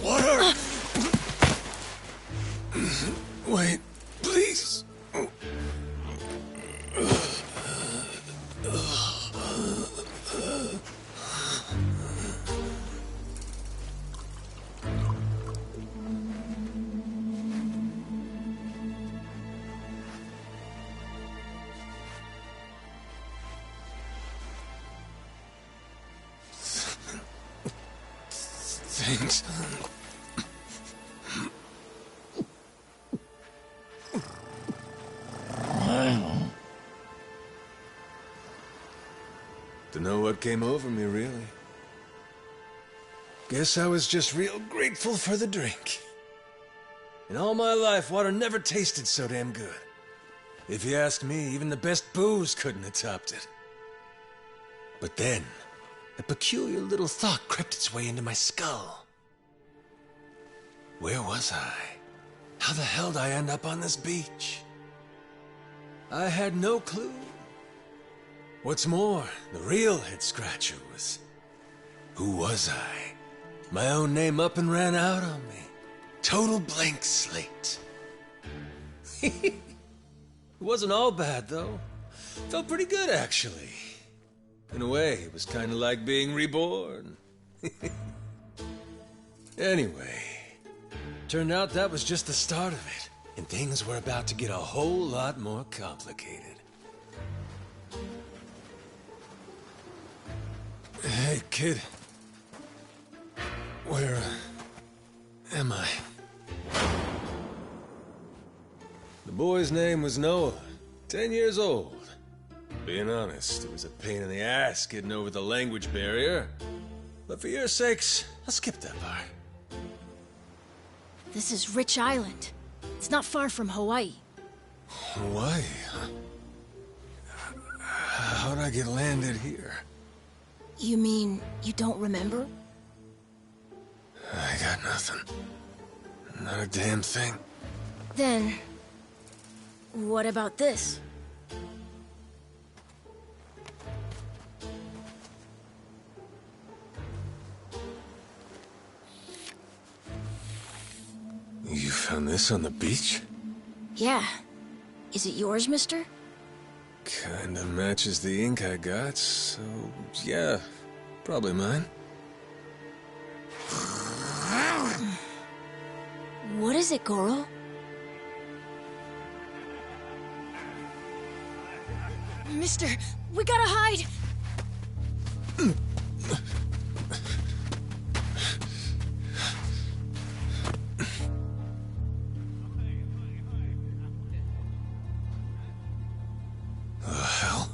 Water! Wait, please. Thanks. Dunno what came over me, really. Guess I was just real grateful for the drink. In all my life, water never tasted so damn good. If you ask me, even the best booze couldn't have topped it. But then, a peculiar little thought crept its way into my skull. Where was I? How the hell did I end up on this beach? I had no clue. What's more, the real head-scratcher was... who was I? My own name up and ran out on me. Total blank slate. It wasn't all bad, though. Felt pretty good, actually. In a way, it was kind of like being reborn. Anyway, turned out that was just the start of it, and things were about to get a whole lot more complicated. Hey, kid. Where am I? The boy's name was Noah, 10 years old. Being honest, it was a pain in the ass getting over the language barrier. But for your sakes, I'll skip that part. This is Rich Island. It's not far from Hawaii. Hawaii, huh? How'd I get landed here? You mean you don't remember? I got nothing. Not a damn thing. Then... what about this? You found this on the beach? Yeah. Is it yours, mister? Kinda matches the ink I got, so yeah, probably mine. What is it, Goro? Mister, we gotta hide! The hell?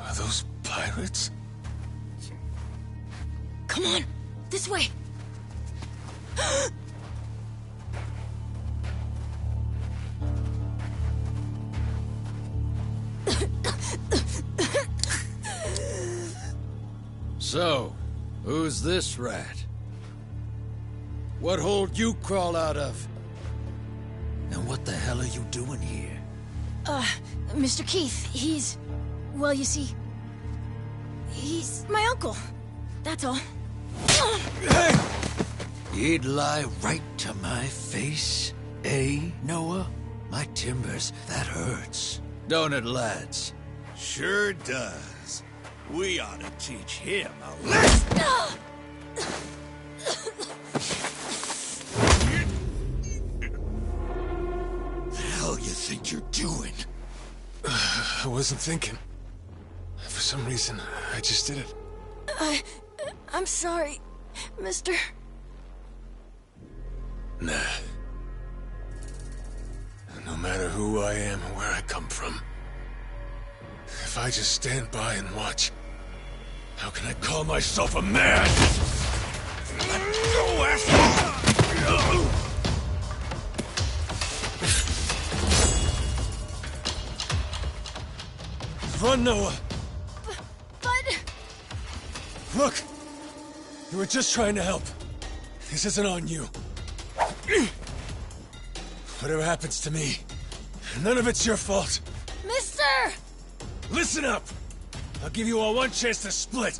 Are those pirates? Come on, this way! So, who's this rat? What hole you crawl out of? And what the hell are you doing here? Mr. Keith, he's... well, you see... he's my uncle. That's all. Hey! You'd lie right to my face, eh, Noah? My timbers, that hurts. Don't it, lads? Sure does. We ought to teach him a lesson. The hell you think you're doing? I wasn't thinking. For some reason, I just did it. I'm sorry, mister. Nah. No matter who I am or where I come from, if I just stand by and watch, how can I call myself a man? Let go, asshole! Run, Noah! But... Look! You were just trying to help. This isn't on you. Whatever happens to me, none of it's your fault. Mister! Listen up! I'll give you all one chance to split.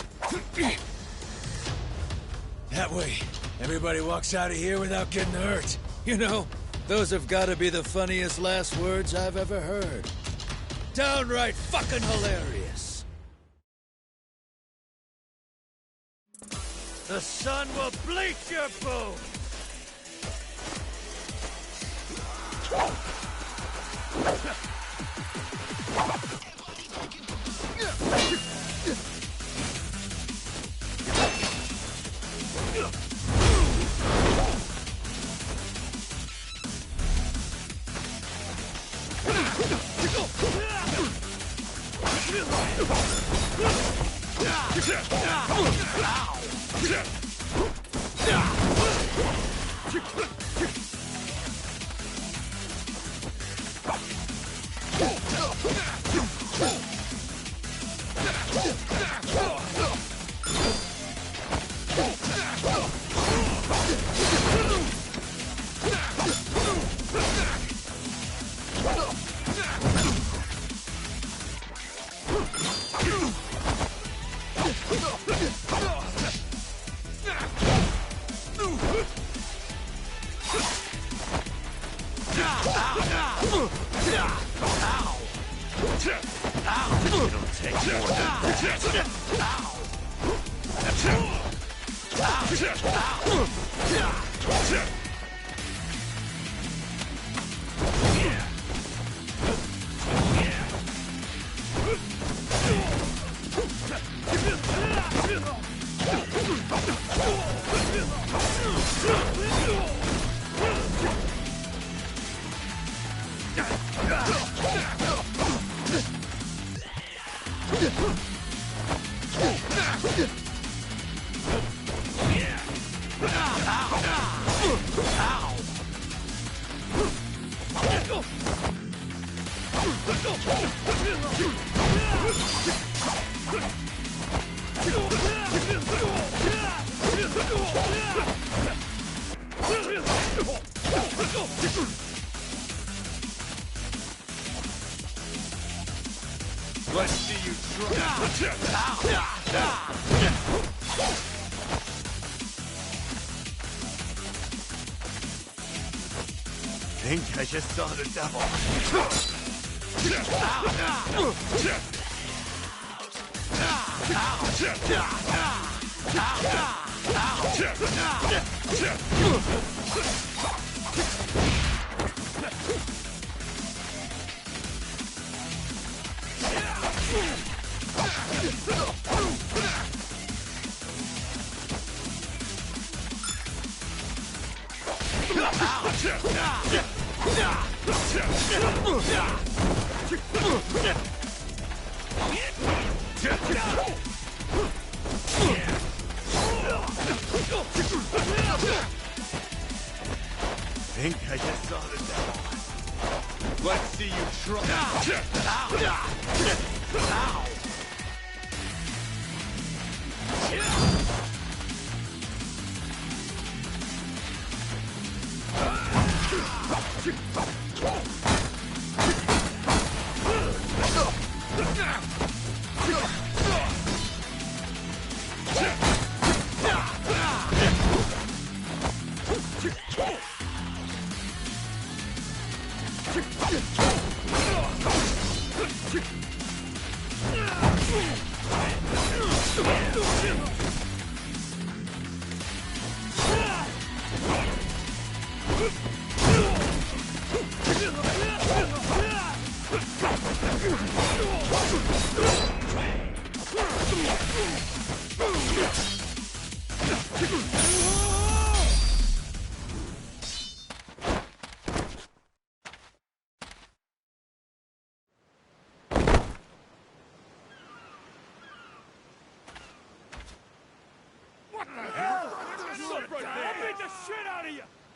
That way, everybody walks out of here without getting hurt. You know, those have got to be the funniest last words I've ever heard. Downright fucking hilarious. The sun will bleach your bones. Let's see you try. Think I just saw the devil. Think I just saw the devil. Let's see you try.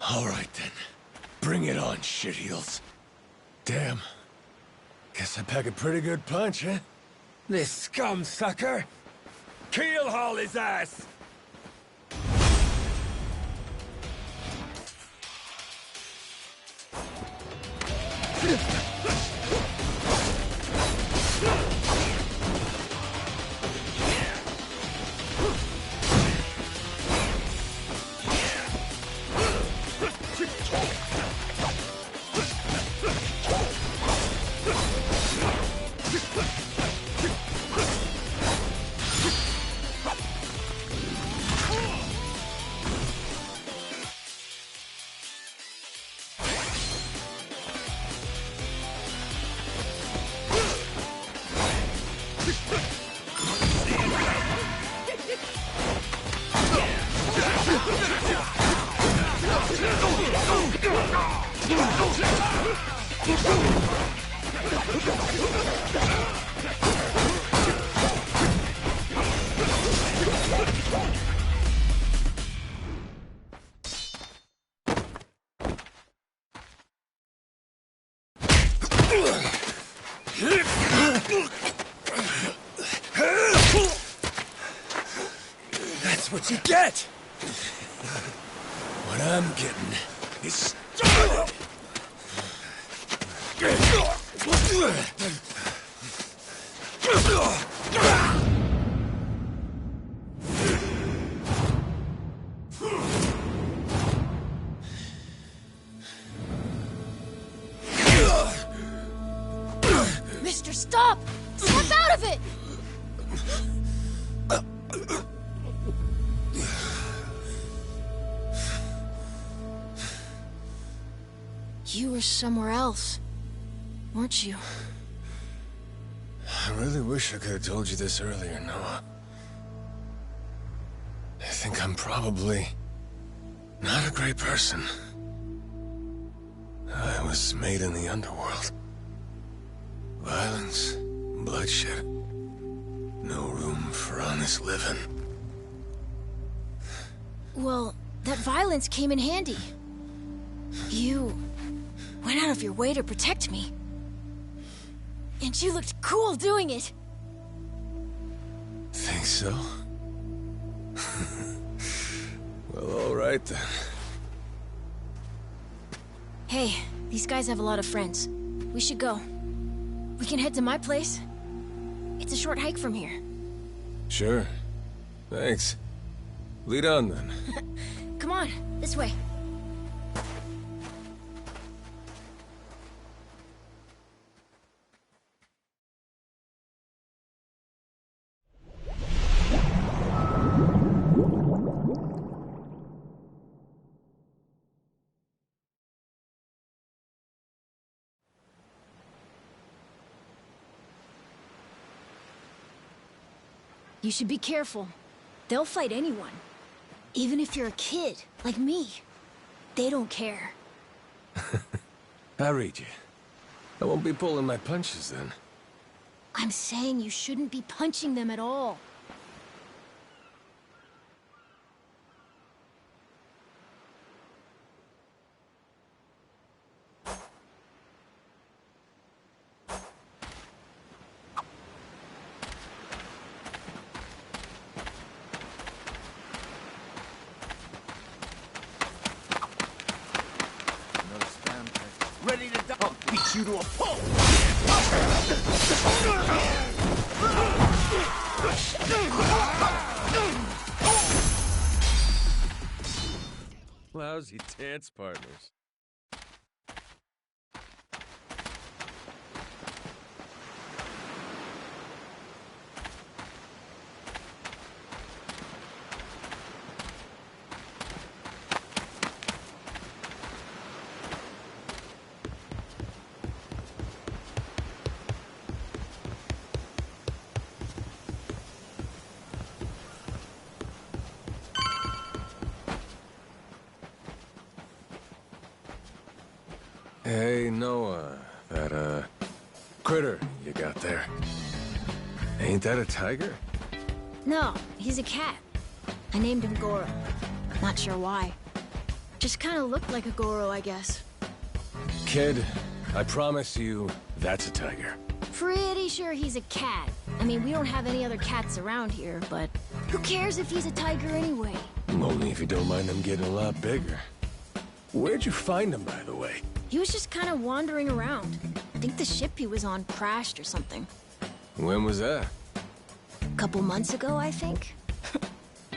All right, then. Bring it on, shitheels. Damn. Guess I pack a pretty good punch, huh? This scum sucker! Keelhaul his ass! what you get! What I'm getting is started! Mister, stop! Snap out of it! You were somewhere else, weren't you? I really wish I could have told you this earlier, Noah. I think I'm probably not a great person. I was made in the underworld. Violence, bloodshed. No room for honest living. Well, that violence came in handy. You went out of your way to protect me. And you looked cool doing it. Think so? Well, all right then. Hey, these guys have a lot of friends. We should go. We can head to my place. It's a short hike from here. Sure. Thanks. Lead on then. Come on, this way. You should be careful. They'll fight anyone. Even if you're a kid, like me. They don't care. I read you. I won't be pulling my punches then. I'm saying you shouldn't be punching them at all. Ready to die. I'll beat you to a pulp. Lousy dance partners. Hey, Noah, that, critter you got there. Ain't that a tiger? No, he's a cat. I named him Goro. Not sure why. Just kind of looked like a Goro, I guess. Kid, I promise you, that's a tiger. Pretty sure he's a cat. I mean, we don't have any other cats around here, but who cares if he's a tiger anyway? Only if you don't mind them getting a lot bigger. Where'd you find him, by the way? He was just kind of wandering around. I think the ship he was on crashed or something. When was that? A couple months ago, I think.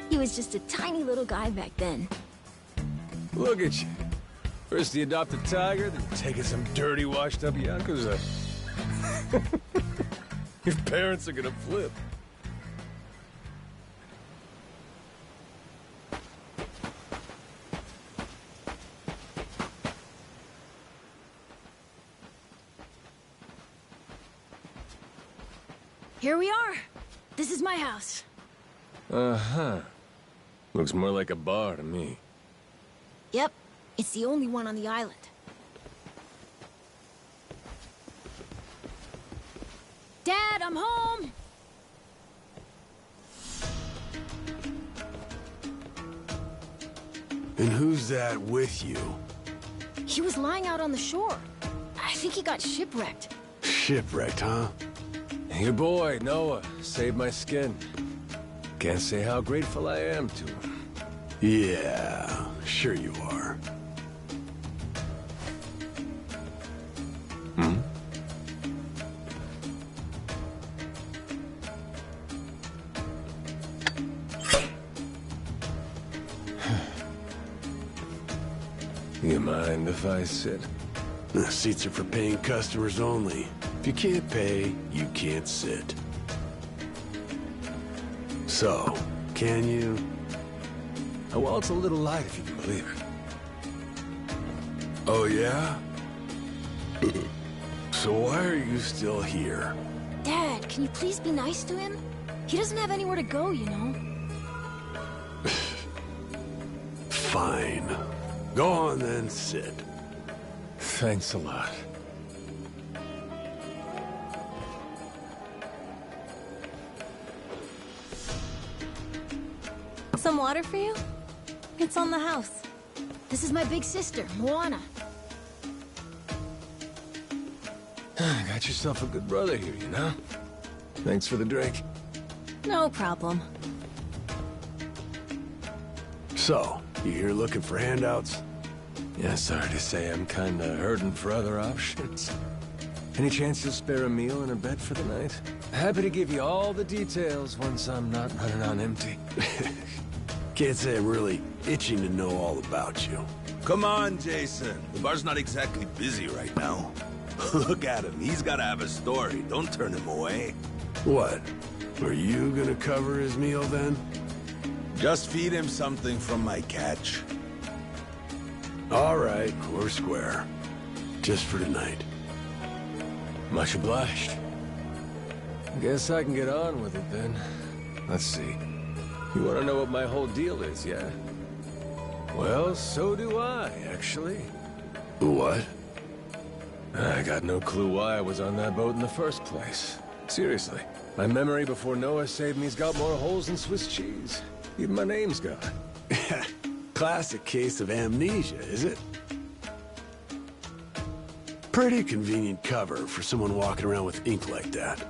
He was just a tiny little guy back then. Look at you. First you adopt a tiger, then you're taking some dirty, washed-up Yakuza. Your parents are gonna flip. Here we are. This is my house. Uh-huh. Looks more like a bar to me. Yep, it's the only one on the island. Dad, I'm home! And who's that with you? He was lying out on the shore. I think he got shipwrecked. Shipwrecked, huh? Your boy, Noah, saved my skin. Can't say how grateful I am to him. Yeah, sure you are. Hmm? You mind if I sit? The seats are for paying customers only. If you can't pay, you can't sit. So, can you? Well, it's a little light if you can believe it. Oh, yeah? So why are you still here? Dad, can you please be nice to him? He doesn't have anywhere to go, you know. Fine. Go on then, sit. Thanks a lot. Some water for you? It's on the house. This is my big sister, Moana. Got yourself a good brother here, you know? Thanks for the drink. No problem. So, you here looking for handouts? Yeah, sorry to say I'm kinda hurting for other options. Any chance you'll spare a meal and a bed for the night? Happy to give you all the details once I'm not running on empty. Can't say I'm really itching to know all about you. Come on, Jason. The bar's not exactly busy right now. Look at him. He's gotta have a story. Don't turn him away. What? Are you gonna cover his meal then? Just feed him something from my catch. All right, we're square. Just for tonight. Much obliged. Guess I can get on with it then. Let's see. You want to know what my whole deal is, yeah? Well, so do I, actually. What? I got no clue why I was on that boat in the first place. Seriously. My memory before Noah saved me's got more holes than Swiss cheese. Even my name's gone. Classic case of amnesia, is it? Pretty convenient cover for someone walking around with ink like that.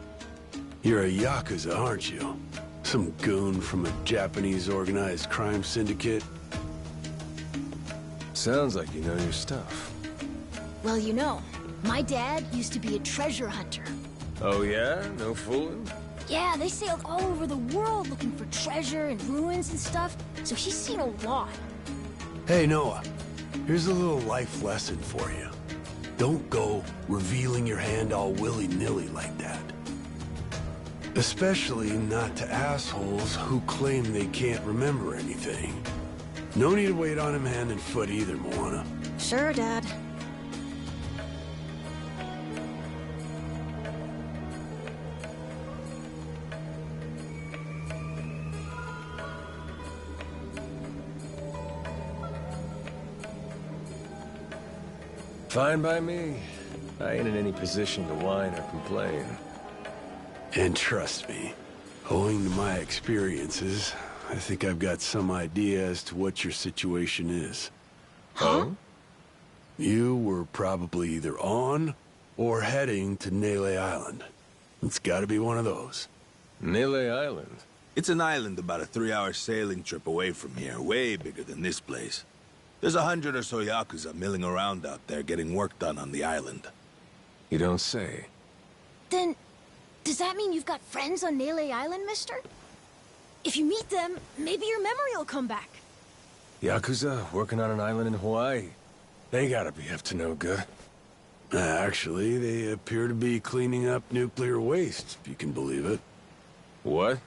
You're a Yakuza, aren't you? Some goon from a Japanese organized crime syndicate? Sounds like you know your stuff. Well, you know, my dad used to be a treasure hunter. Oh yeah? No fooling? Yeah, they sailed all over the world looking for treasure and ruins and stuff, so he's seen a lot. Hey, Noah. Here's a little life lesson for you. Don't go revealing your hand all willy-nilly like that. Especially not to assholes who claim they can't remember anything. No need to wait on him hand and foot either, Moana. Sure, Dad. Fine by me. I ain't in any position to whine or complain. And trust me, owing to my experiences, I think I've got some idea as to what your situation is. Huh? You were probably either on or heading to Nele Island. It's gotta be one of those. Nele Island? It's an island about a 3-hour sailing trip away from here, way bigger than this place. There's 100 or so Yakuza milling around out there getting work done on the island. You don't say. Then, does that mean you've got friends on Nele Island, mister? If you meet them, maybe your memory will come back. Yakuza working on an island in Hawaii? They gotta be up to no good. Actually, they appear to be cleaning up nuclear waste, if you can believe it. What?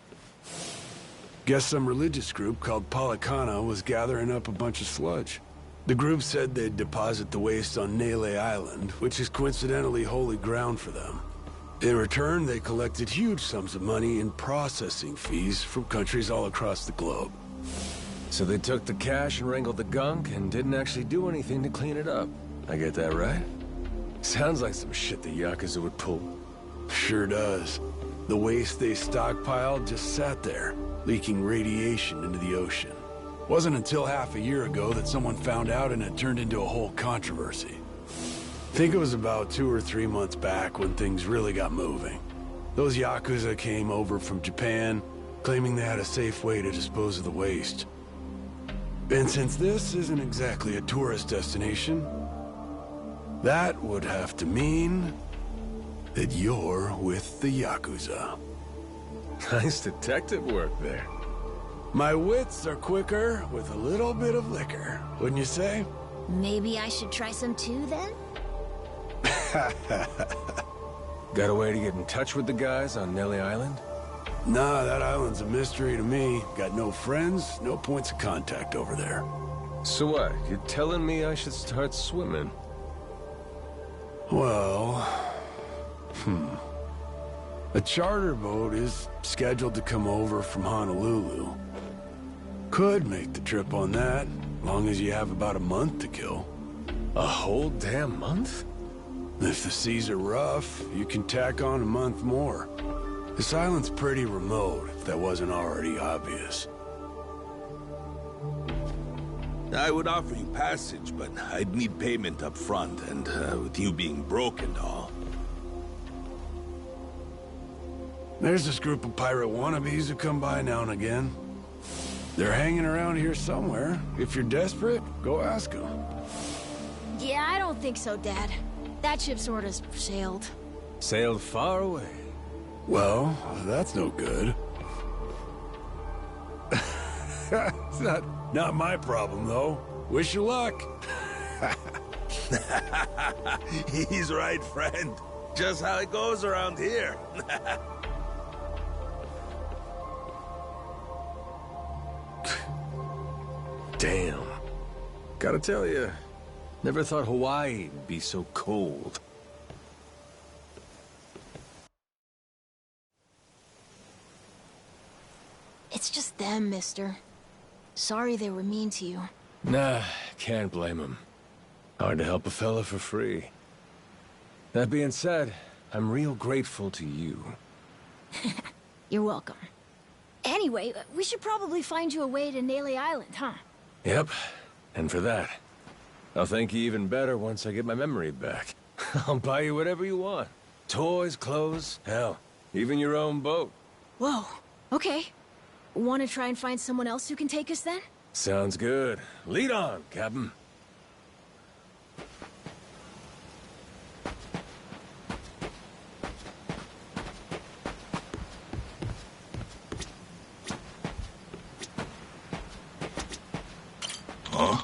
Guess some religious group called Policana was gathering up a bunch of sludge. The group said they'd deposit the waste on Nele Island, which is coincidentally holy ground for them. In return, they collected huge sums of money in processing fees from countries all across the globe. So they took the cash and wrangled the gunk and didn't actually do anything to clean it up. I get that right? Sounds like some shit the Yakuza would pull. Sure does. The waste they stockpiled just sat there, leaking radiation into the ocean. Wasn't until half a year ago that someone found out and it turned into a whole controversy. Think it was about 2 or 3 months back when things really got moving. Those Yakuza came over from Japan, claiming they had a safe way to dispose of the waste. And since this isn't exactly a tourist destination, that would have to mean that you're with the Yakuza. Nice detective work there. My wits are quicker with a little bit of liquor, wouldn't you say? Maybe I should try some too, then? Got a way to get in touch with the guys on Nelly Island? Nah, that island's a mystery to me. Got no friends, no points of contact over there. So what? You're telling me I should start swimming? Well... A charter boat is scheduled to come over from Honolulu. Could make the trip on that, long as you have about a month to kill. A whole damn month? If the seas are rough, you can tack on a month more. This island's pretty remote, if that wasn't already obvious. I would offer you passage, but I'd need payment up front, and with you being broke and all. There's this group of pirate wannabes who come by now and again. They're hanging around here somewhere. If you're desperate, go ask them. Yeah, I don't think so, Dad. That ship sort of sailed. Sailed far away. Well, that's no good. It's not my problem, though. Wish you luck. He's right, friend. Just how it goes around here. Damn. Gotta tell you, never thought Hawaii would be so cold. It's just them, mister. Sorry they were mean to you. Nah, can't blame them. Hard to help a fella for free. That being said, I'm real grateful to you. You're welcome. Anyway, we should probably find you a way to Nele Island, huh? Yep, and for that, I'll thank you even better once I get my memory back. I'll buy you whatever you want. Toys, clothes, hell, even your own boat. Whoa, okay. Want to try and find someone else who can take us then? Sounds good. Lead on, Captain. Huh?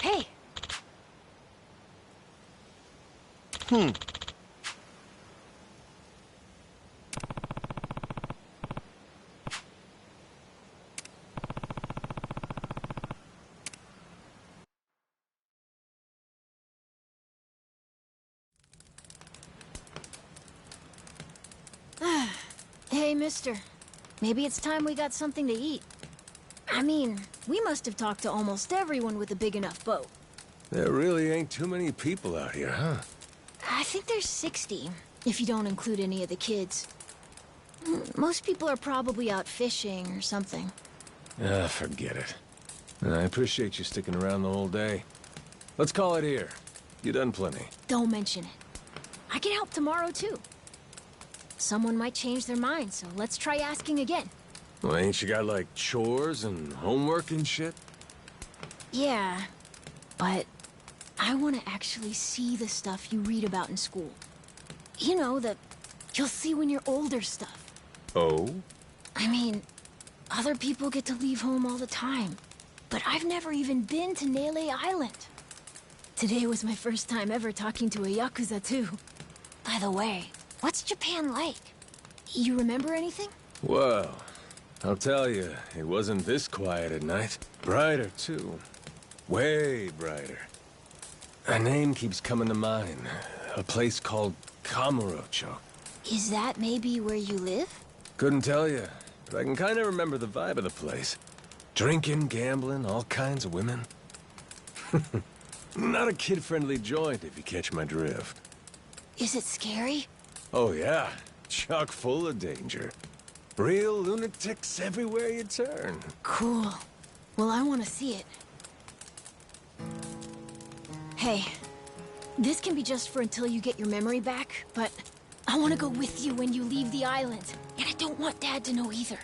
Hey! Hey, mister. Maybe it's time we got something to eat. I mean, we must have talked to almost everyone with a big enough boat. There really ain't too many people out here, huh? I think there's 60, if you don't include any of the kids. Most people are probably out fishing or something. Ah, forget it. I appreciate you sticking around the whole day. Let's call it here. You done plenty. Don't mention it. I can help tomorrow, too. Someone might change their mind, so let's try asking again. Well, ain't you got, like, chores and homework and shit? Yeah, but I want to actually see the stuff you read about in school. You know, the you'll see when you're older stuff. Oh? I mean, other people get to leave home all the time. But I've never even been to Nele Island. Today was my first time ever talking to a Yakuza, too. By the way, what's Japan like? You remember anything? Well, I'll tell you, it wasn't this quiet at night. Brighter, too. Way brighter. A name keeps coming to mind. A place called Kamurocho. Is that maybe where you live? Couldn't tell you, but I can kind of remember the vibe of the place. Drinking, gambling, all kinds of women. Not a kid-friendly joint, if you catch my drift. Is it scary? Oh yeah, chock full of danger. Real lunatics everywhere you turn. Cool. Well, I want to see it. Hey, this can be just for until you get your memory back, but I want to go with you when you leave the island. And I don't want Dad to know either.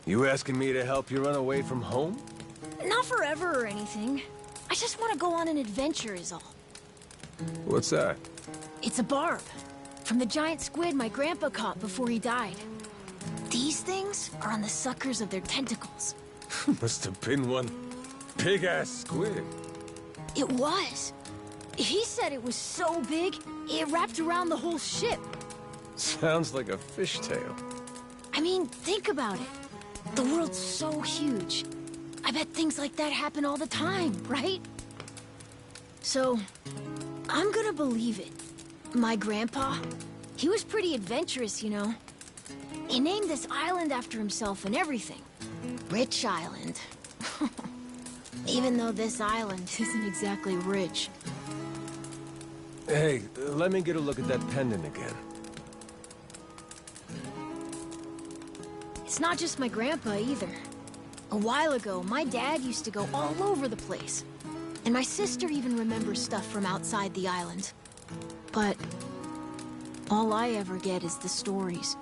You asking me to help you run away from home? Not forever or anything. I just want to go on an adventure is all. What's that? It's a barb. From the giant squid my grandpa caught before he died. These things are on the suckers of their tentacles. Must have been one big-ass squid. It was. He said it was so big, it wrapped around the whole ship. Sounds like a fishtail. I mean, think about it. The world's so huge. I bet things like that happen all the time, right? So, I'm gonna believe it. My grandpa, he was pretty adventurous, you know. He named this island after himself and everything. Rich Island. Even though this island isn't exactly rich. Hey, let me get a look at that pendant again. It's not just my grandpa either. A while ago, my dad used to go all over the place. And my sister even remembers stuff from outside the island. But all I ever get is the stories.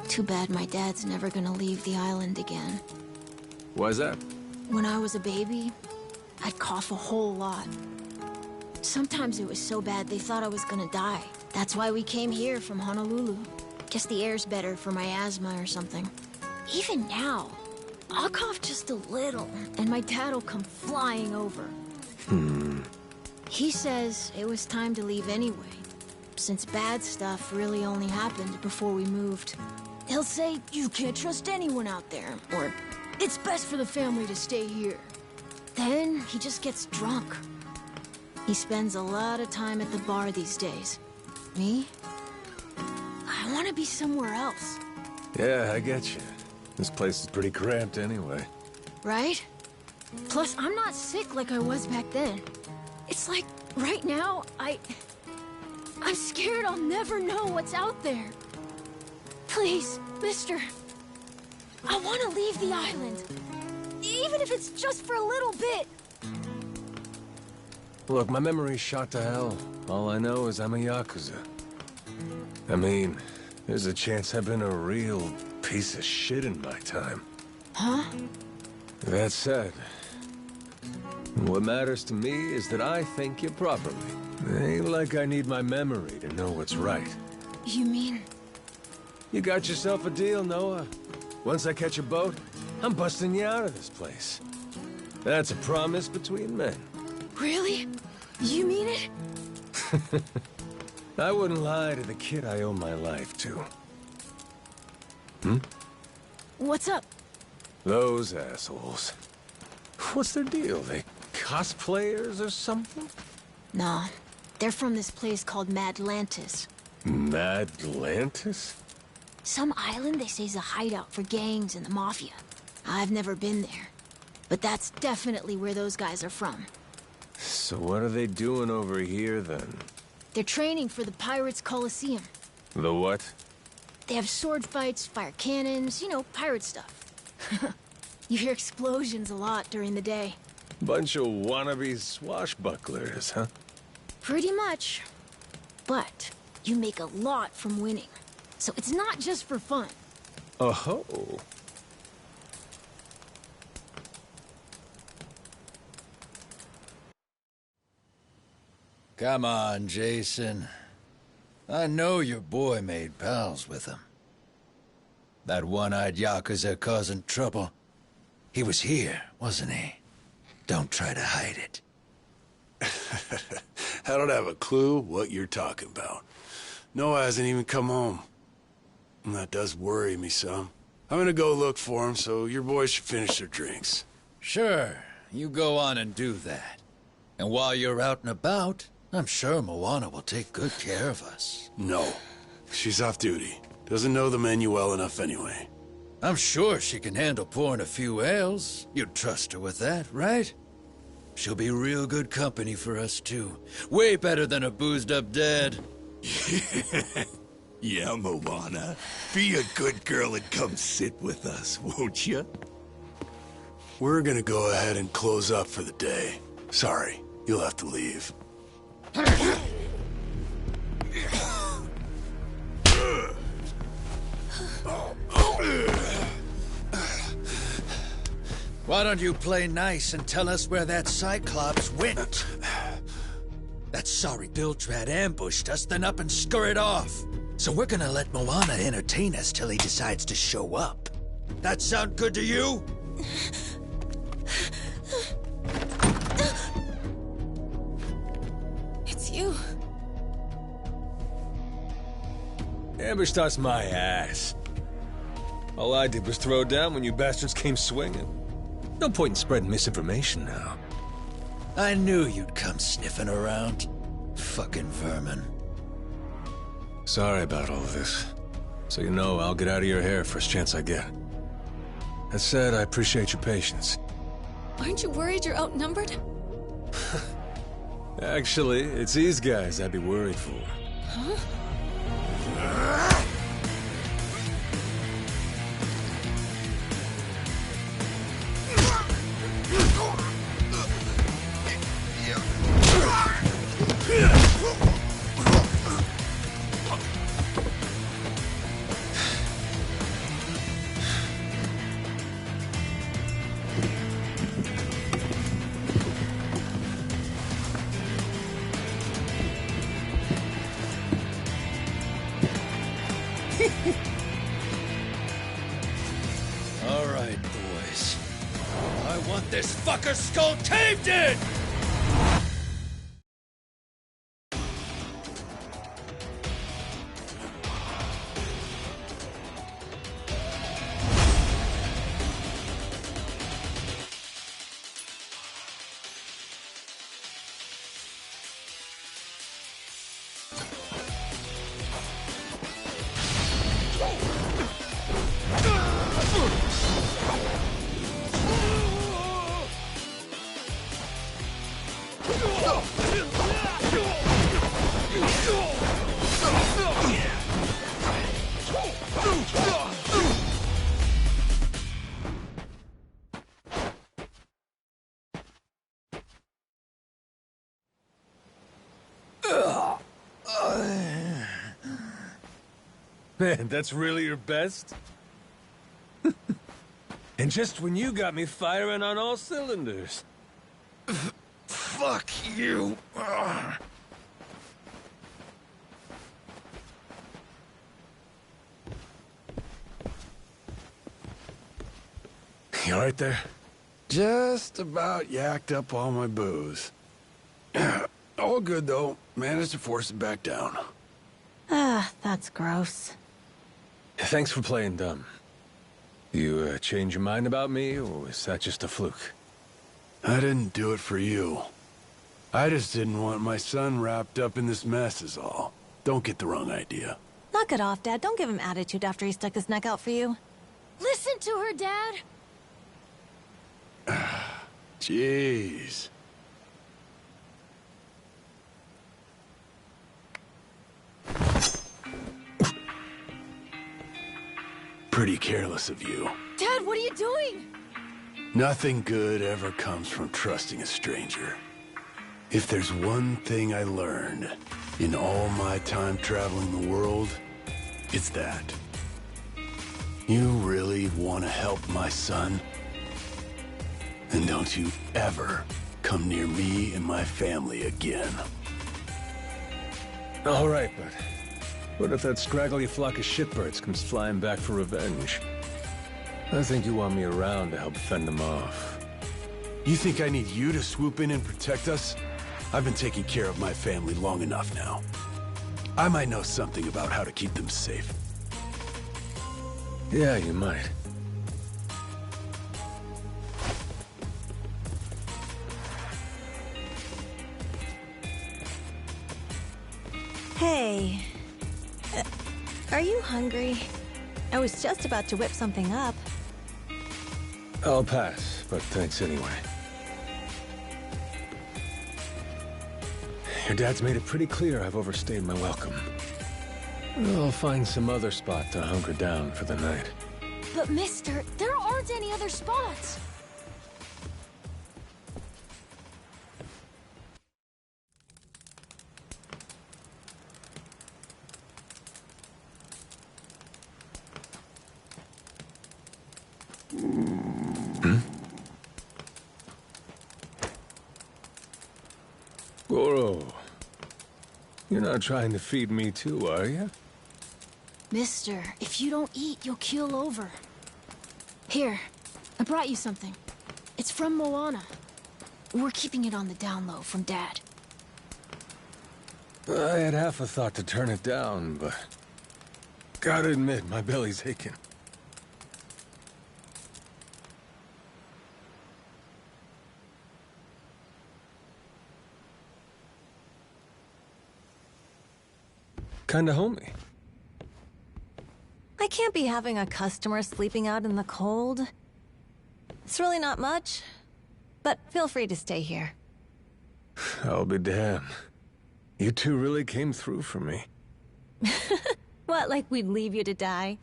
Too bad my dad's never gonna leave the island again. Why's that? When I was a baby, I'd cough a whole lot. Sometimes it was so bad they thought I was gonna die. That's why we came here from Honolulu. Guess the air's better for my asthma or something. Even now, I'll cough just a little, and my dad'll come flying over. He says it was time to leave anyway, since bad stuff really only happened before we moved. He'll say, you can't trust anyone out there, or it's best for the family to stay here. Then he just gets drunk. He spends a lot of time at the bar these days. Me? I want to be somewhere else. Yeah, I get you. This place is pretty cramped anyway. Right? Plus, I'm not sick like I was back then. It's like, right now, I'm scared I'll never know what's out there. Please, mister. I want to leave the island. Even if it's just for a little bit. Look, my memory's shot to hell. All I know is I'm a Yakuza. I mean, there's a chance I've been a real piece of shit in my time. Huh? That said, what matters to me is that I think you properly. It ain't like I need my memory to know what's right. You mean? You got yourself a deal, Noah. Once I catch a boat, I'm busting you out of this place. That's a promise between men. Really? You mean it? I wouldn't lie to the kid I owe my life to. What's up? Those assholes. What's their deal? They cosplayers or something? Nah, they're from this place called Madlantis. Madlantis? Some island they say's a hideout for gangs and the mafia. I've never been there. But that's definitely where those guys are from. So what are they doing over here, then? They're training for the Pirates Coliseum. The what? They have sword fights, fire cannons, you know, pirate stuff. You hear explosions a lot during the day. Bunch of wannabe swashbucklers, huh? Pretty much. But you make a lot from winning. So it's not just for fun. Oh-ho. Come on, Jason. I know your boy made pals with him. That one-eyed Yakuza causing trouble. He was here, wasn't he? Don't try to hide it. I don't have a clue what you're talking about. Noah hasn't even come home. And that does worry me some. I'm gonna go look for him, so your boys should finish their drinks. Sure, you go on and do that. And while you're out and about, I'm sure Moana will take good care of us. No. She's off duty. Doesn't know the menu well enough anyway. I'm sure she can handle pouring a few ales. You'd trust her with that, right? She'll be real good company for us, too. Way better than a boozed-up dad. Yeah, Moana. Be a good girl and come sit with us, won't you? We're gonna go ahead and close up for the day. Sorry, you'll have to leave. Why don't you play nice and tell us where that Cyclops went? That sorry Biltrad ambushed us, then up and scurried off. So we're gonna let Moana entertain us till he decides to show up. That sound good to you? It's you. Ambushed us my ass. All I did was throw down when you bastards came swinging. No point in spreading misinformation now. I knew you'd come sniffing around. Fucking vermin. Sorry about all of this. So you know, I'll get out of your hair first chance I get. That said, I appreciate your patience. Aren't you worried you're outnumbered? Actually, it's these guys I'd be worried for. Huh? All right, boys. I want this fucker skull caved in! Man, that's really your best? And just when you got me firing on all cylinders. Fuck you! You all right there? Just about yacked up all my booze. All good, though. Managed to force it back down. Ah, that's gross. Thanks for playing dumb. You change your mind about me, or was that just a fluke? I didn't do it for you. I just didn't want my son wrapped up in this mess is all. Don't get the wrong idea. Knock it off, Dad. Don't give him attitude after he stuck his neck out for you. Listen to her, Dad. Jeez. Pretty careless of you. Dad, what are you doing? Nothing good ever comes from trusting a stranger. If there's one thing I learned in all my time traveling the world, it's that. You really want to help my son? And don't you ever come near me and my family again. All right, but what if that scraggly flock of shitbirds comes flying back for revenge? I think you want me around to help fend them off. You think I need you to swoop in and protect us? I've been taking care of my family long enough now. I might know something about how to keep them safe. Yeah, you might. Hey. Are you hungry? I was just about to whip something up. I'll pass, but thanks anyway. Your dad's made it pretty clear I've overstayed my welcome. I'll find some other spot to hunker down for the night. But mister, there aren't any other spots. Goro, you're not trying to feed me too, are you? Mister, if you don't eat, you'll keel over. Here, I brought you something. It's from Moana. We're keeping it on the down low from Dad. I had half a thought to turn it down, but... gotta admit, my belly's aching. Kinda homey. I can't be having a customer sleeping out in the cold. It's really not much, but feel free to stay here. I'll be damned. You two really came through for me. What, like we'd leave you to die?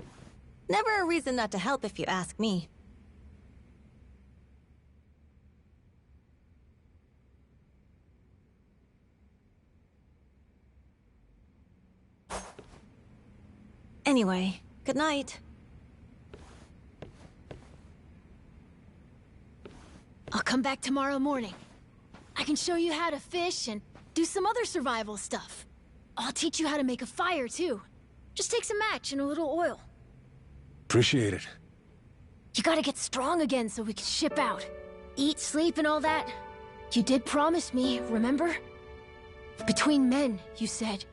Never a reason not to help if you ask me. Anyway, good night. I'll come back tomorrow morning. I can show you how to fish and do some other survival stuff. I'll teach you how to make a fire, too. Just takes a match and a little oil. Appreciate it. You gotta get strong again so we can ship out. Eat, sleep, and all that. You did promise me, remember? Between men, you said.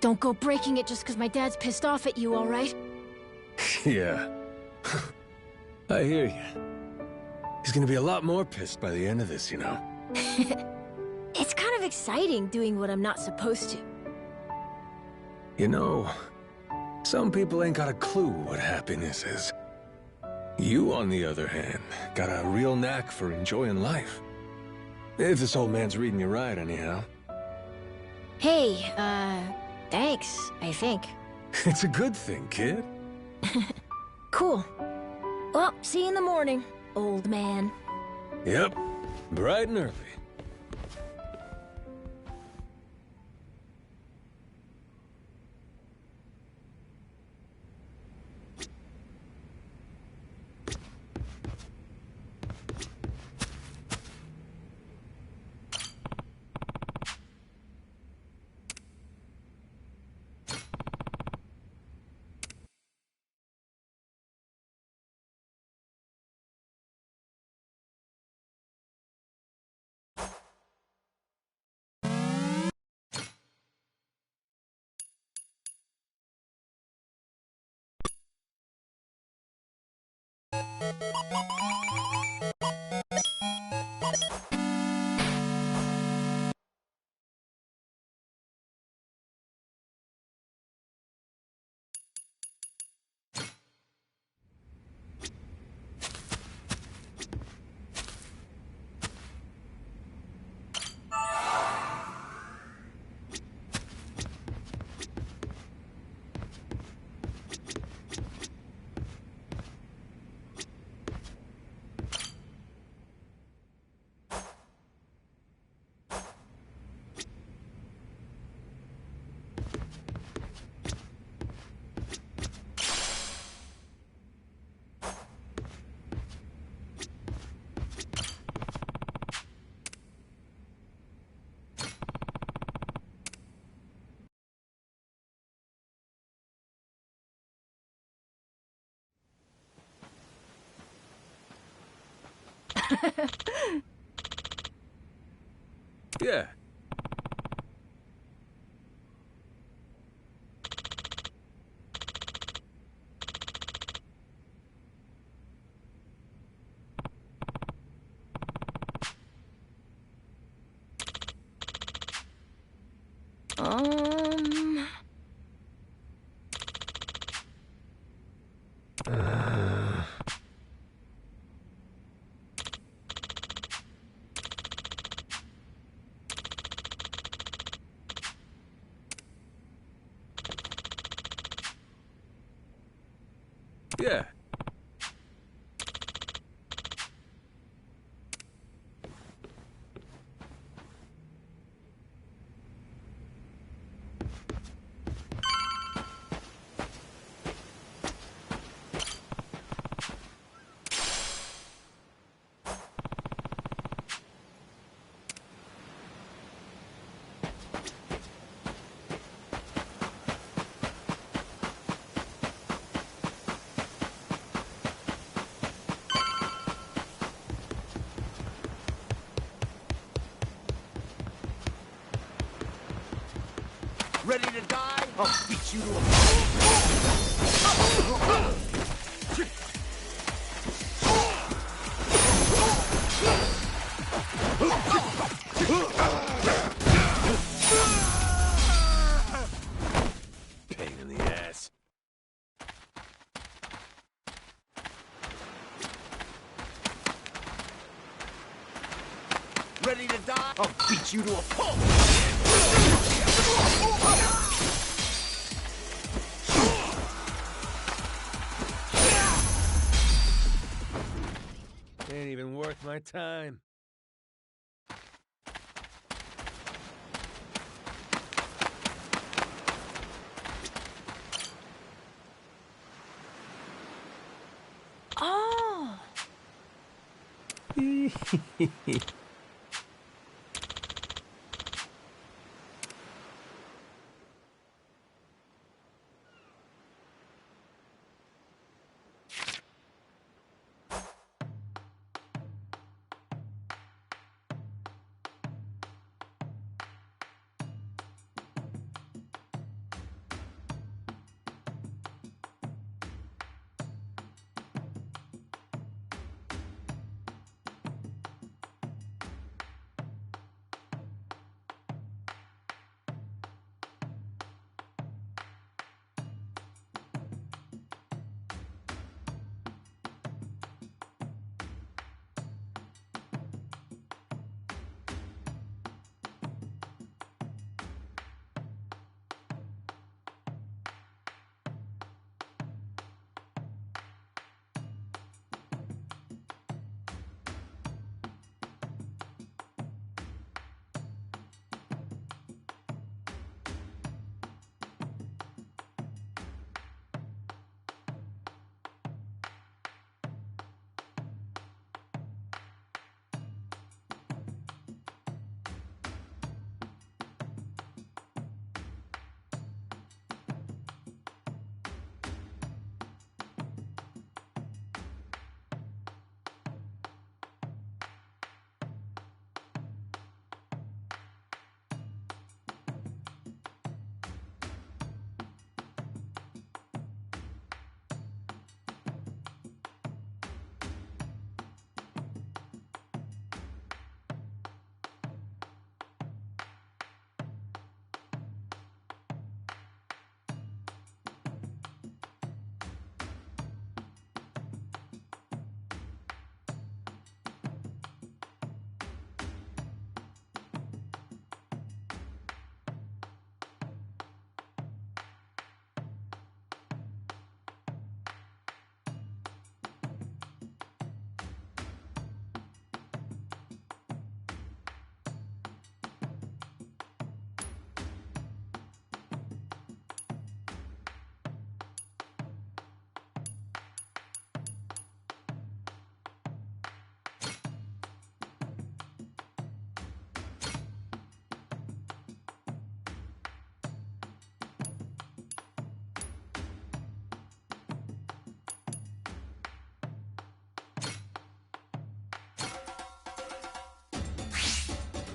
Don't go breaking it just because my dad's pissed off at you, all right? Yeah. I hear you. He's gonna be a lot more pissed by the end of this, you know. It's kind of exciting doing what I'm not supposed to. You know, some people ain't got a clue what happiness is. You, on the other hand, got a real knack for enjoying life. If this old man's reading you right, anyhow. Hey, thanks, I think. It's a good thing, kid. Cool. Well, see you in the morning, old man. Yep, bright and early. Yeah. Um... Yeah. Ready to die? I'll beat you to a Pain in the ass. Ready to die? I'll beat you to a pulp! Ain't even worth my time. Oh!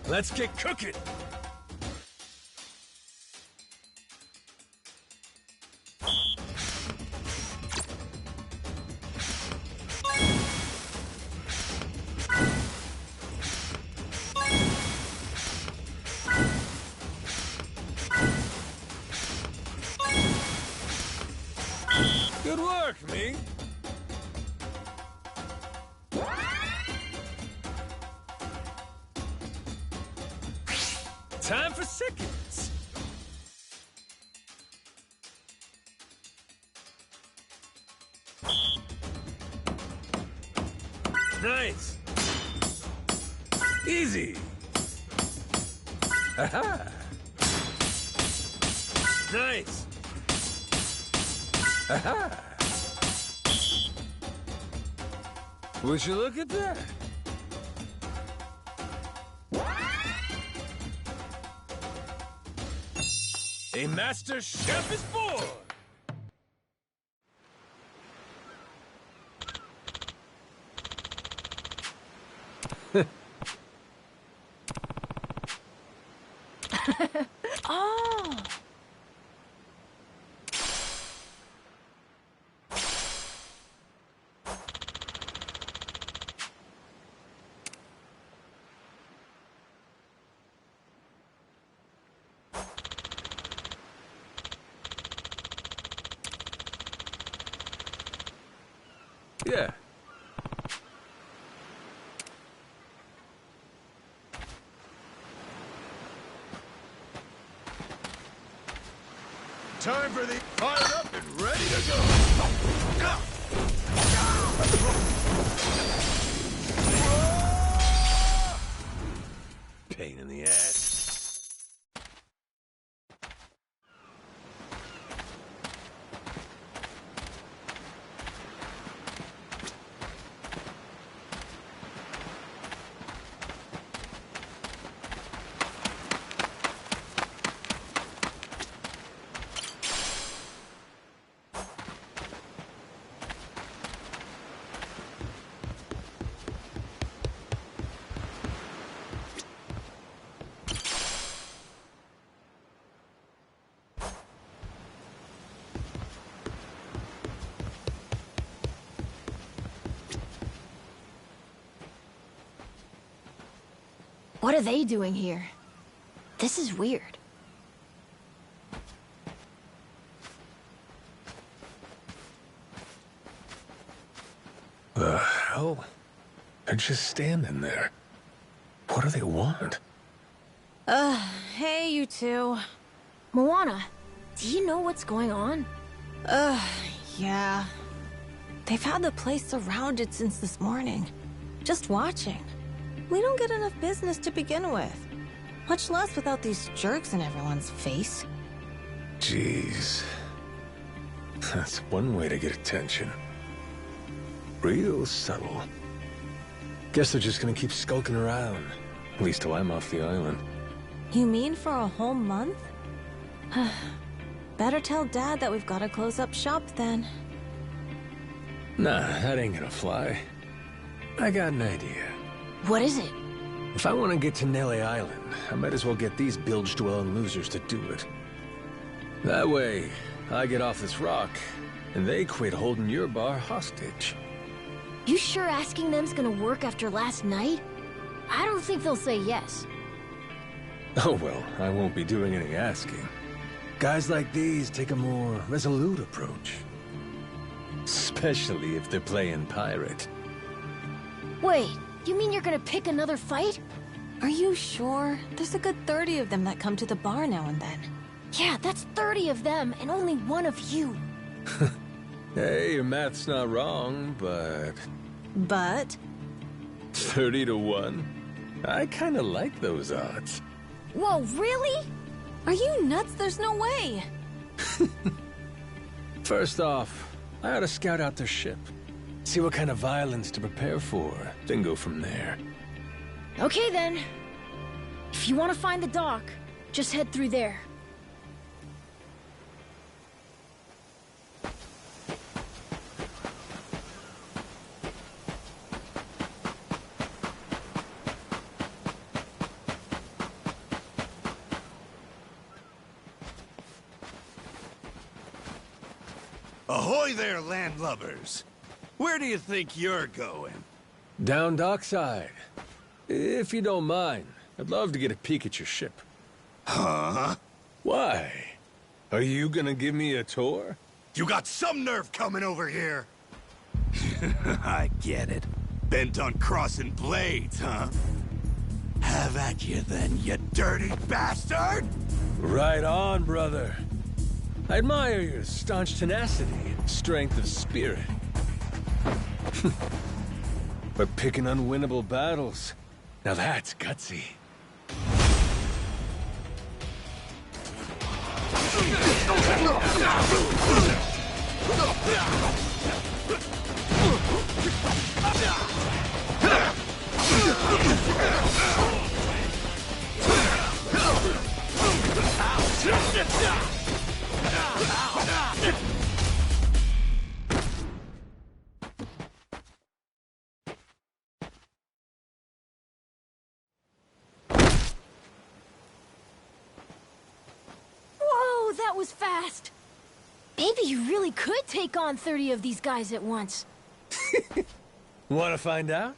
Let's get cooking! Good work, me. Time for seconds. Nice. Easy. Aha. Nice. Aha. Would you look at that? A master chef is born! Oh! Yeah. Time for the fired up and ready to go. Pain in the ass. What are they doing here? This is weird. The hell? They're just standing there. What do they want? Hey, you two. Moana, do you know what's going on? Yeah. They've had the place surrounded since this morning. Just watching. We don't get enough business to begin with. Much less without these jerks in everyone's face. Jeez. That's one way to get attention. Real subtle. Guess they're just gonna keep skulking around. At least till I'm off the island. You mean for a whole month? Better tell Dad that we've got to close up shop then. Nah, that ain't gonna fly. I got an idea. What is it? If I want to get to Nele Island, I might as well get these bilge-dwelling losers to do it. That way, I get off this rock, and they quit holding your bar hostage. You sure asking them's gonna work after last night? I don't think they'll say yes. Oh well, I won't be doing any asking. Guys like these take a more resolute approach. Especially if they're playing pirate. Wait, you mean you're gonna pick another fight? Are you sure? There's a good 30 of them that come to the bar now and then. Yeah, that's 30 of them and only one of you. Hey, your math's not wrong, but... But? 30 to 1? I kinda like those odds. Whoa, really? Are you nuts? There's no way! First off, I ought to scout out their ship. See what kind of violence to prepare for, then go from there. Okay then. If you want to find the dock, just head through there. Ahoy there, landlubbers! Where do you think you're going? Down dockside. If you don't mind, I'd love to get a peek at your ship. Huh? Why? Are you gonna give me a tour? You got some nerve coming over here! I get it. Bent on crossing blades, huh? Have at you then, you dirty bastard! Right on, brother. I admire your staunch tenacity and strength of spirit. But picking unwinnable battles, now that's gutsy. Whoa, that was fast! Maybe you really could take on 30 of these guys at once. Want to find out?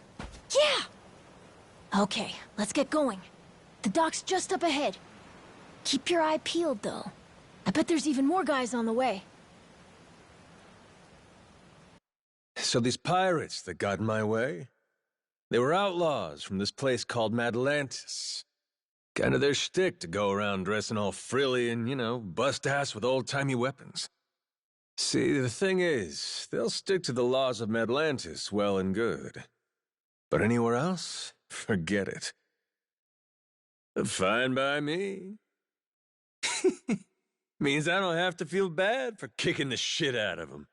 Yeah! Okay, let's get going. The dock's just up ahead. Keep your eye peeled, though. I bet there's even more guys on the way. So these pirates that got in my way, they were outlaws from this place called Madlantis. Kind of their shtick to go around dressing all frilly and, you know, bust ass with old-timey weapons. See, the thing is, they'll stick to the laws of Madlantis well and good. But anywhere else, forget it. Fine by me. Means I don't have to feel bad for kicking the shit out of them.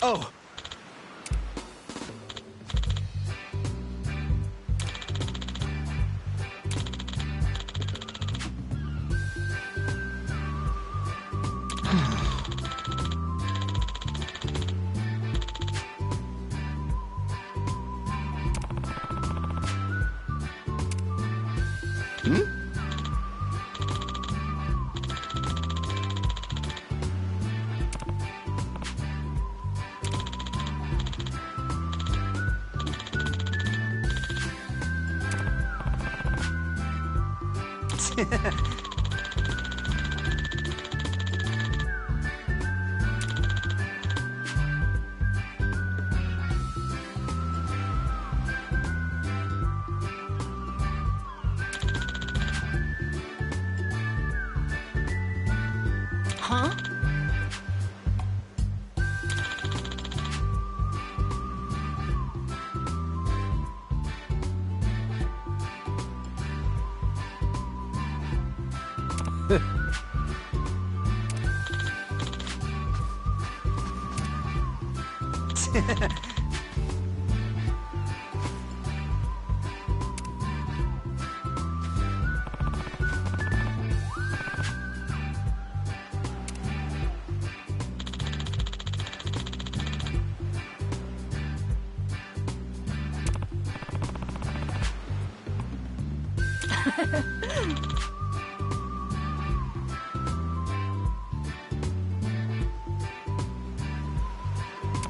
Oh! Huh?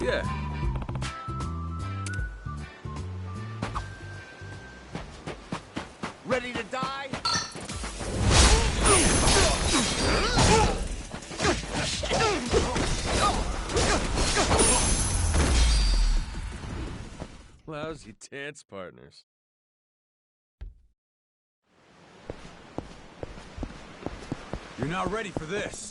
Yeah. Ready to die? Lousy dance partners. You're not ready for this.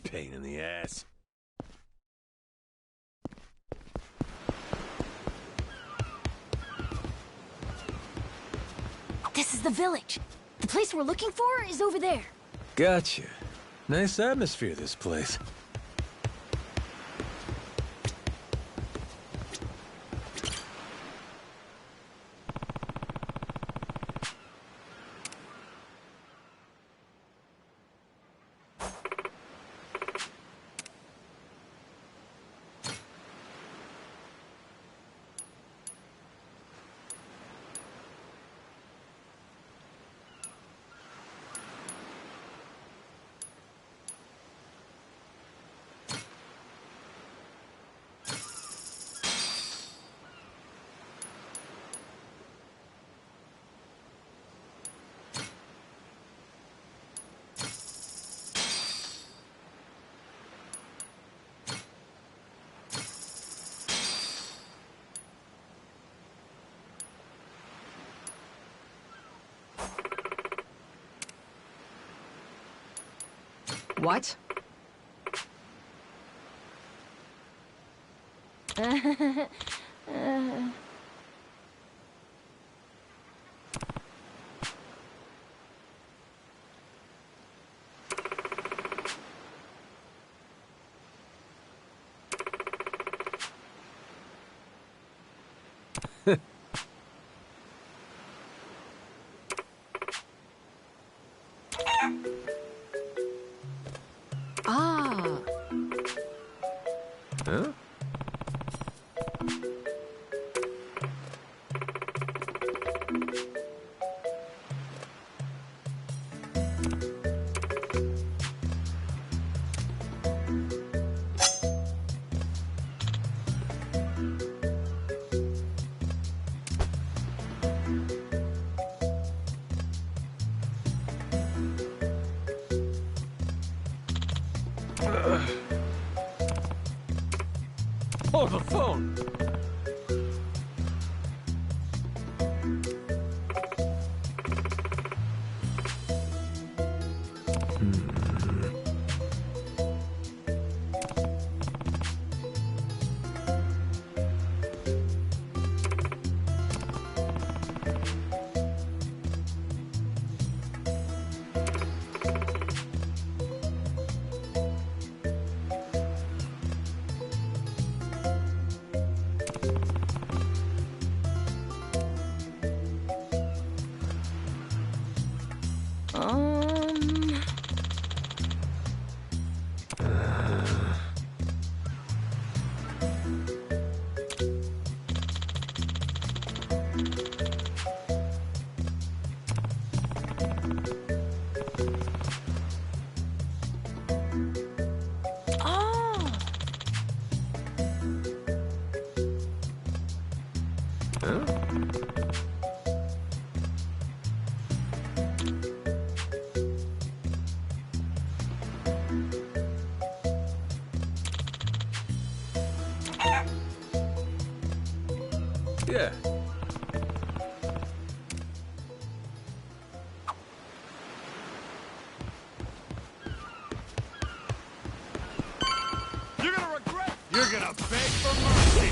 Pain in the ass. This is the village. The place we're looking for is over there. Gotcha. Nice atmosphere, this place. What? Ah. Huh? Oh, the phone! Oh. Huh? Yeah. You're gonna regret. You're gonna beg for mercy.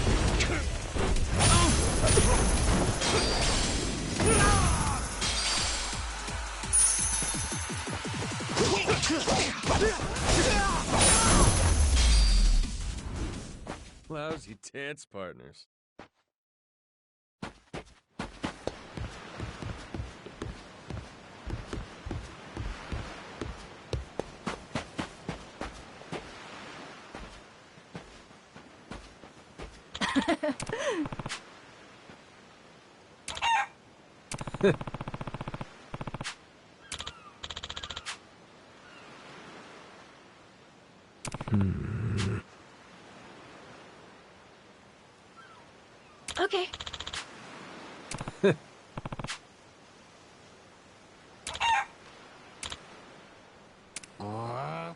Lousy dance partners. Okay. Um.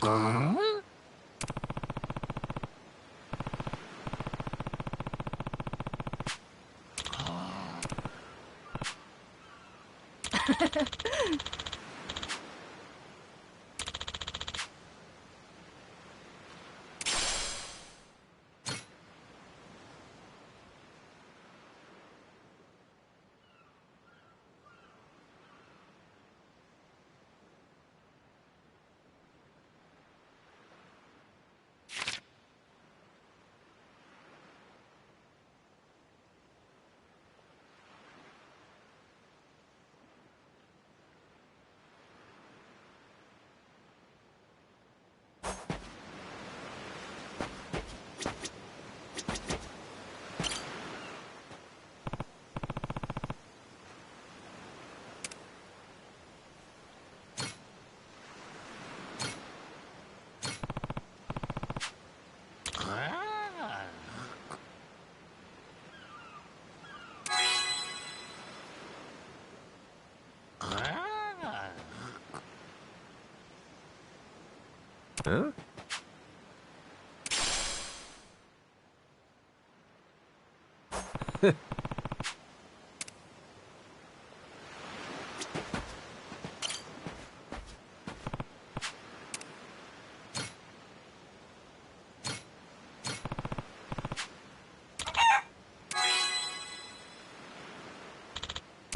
Huh?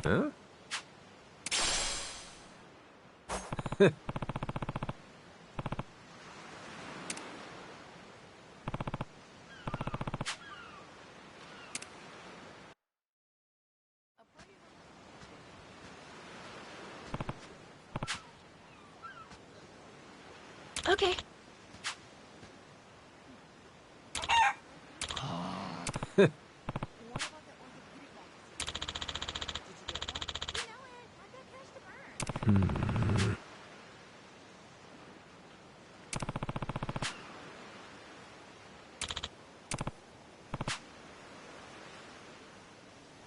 Huh? Okay.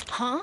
Huh?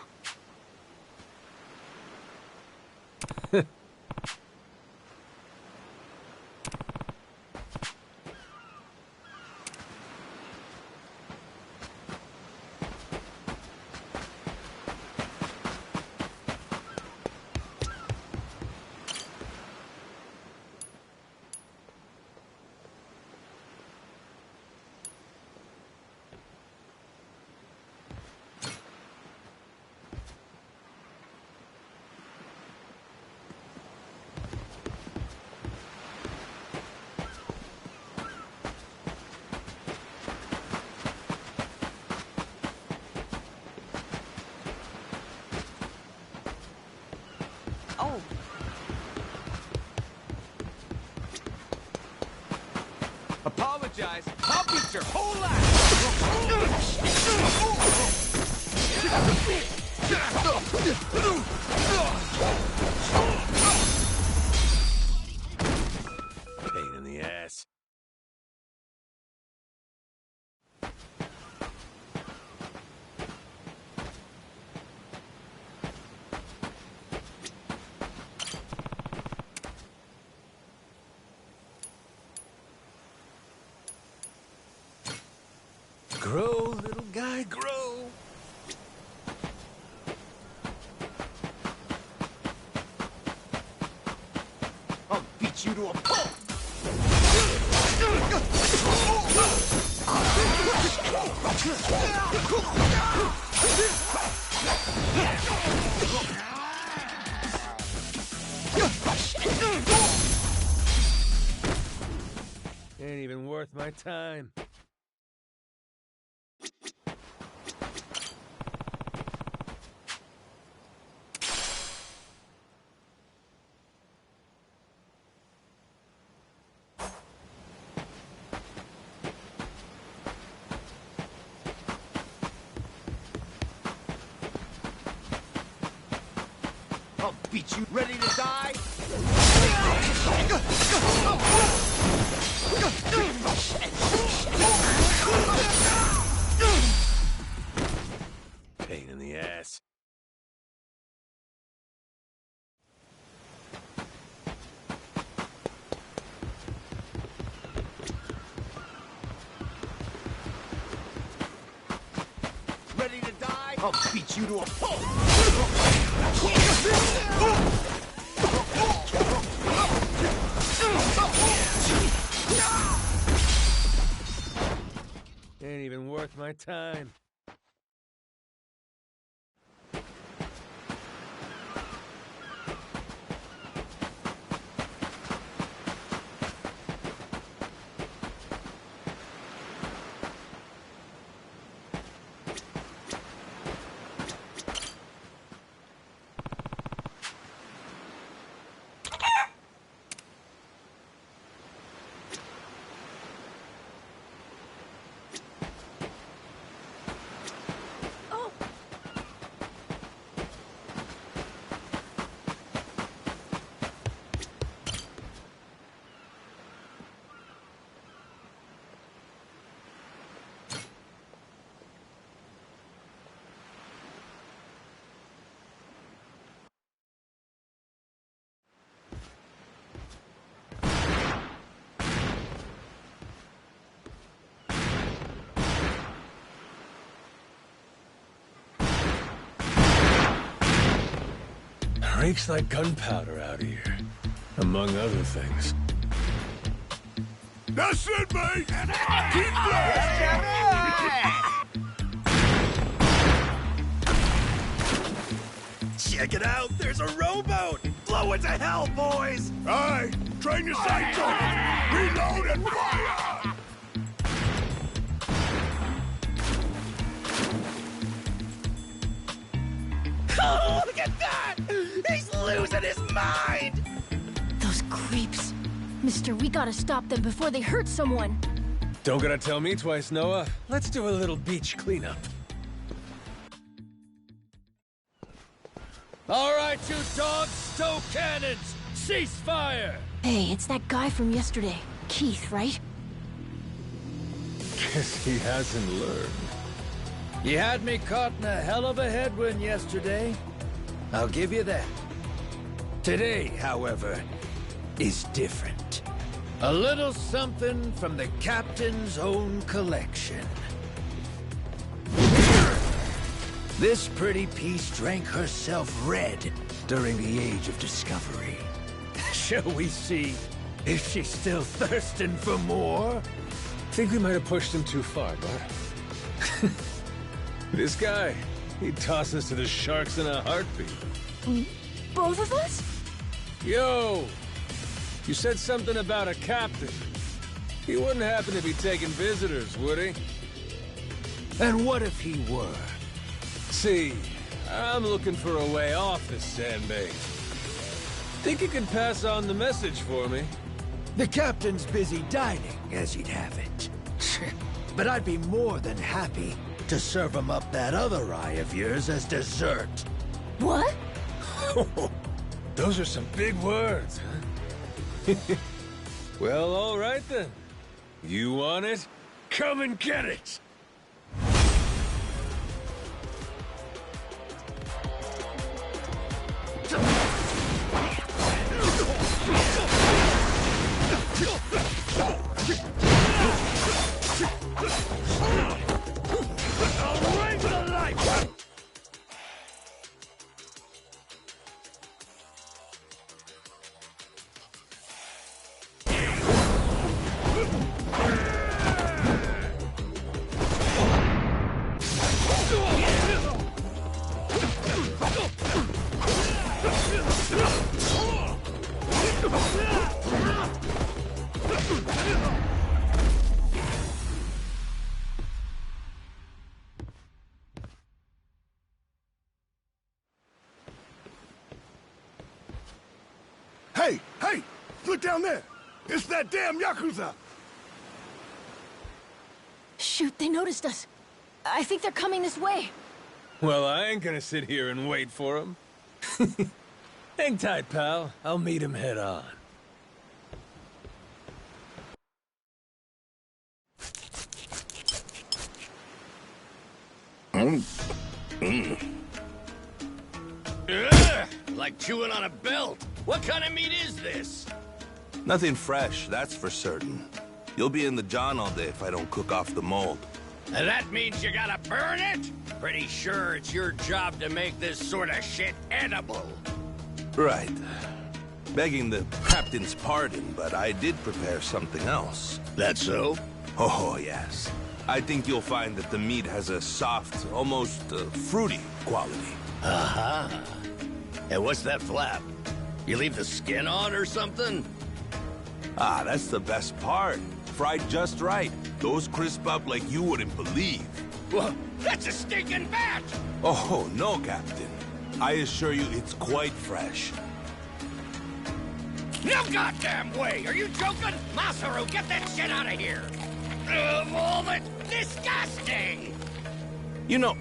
Oh, Apologize. I'll beat your whole ass. Pain in the ass. Grow, little guy, grow. I'll beat you to a pulp. Ain't even worth my time. I'll beat you. Ready to die? Pain in the ass. I'll beat you to a pulp! Ain't even worth my time. Reeks like gunpowder out here, among other things. That's it, mate! Keep Check it out! There's a rowboat! Blow it to hell, boys! Aye, train your sight guns! Reload and fire! Oh, look at that! He's losing his mind! Those creeps. Mister, we gotta stop them before they hurt someone. Don't gotta tell me twice, Noah. Let's do a little beach cleanup. All right, you dogs, stow cannons! Cease fire! Hey, it's that guy from yesterday. Keith, right? Guess he hasn't learned. You had me caught in a hell of a headwind yesterday. I'll give you that. Today, however, is different. A little something from the captain's own collection. This pretty piece drank herself red during the Age of Discovery. Shall we see if she's still thirsting for more? Think we might have pushed him too far, bud. This guy, he'd toss us to the sharks in a heartbeat. Both of us? Yo! You said something about a captain. He wouldn't happen to be taking visitors, would he? And what if he were? See, I'm looking for a way off this sandbag. Think you could pass on the message for me? The captain's busy dining, as he'd have it. But I'd be more than happy to serve him up that other eye of yours as dessert. What? Those are some big words, huh? Well, all right then. You want it? Come and get it! Hey, hey! Look down there! It's that damn Yakuza! Shoot, they noticed us. I think they're coming this way. Well, I ain't gonna sit here and wait for him. Hang tight, pal. I'll meet him head on. Like chewing on a belt. What kind of meat is this? Nothing fresh, that's for certain. You'll be in the John all day if I don't cook off the mold. And that means you gotta burn it? Pretty sure it's your job to make this sort of shit edible. Right. Begging the captain's pardon, but I did prepare something else. That so? Oh, yes. I think you'll find that the meat has a soft, almost fruity quality. Uh-huh. And what's that flap? You leave the skin on or something? Ah, that's the best part. Fried just right. Those crisp up like you wouldn't believe. Well, that's a stinking bat! Oh, no, Captain. I assure you it's quite fresh. No goddamn way! Are you joking? Masaru, get that shit out of here! Oh, that's disgusting! You know,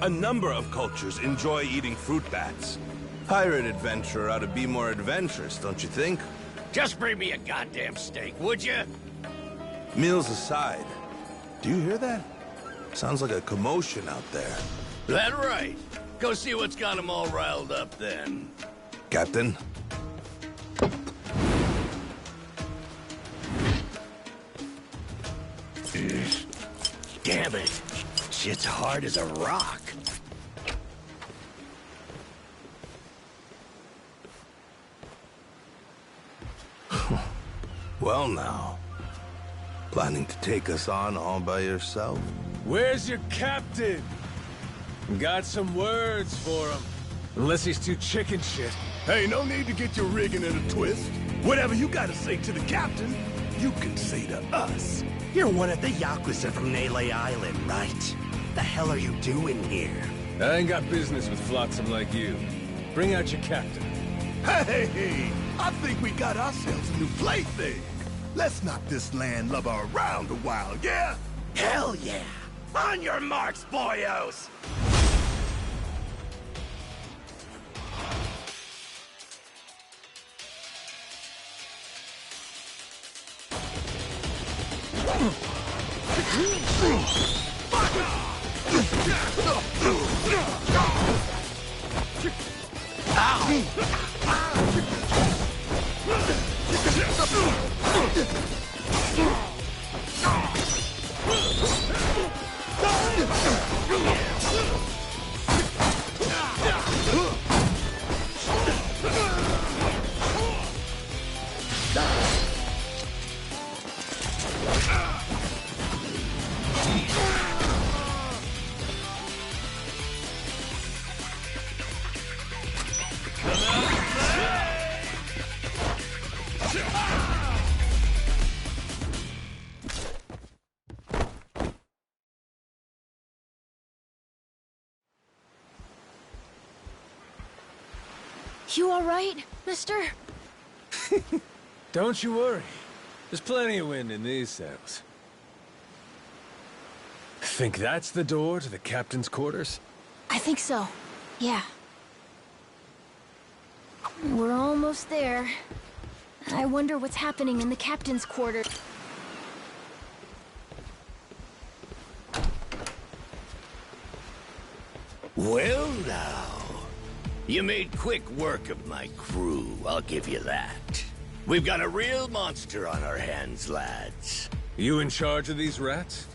a number of cultures enjoy eating fruit bats. Pirate adventurer ought to be more adventurous, don't you think? Just bring me a goddamn steak, would you? Meals aside, do you hear that? Sounds like a commotion out there. That right. Go see what's got them all riled up then. Captain? Damn it. Shit's hard as a rock. Well now. Planning to take us on all by yourself? Where's your captain? Got some words for him. Unless he's too chicken shit. Hey, no need to get your rigging in a twist. Whatever you gotta say to the captain, you can say to us. You're one of the Yakuza from Nele Island, right? The hell are you doing here? I ain't got business with flotsam like you. Bring out your captain. Hey, I think we got ourselves a new plaything. Let's knock this landlubber around a while, yeah? Hell yeah! On your marks, boyos! You all right, mister? Don't you worry. There's plenty of wind in these sails. Think that's the door to the captain's quarters? I think so. Yeah. We're almost there. I wonder what's happening in the captain's quarters. Well now. You made quick work of my crew, I'll give you that. We've got a real monster on our hands, lads. You in charge of these rats?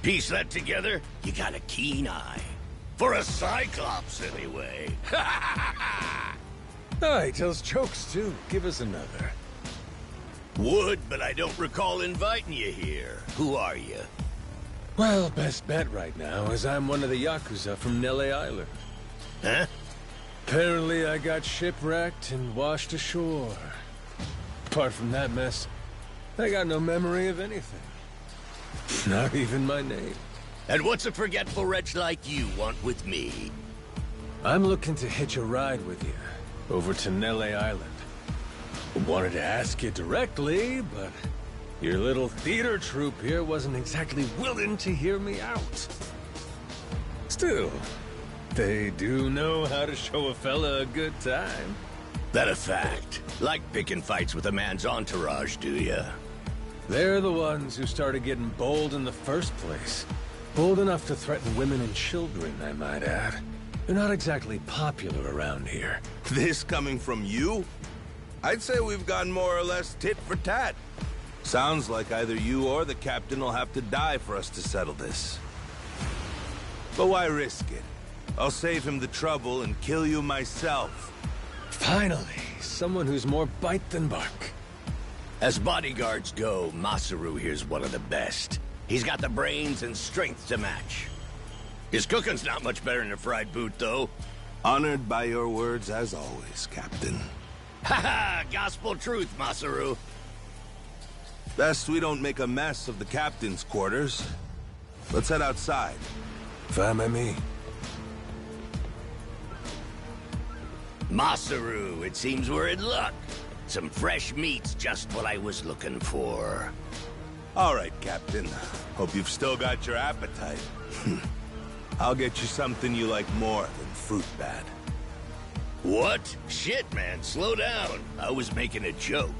Piece that together, you got a keen eye. For a Cyclops, anyway. Oh, he tells jokes, too. Give us another. Would, but I don't recall inviting you here. Who are you? Well, best bet right now is I'm one of the Yakuza from Nele Island. Huh? Apparently I got shipwrecked and washed ashore. Apart from that mess, I got no memory of anything. Not even my name. And what's a forgetful wretch like you want with me? I'm looking to hitch a ride with you, over to Nele Island. Wanted to ask you directly, but your little theater troupe here wasn't exactly willing to hear me out. Still, they do know how to show a fella a good time. That a fact? Like picking fights with a man's entourage, do ya? They're the ones who started getting bold in the first place. Bold enough to threaten women and children, I might add. They're not exactly popular around here. This coming from you? I'd say we've gone more or less tit for tat. Sounds like either you or the captain will have to die for us to settle this. But why risk it? I'll save him the trouble and kill you myself. Finally, someone who's more bite than bark. As bodyguards go, Masaru here's one of the best. He's got the brains and strength to match. His cooking's not much better than a fried boot, though. Honored by your words as always, Captain. Haha, gospel truth, Masaru. Best we don't make a mess of the captain's quarters. Let's head outside. Fine by me. Masaru, it seems we're in luck. Some fresh meat's just what I was looking for. All right, Captain. Hope you've still got your appetite. I'll get you something you like more than fruit bat. What? Shit, man, slow down. I was making a joke.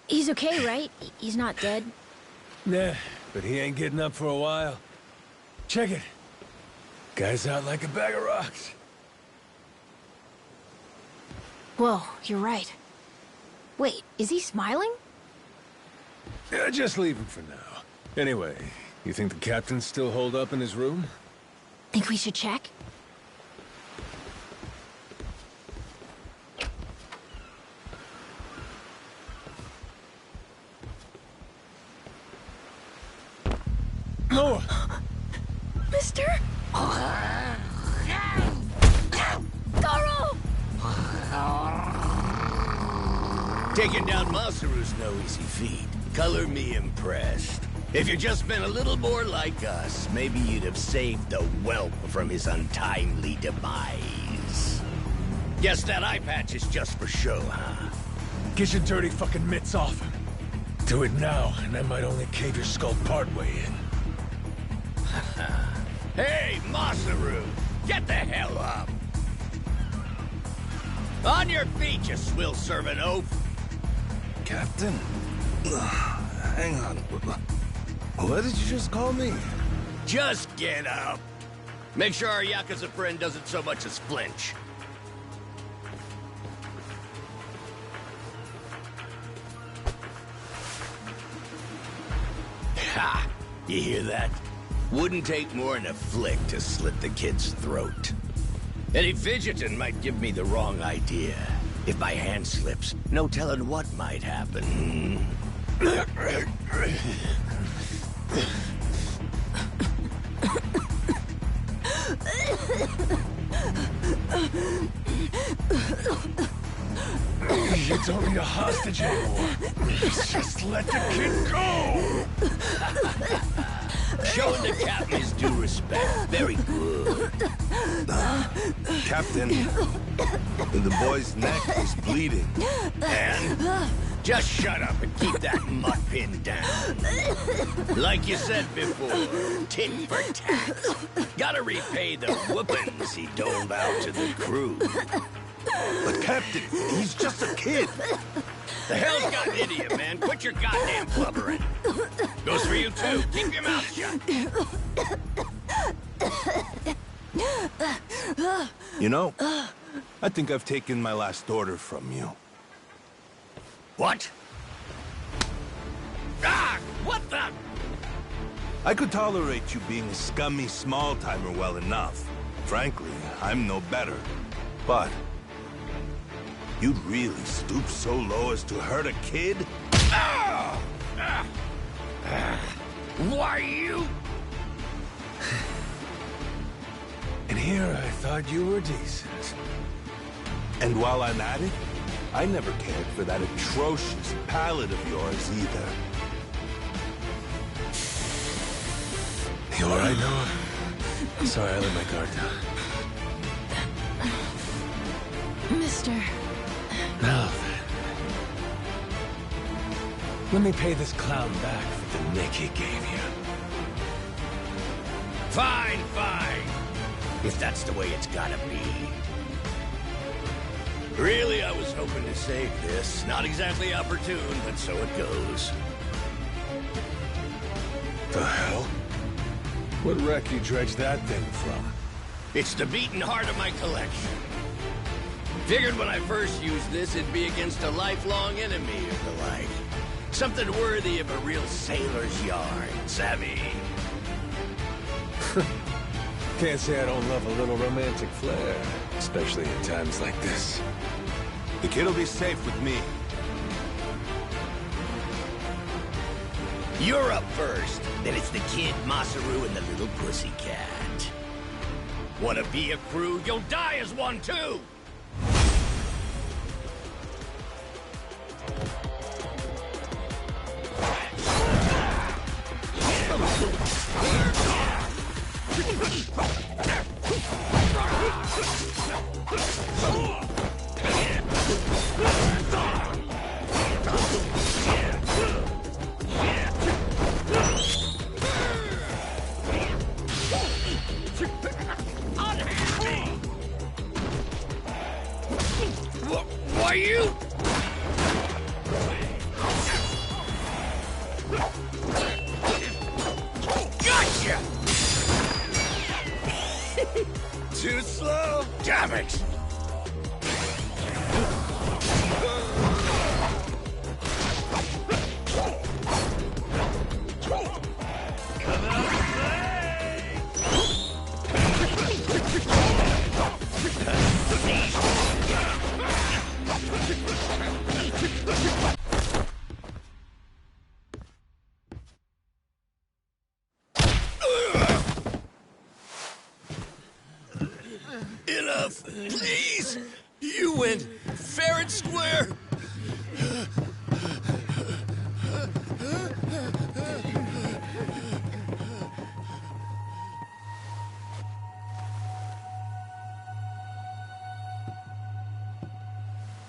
He's okay, right? He's not dead? Nah, but he ain't getting up for a while. Check it. Guy's out like a bag of rocks. Whoa, you're right. Wait, is he smiling? Yeah, just leave him for now. Anyway, you think the captain's still holed up in his room? Think we should check? No! Mister? Garo! Taking down Masaru's no easy feat. Color me impressed. If you'd just been a little more like us, maybe you'd have saved the whelp from his untimely demise. Guess that eye patch is just for show, huh? Get your dirty fucking mitts off him. Do it now, and I might only cave your skull partway in. Hey, Masaru! Get the hell up! On your feet, you swill servant oaf! Captain? Hang on. What did you just call me? Just get up! Make sure our Yakuza friend doesn't so much as flinch. Ha! You hear that? Wouldn't take more than a flick to slit the kid's throat. Any fidgeting might give me the wrong idea. If my hand slips, no telling what might happen. You don't need a hostage anymore. Just let the kid go! Showing the captain his due respect. Very good. Captain, the boy's neck is bleeding. And? Just shut up and keep that mutt pinned down. Like you said before, tit for tat. Gotta repay the whoopings he doled out to the crew. But Captain, he's just a kid. The hell's gotten into you, man? Quit your goddamn blubbering. Goes for you, too. Keep your mouth shut. You know, I think I've taken my last order from you. What? Ah! What the? I could tolerate you being a scummy small-timer well enough. Frankly, I'm no better. But you'd really stoop so low as to hurt a kid? Why you? And here I thought you were decent. And while I'm at it, I never cared for that atrocious palate of yours either. You all right, Noah? Sorry, I let my guard down. Mister. Now then. Let me pay this clown back for the nick he gave you. Fine, fine. If that's the way it's gotta be. Really, I was hoping to save this. Not exactly opportune, but so it goes. The hell? What wreck you dredged that thing from? It's the beating heart of my collection. Figured when I first used this, it'd be against a lifelong enemy or the like. Something worthy of a real sailor's yarn, savvy? Can't say I don't love a little romantic flair, especially in times like this. The kid'll be safe with me. You're up first. Then it's the kid, Masaru, and the little pussycat. Wanna be a crew? You'll die as one, too! Why you? Gotcha! Too slow? Damn it! Enough, please! You went fair and square!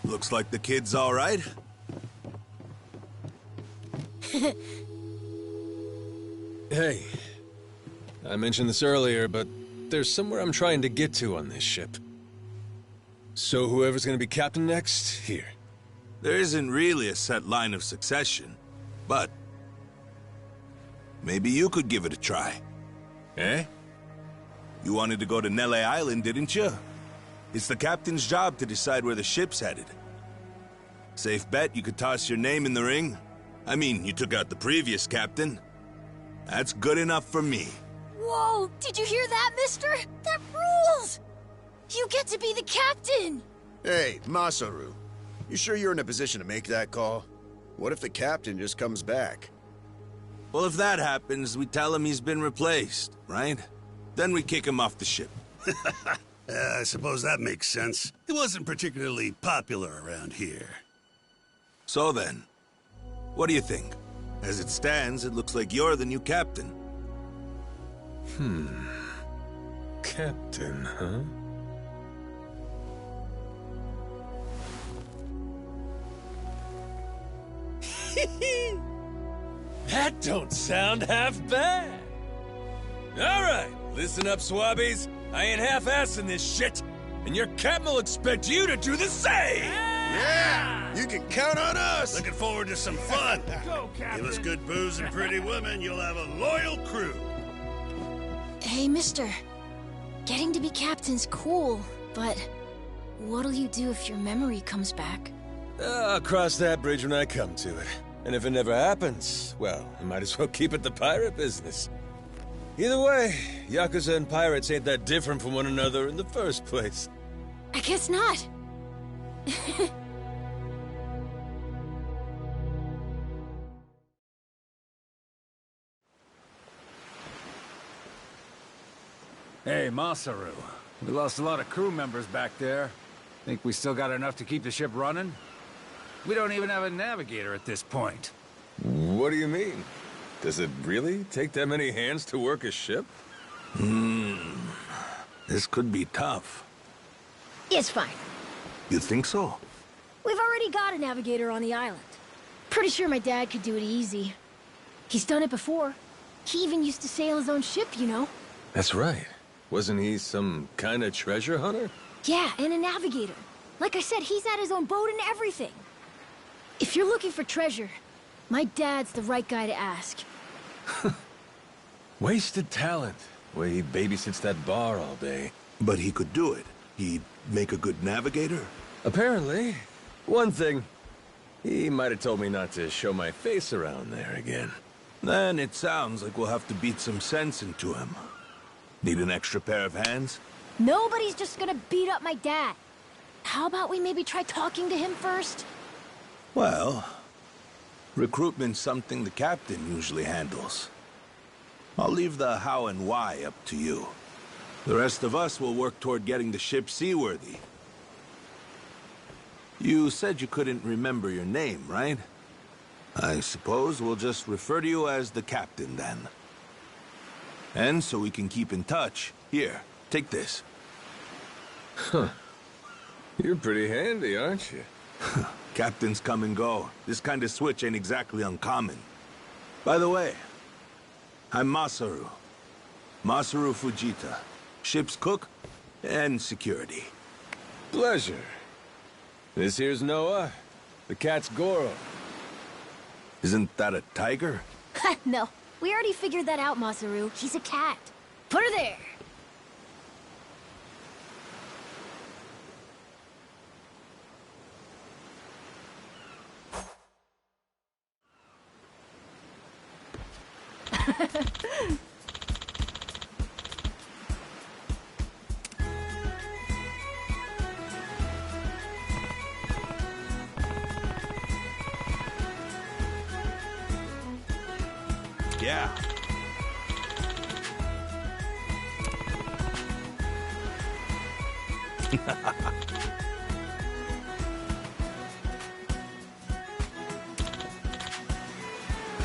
Looks like the kid's all right. Hey, I mentioned this earlier, but there's somewhere I'm trying to get to on this ship. So whoever's gonna be captain next, here. There isn't really a set line of succession, but maybe you could give it a try. Eh? You wanted to go to Nele Island, didn't you? It's the captain's job to decide where the ship's headed. Safe bet you could toss your name in the ring. I mean, you took out the previous captain. That's good enough for me. Whoa, did you hear that, mister? That rules! You get to be the captain! Hey, Masaru. You sure you're in a position to make that call? What if the captain just comes back? Well, if that happens, we tell him he's been replaced, right? Then we kick him off the ship. I suppose that makes sense. He wasn't particularly popular around here. So then, what do you think? As it stands, it looks like you're the new captain. Captain, huh? That don't sound half bad. All right, listen up, swabbies. I ain't half-assing this shit, and your captain will expect you to do the same. Yeah! You can count on us! Looking forward to some fun. Go, Captain. Give us good booze and pretty women, you'll have a loyal crew. Hey, mister. Getting to be captain's cool, but what'll you do if your memory comes back? I'll cross that bridge when I come to it. And if it never happens, well, I might as well keep it the pirate business. Either way, Yakuza and pirates ain't that different from one another in the first place. I guess not. Hey, Masaru. We lost a lot of crew members back there. Think we still got enough to keep the ship running? We don't even have a navigator at this point. What do you mean? Does it really take that many hands to work a ship? This could be tough. It's fine. You think so? We've already got a navigator on the island. Pretty sure my dad could do it easy. He's done it before. He even used to sail his own ship, you know? That's right. Wasn't he some kind of treasure hunter? Yeah, and a navigator. Like I said, he's had his own boat and everything. If you're looking for treasure, my dad's the right guy to ask. Wasted talent. Way he babysits that bar all day. But he could do it. He'd make a good navigator. Apparently. One thing. He might have told me not to show my face around there again. Then it sounds like we'll have to beat some sense into him. Need an extra pair of hands? Nobody's just gonna beat up my dad. How about we maybe try talking to him first? Well, recruitment's something the captain usually handles. I'll leave the how and why up to you. The rest of us will work toward getting the ship seaworthy. You said you couldn't remember your name, right? I suppose we'll just refer to you as the captain, then. And so we can keep in touch, here, take this. Huh. You're pretty handy, aren't you? Captains come and go. This kind of switch ain't exactly uncommon. By the way, I'm Masaru. Masaru Fujita. Ship's cook and security. Pleasure. This here's Noah. The cat's Goro. Isn't that a tiger? No, we already figured that out, Masaru. He's a cat. Put her there. Yeah.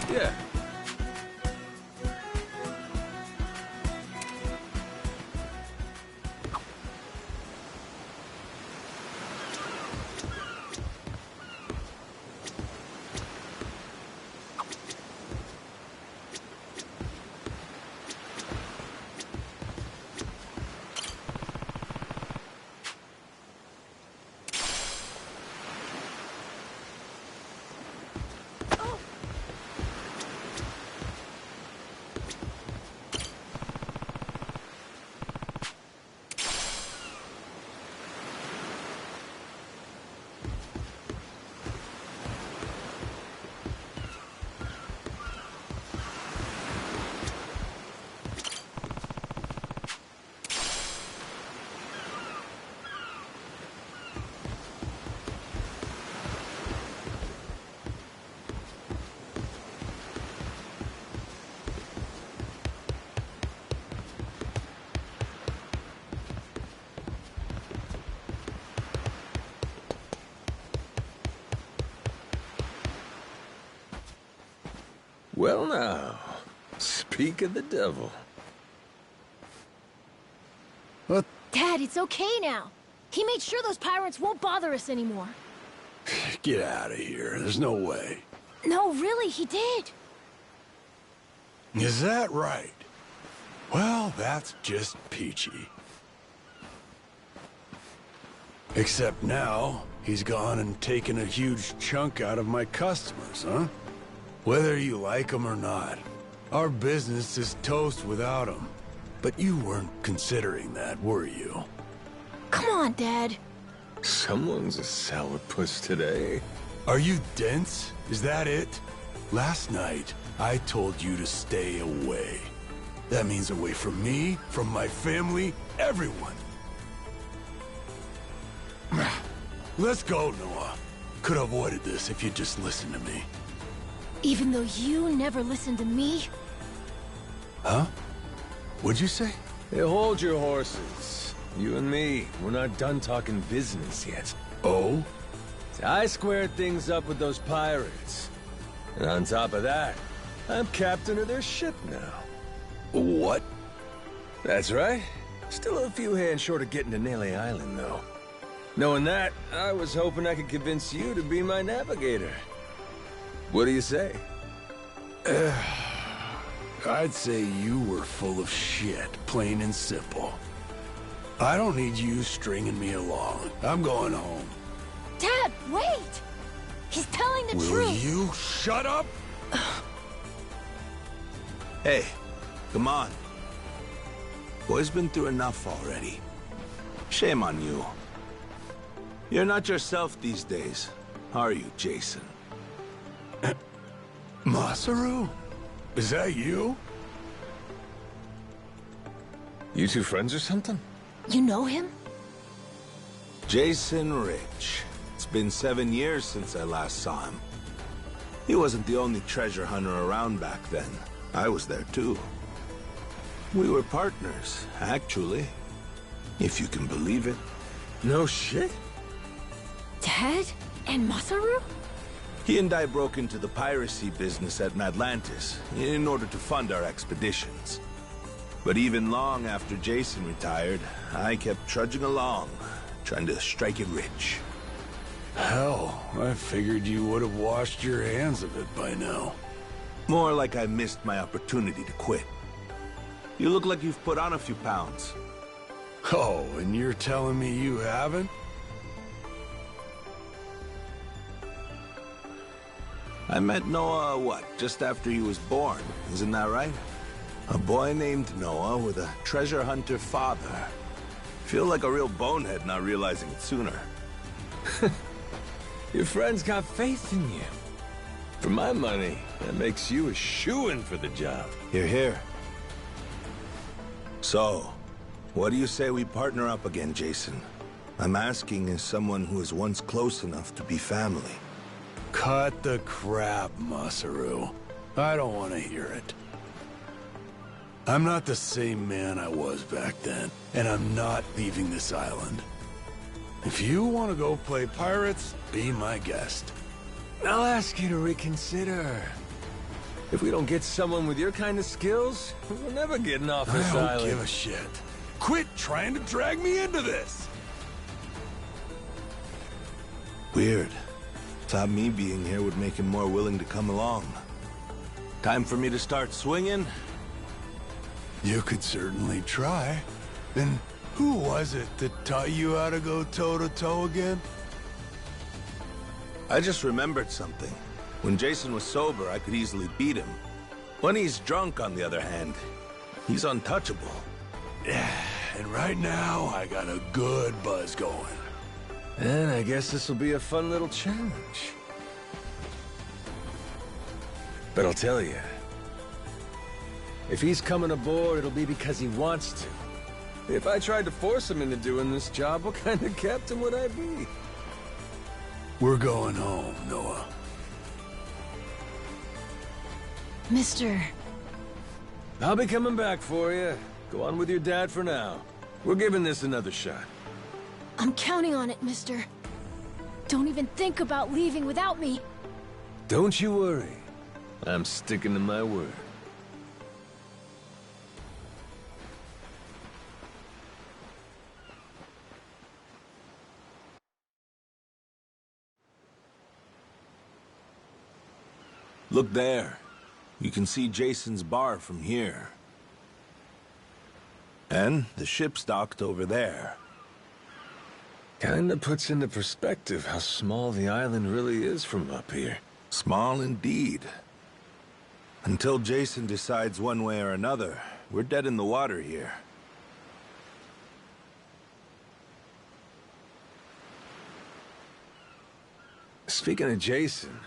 Yeah. Well now, speak of the devil. What? Dad, it's okay now. He made sure those pirates won't bother us anymore. Get out of here. There's no way. No, really, he did. Is that right? Well, that's just peachy. Except now, he's gone and taken a huge chunk out of my customers, huh? Whether you like them or not, our business is toast without him. But you weren't considering that, were you? Come on, Dad. Someone's a sourpuss today. Are you dense? Is that it? Last night, I told you to stay away. That means away from me, from my family, everyone. Let's go, Noah. Could have avoided this if you'd just listened to me. Even though you never listened to me? Huh? What'd you say? Hey, hold your horses. You and me, we're not done talking business yet. Oh? I squared things up with those pirates. And on top of that, I'm captain of their ship now. What? That's right. Still a few hands short of getting to Nele Island, though. Knowing that, I was hoping I could convince you to be my navigator. What do you say? I'd say you were full of shit, plain and simple. I don't need you stringing me along. I'm going home. Dad, wait! He's telling the Will truth. you shut up? Hey, come on. Boy's been through enough already. Shame on you. You're not yourself these days, are you, Jason? Masaru? Is that you? You two friends or something? You know him? Jason Rich. It's been 7 years since I last saw him. He wasn't the only treasure hunter around back then. I was there too. We were partners, actually. If you can believe it. No shit? Dad? And Masaru? He and I broke into the piracy business at Madlantis in order to fund our expeditions. But even long after Jason retired, I kept trudging along, trying to strike it rich. Hell, I figured you would have washed your hands of it by now. More like I missed my opportunity to quit. You look like you've put on a few pounds. Oh, and you're telling me you haven't? I met Noah, what, just after he was born, isn't that right? A boy named Noah with a treasure hunter father. Feel like a real bonehead not realizing it sooner. Your friends got faith in you. For my money, that makes you a shoo-in for the job. You're here. So, what do you say we partner up again, Jason? I'm asking as someone who was once close enough to be family. Cut the crap, Masaru. I don't want to hear it. I'm not the same man I was back then, and I'm not leaving this island. If you want to go play pirates, be my guest. I'll ask you to reconsider. If we don't get someone with your kind of skills, we're never getting off this I island. don't give a shit. Quit trying to drag me into this! Weird. Thought me being here would make him more willing to come along. Time for me to start swinging? You could certainly try. Then who was it that taught you how to go toe-to-toe again? I just remembered something. When Jason was sober, I could easily beat him. When he's drunk, on the other hand, he's untouchable. Yeah, and right now, I got a good buzz going. And I guess this will be a fun little challenge. But I'll tell you, if he's coming aboard, it'll be because he wants to. If I tried to force him into doing this job, what kind of captain would I be? We're going home, Noah. Mister. I'll be coming back for you. Go on with your dad for now. We're giving this another shot. I'm counting on it, mister. Don't even think about leaving without me. Don't you worry. I'm sticking to my word. Look there. You can see Jason's bar from here. And the ship's docked over there. Kinda puts into perspective how small the island really is from up here. Small indeed. Until Jason decides one way or another, we're dead in the water here. Speaking of Jason,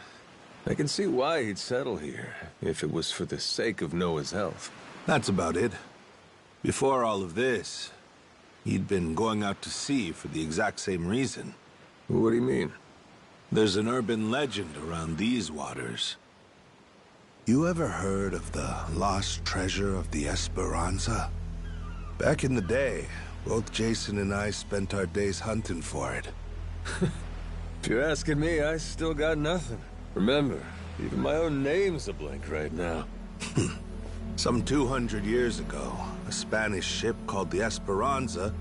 I can see why he'd settle here, if it was for the sake of Noah's health. That's about it. Before all of this, he'd been going out to sea for the exact same reason. What do you mean? There's an urban legend around these waters. You ever heard of the lost treasure of the Esperanza? Back in the day, both Jason and I spent our days hunting for it. If you're asking me, I still got nothing. Remember, even my own name's a blank right now. Some 200 years ago, a Spanish ship called the Esperanza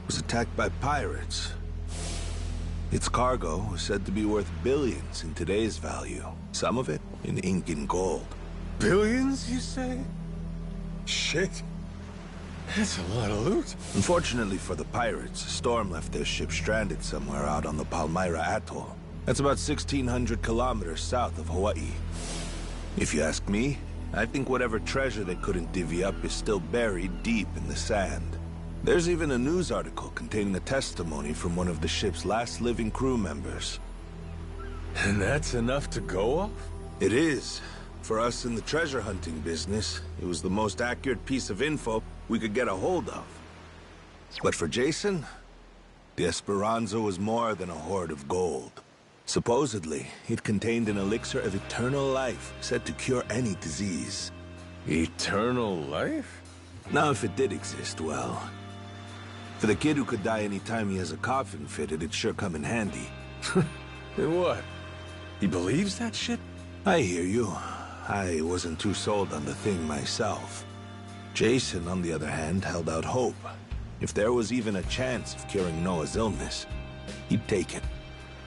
was attacked by pirates. Its cargo was said to be worth billions in today's value, some of it in ink and gold. Billions, you say? Shit. That's a lot of loot. Unfortunately for the pirates, a storm left their ship stranded somewhere out on the Palmyra Atoll. That's about 1,600 kilometers south of Hawaii. If you ask me, I think whatever treasure they couldn't divvy up is still buried deep in the sand. There's even a news article containing a testimony from one of the ship's last living crew members. And that's enough to go off? It is. For us in the treasure hunting business, it was the most accurate piece of info we could get a hold of. But for Jason, the Esperanza was more than a hoard of gold. Supposedly, it contained an elixir of eternal life, said to cure any disease. Eternal life? Now, if it did exist, well... For the kid who could die any time he has a coffin fitted, it'd sure come in handy. And what? He believes that shit? I hear you. I wasn't too sold on the thing myself. Jason, on the other hand, held out hope. If there was even a chance of curing Noah's illness, he'd take it.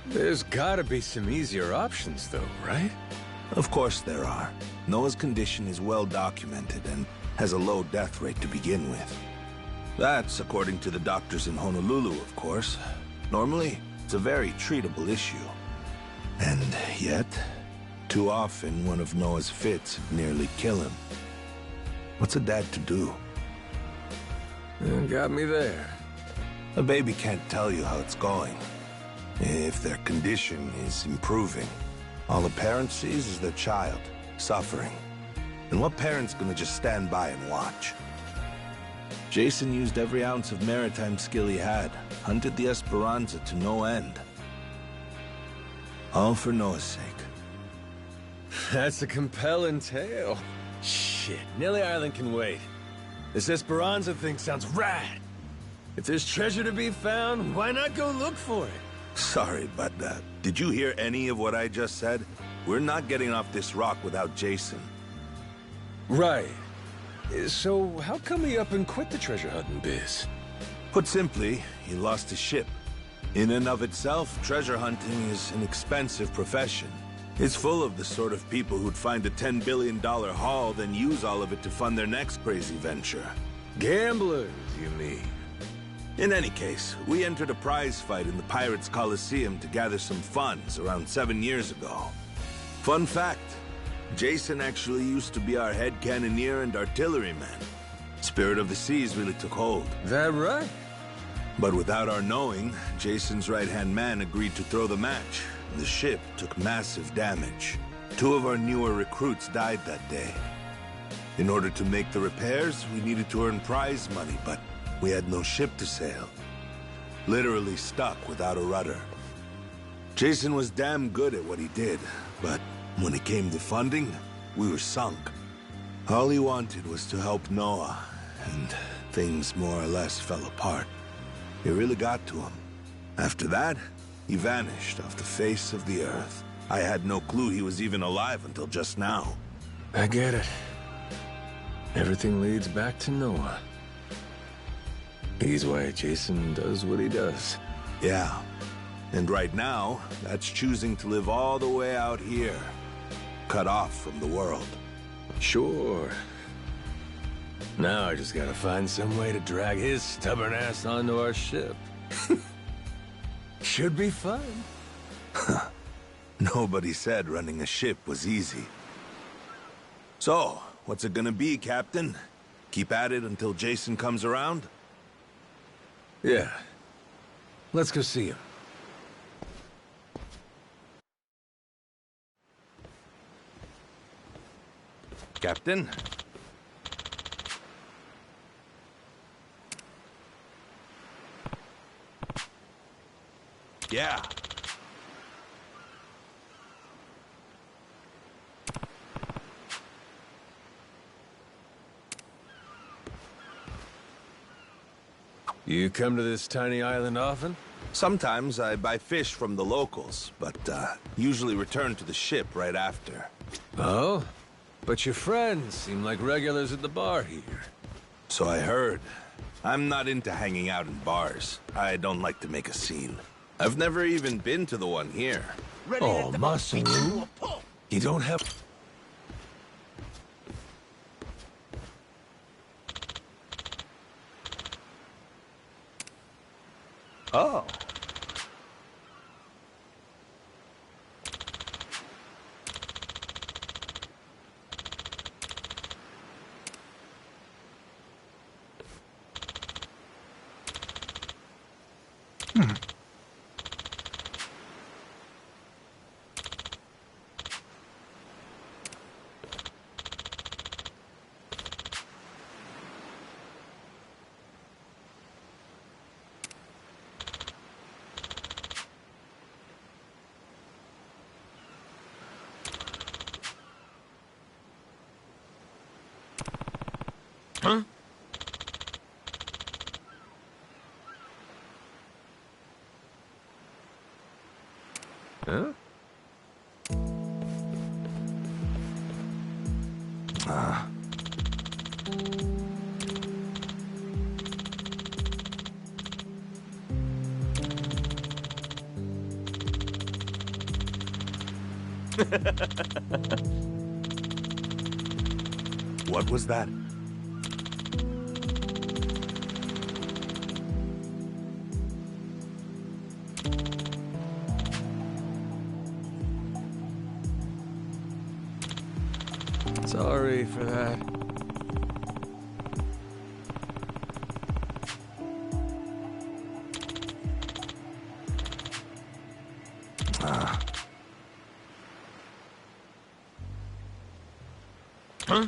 There's gotta be some easier options, though, right? Of course there are. Noah's condition is well documented and has a low death rate to begin with. That's according to the doctors in Honolulu, of course. Normally, it's a very treatable issue. And yet, too often one of Noah's fits nearly kill him. What's a dad to do? Got me there. A baby can't tell you how it's going. If their condition is improving, all a parent sees is their child suffering. And what parent's gonna just stand by and watch? Jason used every ounce of maritime skill he had, hunted the Esperanza to no end. All for Noah's sake. That's a compelling tale. Shit, Nelly Island can wait. This Esperanza thing sounds rad. If there's treasure to be found, why not go look for it? Sorry, but did you hear any of what I just said? We're not getting off this rock without Jason. Right. So how come he up and quit the treasure hunting biz? Put simply, he lost his ship. In and of itself, treasure hunting is an expensive profession. It's full of the sort of people who'd find a $10 billion haul, then use all of it to fund their next crazy venture. Gamblers, you mean? In any case, we entered a prize fight in the Pirates Coliseum to gather some funds around 7 years ago. Fun fact, Jason actually used to be our head cannoneer and artilleryman. Spirit of the Seas really took hold. That right? But without our knowing, Jason's right-hand man agreed to throw the match. The ship took massive damage. 2 of our newer recruits died that day. In order to make the repairs, we needed to earn prize money, but we had no ship to sail. Literally stuck without a rudder. Jason was damn good at what he did, but when it came to funding, we were sunk. All he wanted was to help Noah, and things more or less fell apart. It really got to him. After that, he vanished off the face of the earth. I had no clue he was even alive until just now. I get it. Everything leads back to Noah. He's why Jason does what he does. Yeah. And right now, that's choosing to live all the way out here, cut off from the world. Sure. Now I just gotta find some way to drag his stubborn ass onto our ship. Should be fun. Nobody said running a ship was easy. So, what's it gonna be, Captain? Keep at it until Jason comes around? Yeah. Let's go see him. Captain? Yeah. You come to this tiny island often? Sometimes I buy fish from the locals, but usually return to the ship right after. Oh? But your friends seem like regulars at the bar here. So I heard. I'm not into hanging out in bars. I don't like to make a scene. I've never even been to the one here. Oh, Masaru? You don't have... Oh. Huh? Huh? Ah. What was that? Sorry for that. Ah. Huh?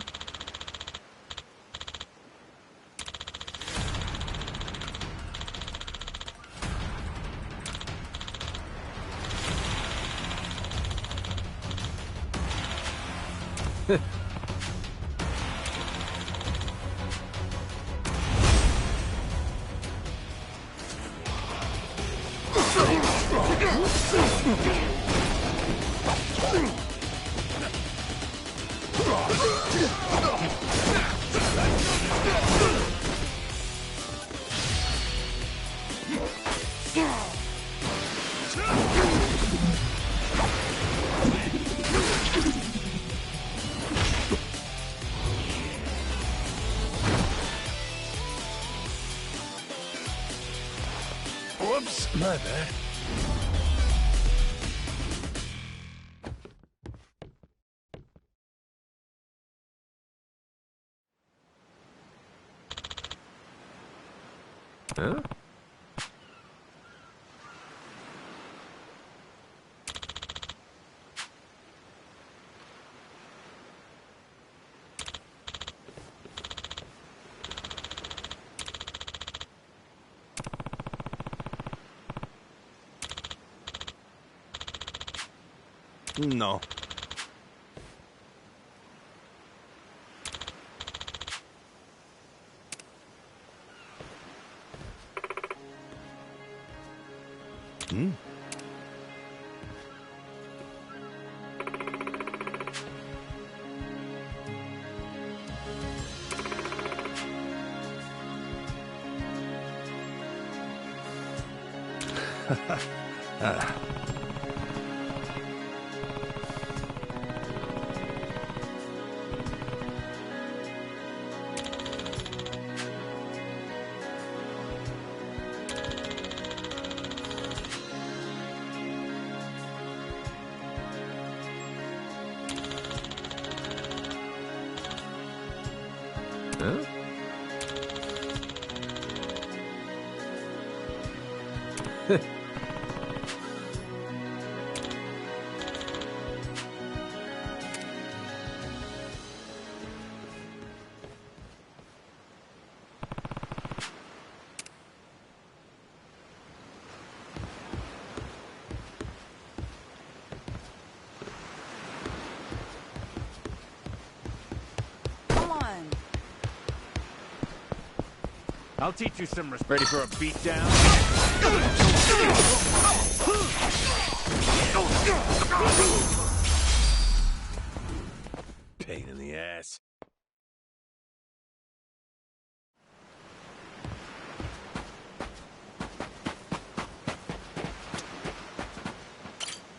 Whoops, my bad. Huh? No. Huh? Come on. I'll teach you some respect. Ready for a beatdown? Pain in the ass.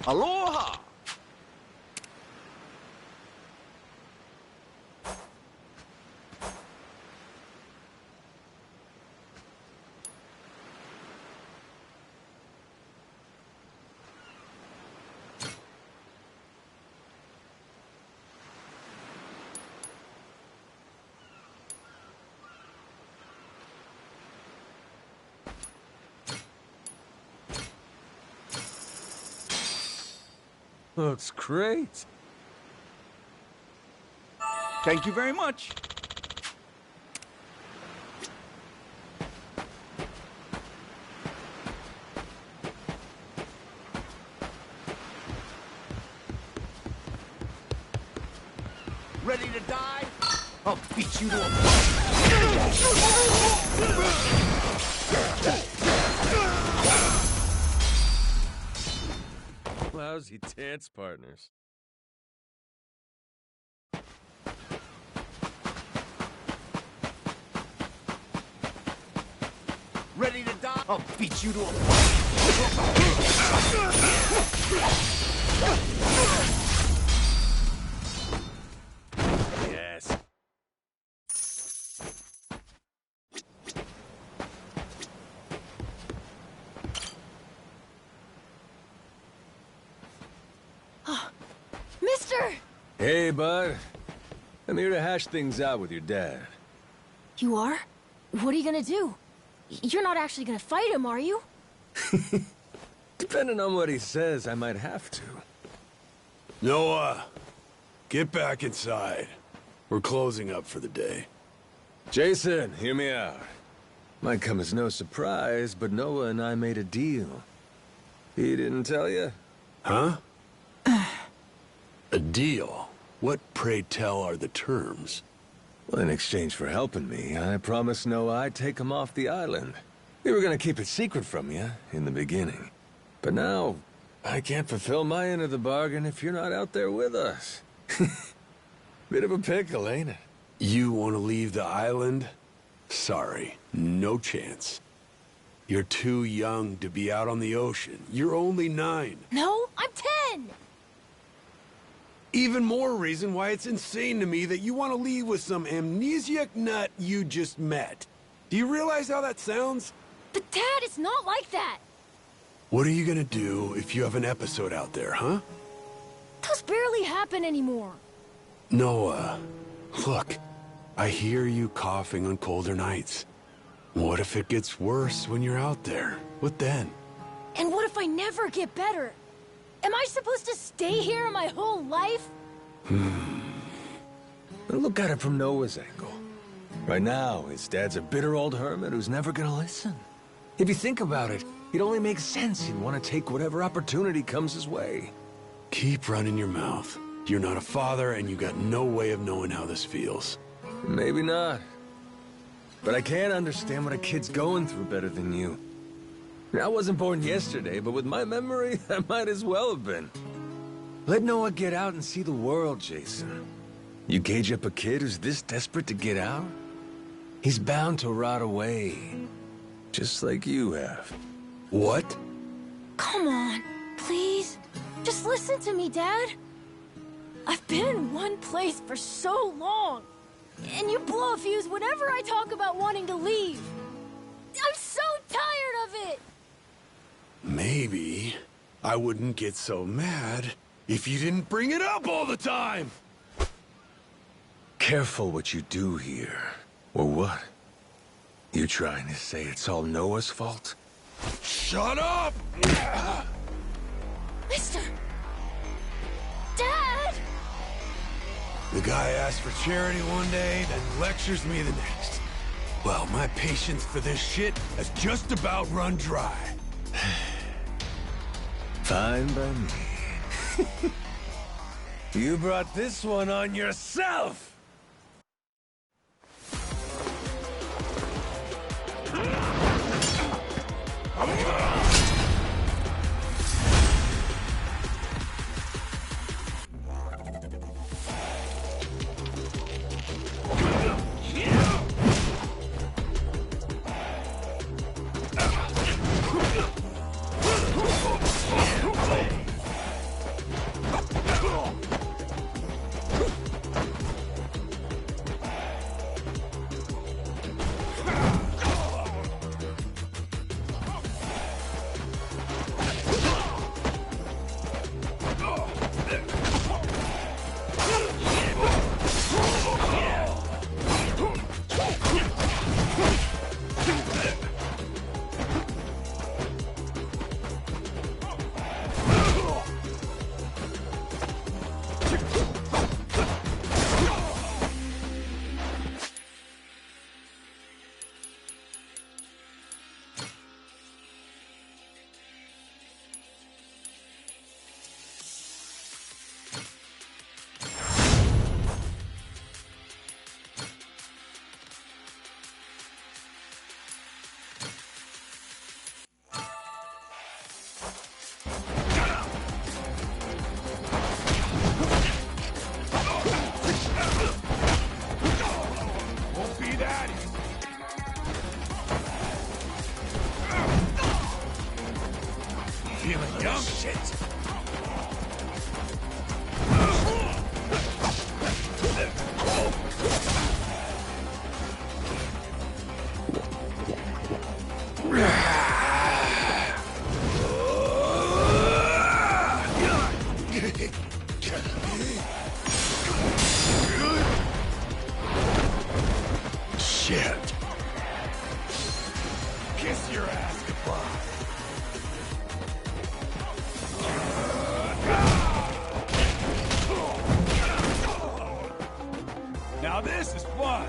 Aloha! Looks great. Thank you very much. Ready to die? I'll beat you to a Lousy dance partners. Ready to die? I'll beat you to a Yes. Mister! Hey, bud. I'm here to hash things out with your dad. You are? What are you gonna do? You're not actually gonna fight him, are you? Depending on what he says, I might have to. Noah, get back inside. We're closing up for the day. Jason, hear me out. Might come as no surprise, but Noah and I made a deal. He didn't tell you? Huh? A deal? What, pray tell, are the terms? Well, in exchange for helping me, I promised Noah I'd take him off the island. We were gonna keep it secret from you in the beginning. But now, I can't fulfill my end of the bargain if you're not out there with us. Bit of a pickle, ain't it? You want to leave the island? Sorry, no chance. You're too young to be out on the ocean. You're only 9. No, I'm 10! Even more reason why it's insane to me that you want to leave with some amnesiac nut you just met. Do you realize how that sounds? But Dad, it's not like that! What are you gonna do if you have an episode out there, huh? Those barely happen anymore. Noah, look, I hear you coughing on colder nights. What if it gets worse when you're out there? What then? And what if I never get better? Am I supposed to stay here my whole life? Look at it from Noah's angle. Right now, his dad's a bitter old hermit who's never gonna listen. If you think about it, it only makes sense he'd want to take whatever opportunity comes his way. Keep running your mouth. You're not a father, and you got no way of knowing how this feels. Maybe not. But I can't understand what a kid's going through better than you. I wasn't born yesterday, but with my memory, I might as well have been. Let Noah get out and see the world, Jason. You cage up a kid who's this desperate to get out? He's bound to rot away. Just like you have. What? Come on, please. Just listen to me, Dad. I've been in one place for so long. And you blow a fuse whenever I talk about wanting to leave. I'm so tired of it! Maybe I wouldn't get so mad if you didn't bring it up all the time! Careful what you do here. Or what? You trying to say it's all Noah's fault? Shut up! Mister! Dad! The guy asks for charity one day, then lectures me the next. Well, my patience for this shit has just about run dry. Fine by me. You brought this one on yourself! Feeling young shit. Shit. Kiss your ass goodbye. Now this is fun!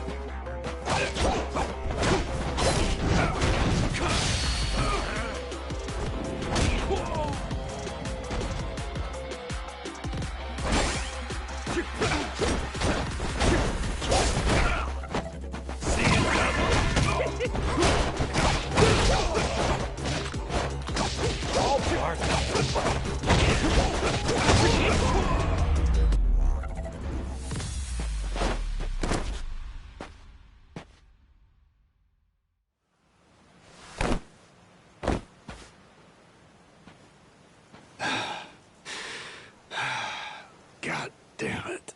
God damn it.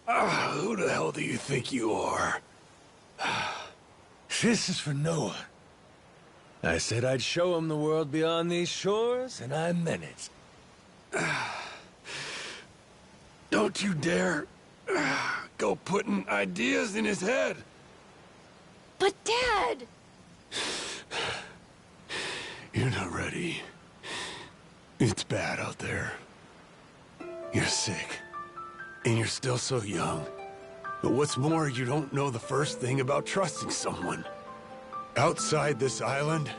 Who the hell do you think you are? This is for Noah. I said I'd show him the world beyond these shores, and I meant it. Don't you dare go putting ideas in his head. But Dad! You're not ready. It's bad out there. You're sick. And you're still so young. But what's more, you don't know the first thing about trusting someone. Outside this island,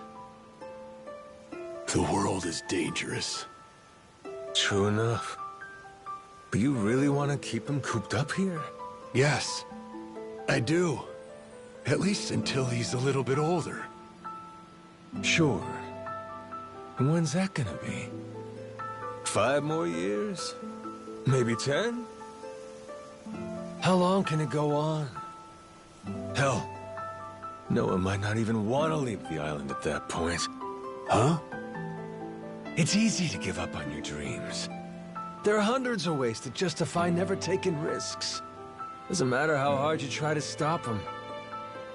the world is dangerous. True enough. But you really want to keep him cooped up here? Yes, I do. At least until he's a little bit older. Sure. And when's that gonna be? 5 more years? Maybe 10? How long can it go on? Hell, Noah might not even want to leave the island at that point. Huh? It's easy to give up on your dreams. There are hundreds of ways to justify never taking risks. Doesn't matter how hard you try to stop him.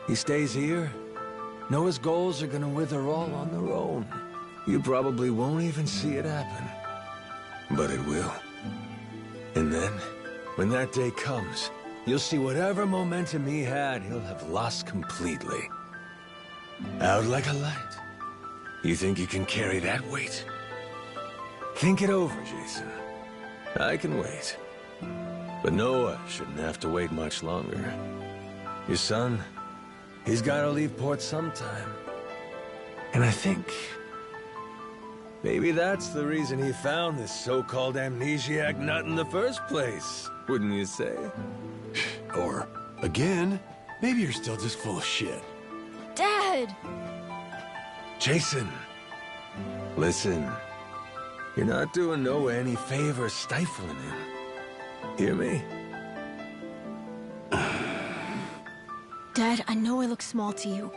He stays here. Noah's goals are gonna wither all on their own. You probably won't even see it happen. But it will. And then, when that day comes, you'll see whatever momentum he had, he'll have lost completely. Out like a light. You think you can carry that weight? Think it over, Jason. I can wait. But Noah shouldn't have to wait much longer. Your son, he's gotta leave port sometime. And I think maybe that's the reason he found this so-called amnesiac nut in the first place, wouldn't you say? Or, again, maybe you're still just full of shit. Dad! Jason, listen. You're not doing Noah any favors stifling him. Hear me? Dad, I know I look small to you,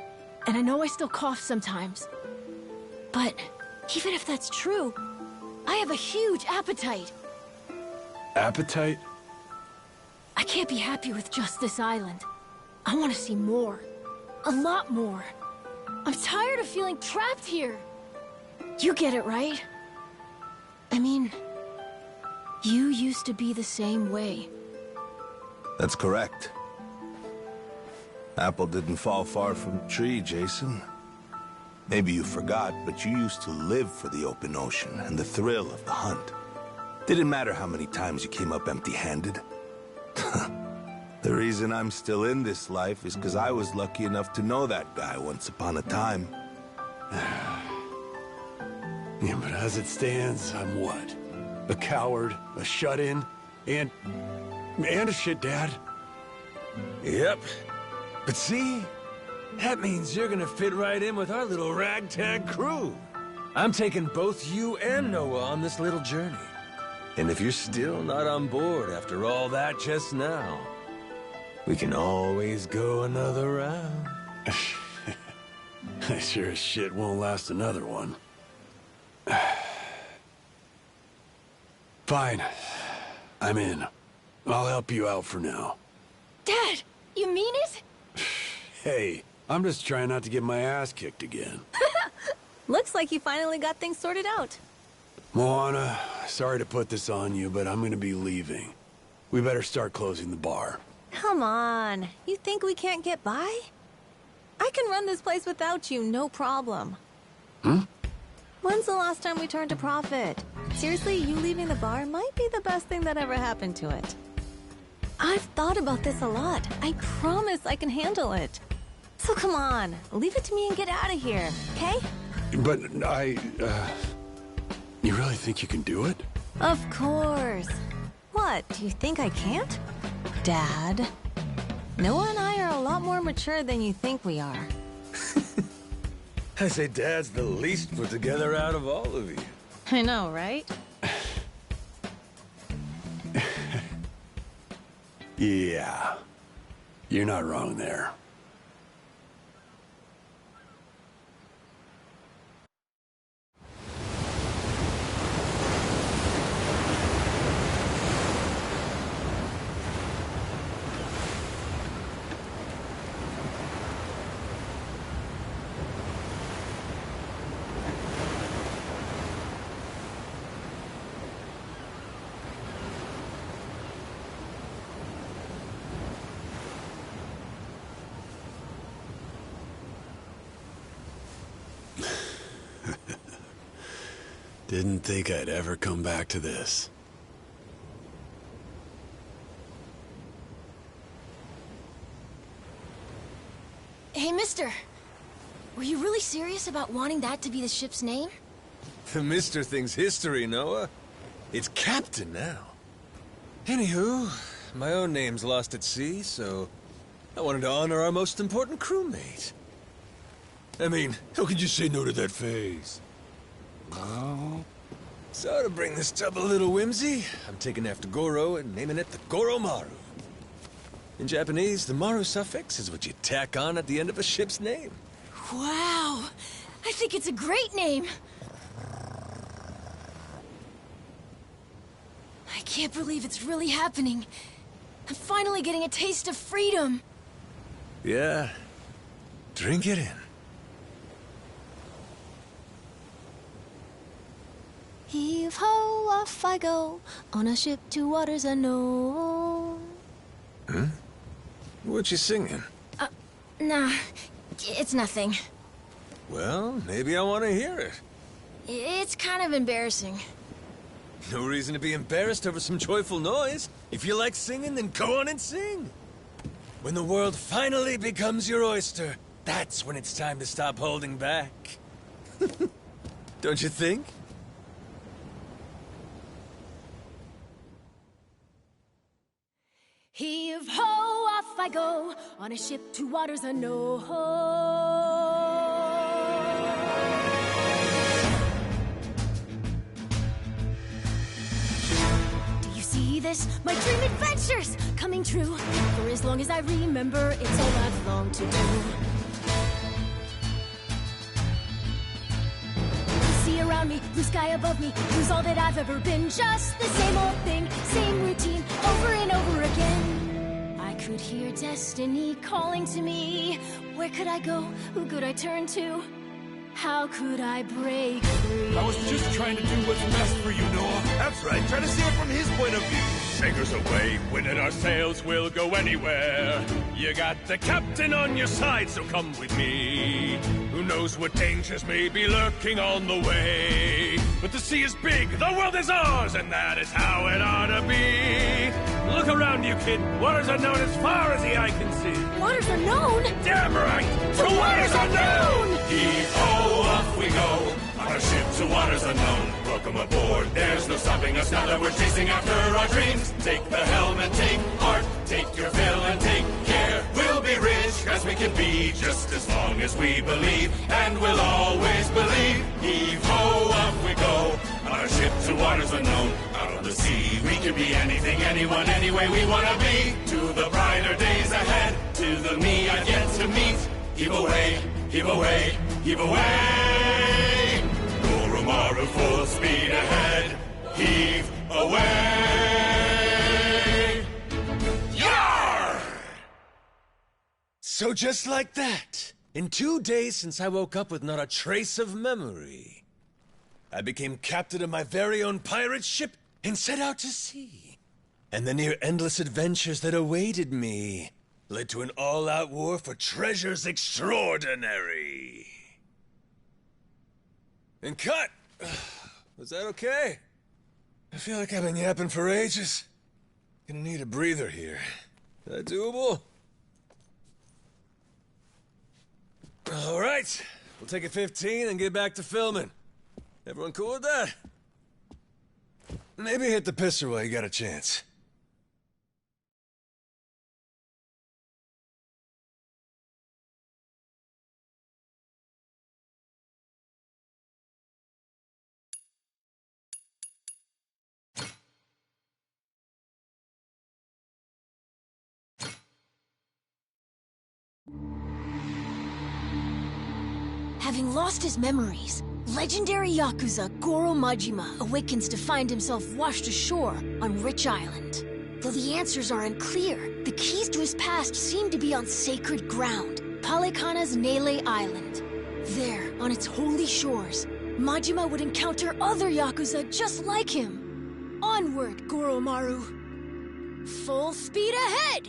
and I know I still cough sometimes. But even if that's true, I have a huge appetite. Appetite? I can't be happy with just this island. I want to see more. A lot more. I'm tired of feeling trapped here. You get it, right? I mean, you used to be the same way. That's correct. Apple didn't fall far from the tree, Jason. Maybe you forgot, but you used to live for the open ocean and the thrill of the hunt. Didn't matter how many times you came up empty-handed. The reason I'm still in this life is because I was lucky enough to know that guy once upon a time. Yeah, but as it stands, I'm what? A coward, a shut-in, and a shit dad? Yep. But see? That means you're gonna fit right in with our little ragtag crew. I'm taking both you and Noah on this little journey. And if you're still not on board after all that just now, we can always go another round. I sure as shit won't last another one. Fine. I'm in. I'll help you out for now. Dad, you mean it? Hey, I'm just trying not to get my ass kicked again. Looks like you finally got things sorted out. Moana, sorry to put this on you, but I'm gonna be leaving. We better start closing the bar. Come on. You think we can't get by? I can run this place without you, no problem. Hmm? When's the last time we turned a profit? Seriously, you leaving the bar might be the best thing that ever happened to it. I've thought about this a lot. I promise I can handle it. So come on, leave it to me and get out of here, okay? But you really think you can do it? Of course. What, do you think I can't? Dad, Noah and I are a lot more mature than you think we are. I say Dad's the least put together out of all of you. I know, right? Yeah. You're not wrong there. Didn't think I'd ever come back to this. Hey, mister. Were you really serious about wanting that to be the ship's name? The Mister thing's history, Noah. It's Captain now. Anywho, my own name's lost at sea, so I wanted to honor our most important crewmate. I mean, how could you say no to that face? Oh. So to bring this tub a little whimsy, I'm taking after Goro and naming it the Goromaru. In Japanese, the Maru suffix is what you tack on at the end of a ship's name. Wow! I think it's a great name! I can't believe it's really happening. I'm finally getting a taste of freedom. Yeah. Drink it in. Heave-ho, off I go, on a ship to waters unknown. Huh? What you singing? Nah, it's nothing. Well, maybe I want to hear it. It's kind of embarrassing. No reason to be embarrassed over some joyful noise. If you like singing, then go on and sing. When the world finally becomes your oyster, that's when it's time to stop holding back. Don't you think? Heave-ho, off I go, on a ship to waters unknown. Do you see this? My dream adventures coming true. For as long as I remember, it's all I've longed to do. Sea around me, blue sky above me, who's all that I've ever been. Just the same old thing, same routine, over and over again. I could hear destiny calling to me. Where could I go? Who could I turn to? How could I break free? I was just trying to do what's best for you, Noah. That's right, try to see it from his point of view. Anchors away, winding our sails, we'll go anywhere. You got the captain on your side, so come with me. Who knows what dangers may be lurking on the way? But the sea is big, the world is ours, and that is how it ought to be. Look around you, kid. Waters unknown as far as the eye can see. Waters unknown? Damn right! To waters unknown! Heave-ho, off we go. On a ship to waters unknown. Welcome aboard, there's no stopping us now that we're chasing after our dreams. Take the helm and take heart, take your fill and take care. We'll be rich as we can be, just as long as we believe, and we'll always believe. Heave-ho, off we go. On a ship to waters unknown. Out on the sea, we can be anything, anyone, any way we wanna be. To the brighter days ahead, to the me I get to meet. Heave away, heave away, heave away. Goromaru full speed ahead. Heave away. Yar! So just like that, in 2 days since I woke up with not a trace of memory, I became captain of my very own pirate ship and set out to sea. And the near-endless adventures that awaited me led to an all-out war for treasures extraordinary. And cut! Was that okay? I feel like I've been yapping for ages. Gonna need a breather here. Is that doable? All right, we'll take a 15 and get back to filming. Everyone cool with that? Maybe hit the pisser while you got a chance. Having lost his memories, legendary Yakuza Goro Majima awakens to find himself washed ashore on Rich Island. Though the answers are unclear, the keys to his past seem to be on sacred ground, Palikana's Nele Island. There, on its holy shores, Majima would encounter other Yakuza just like him. Onward, Goromaru. Full speed ahead!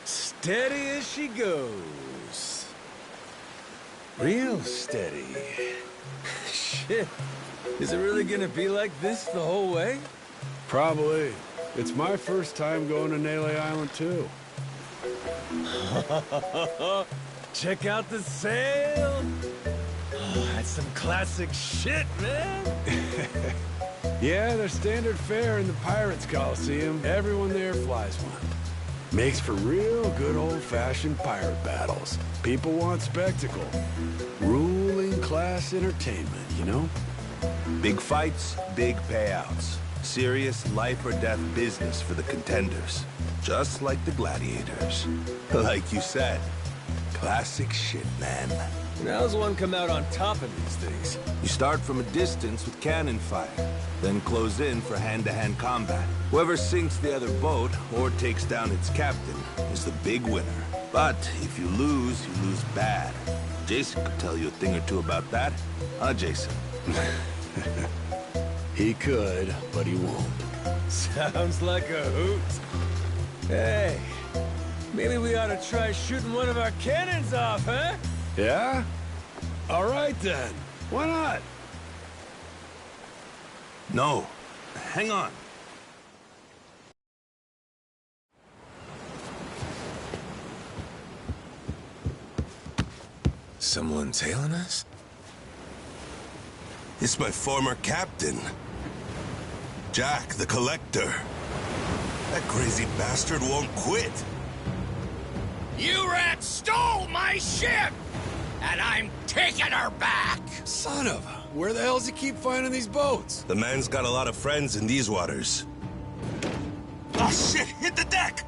Steady as she goes. Real steady. Shit. Is it really gonna be like this the whole way? Probably. It's my first time going to Nele Island, too. Check out the sail. Oh, that's some classic shit, man. Yeah, they're standard fare in the Pirates Coliseum. Everyone there flies one. Makes for real good old-fashioned pirate battles. People want spectacle. Ruling class entertainment, you know? Big fights, big payouts. Serious life-or-death business for the contenders. Just like the gladiators. Like you said, classic shit, man. And how's one come out on top of these things? You start from a distance with cannon fire, then close in for hand-to-hand combat. Whoever sinks the other boat or takes down its captain is the big winner. But if you lose bad. Jason could tell you a thing or two about that. Huh, Jason? He could, but he won't. Sounds like a hoot. Hey, maybe we ought to try shooting one of our cannons off, huh? Yeah? All right, then. Why not? No. Hang on. Someone tailing us? It's my former captain. Jack, the Collector. That crazy bastard won't quit. You rats stole my ship! And I'm taking her back! Son of a... Where the hell does he keep finding these boats? The man's got a lot of friends in these waters. Oh shit, hit the deck!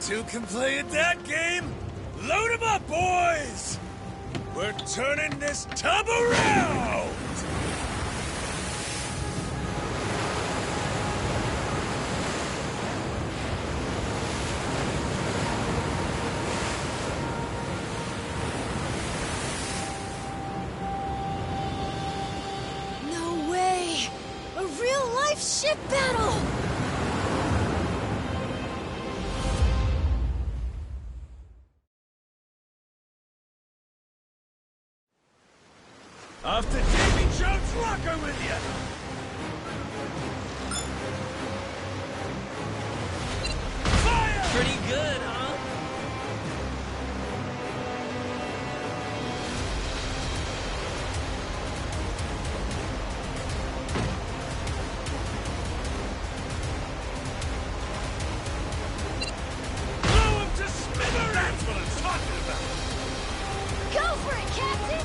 Two can play at that game? Load 'em up, boys! We're turning this tub around! No way! A real-life ship battle! Off to Davy Jones' locker with you! Fire! Pretty good, huh? Blow him to smithereens! That's what I'm talking about! Go for it, Captain!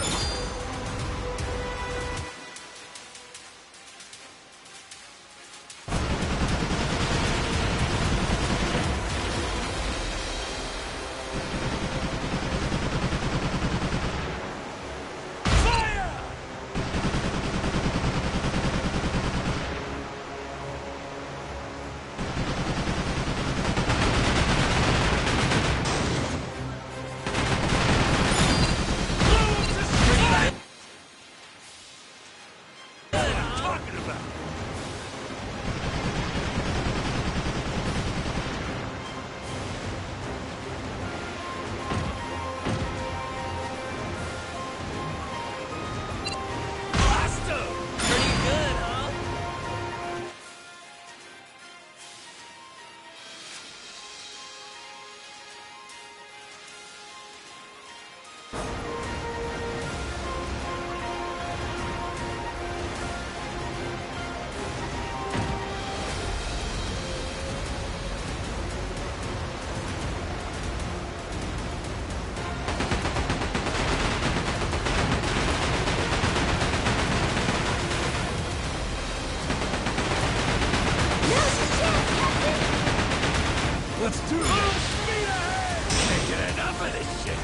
Let's do this! Full speed ahead! Can't get enough of this shit!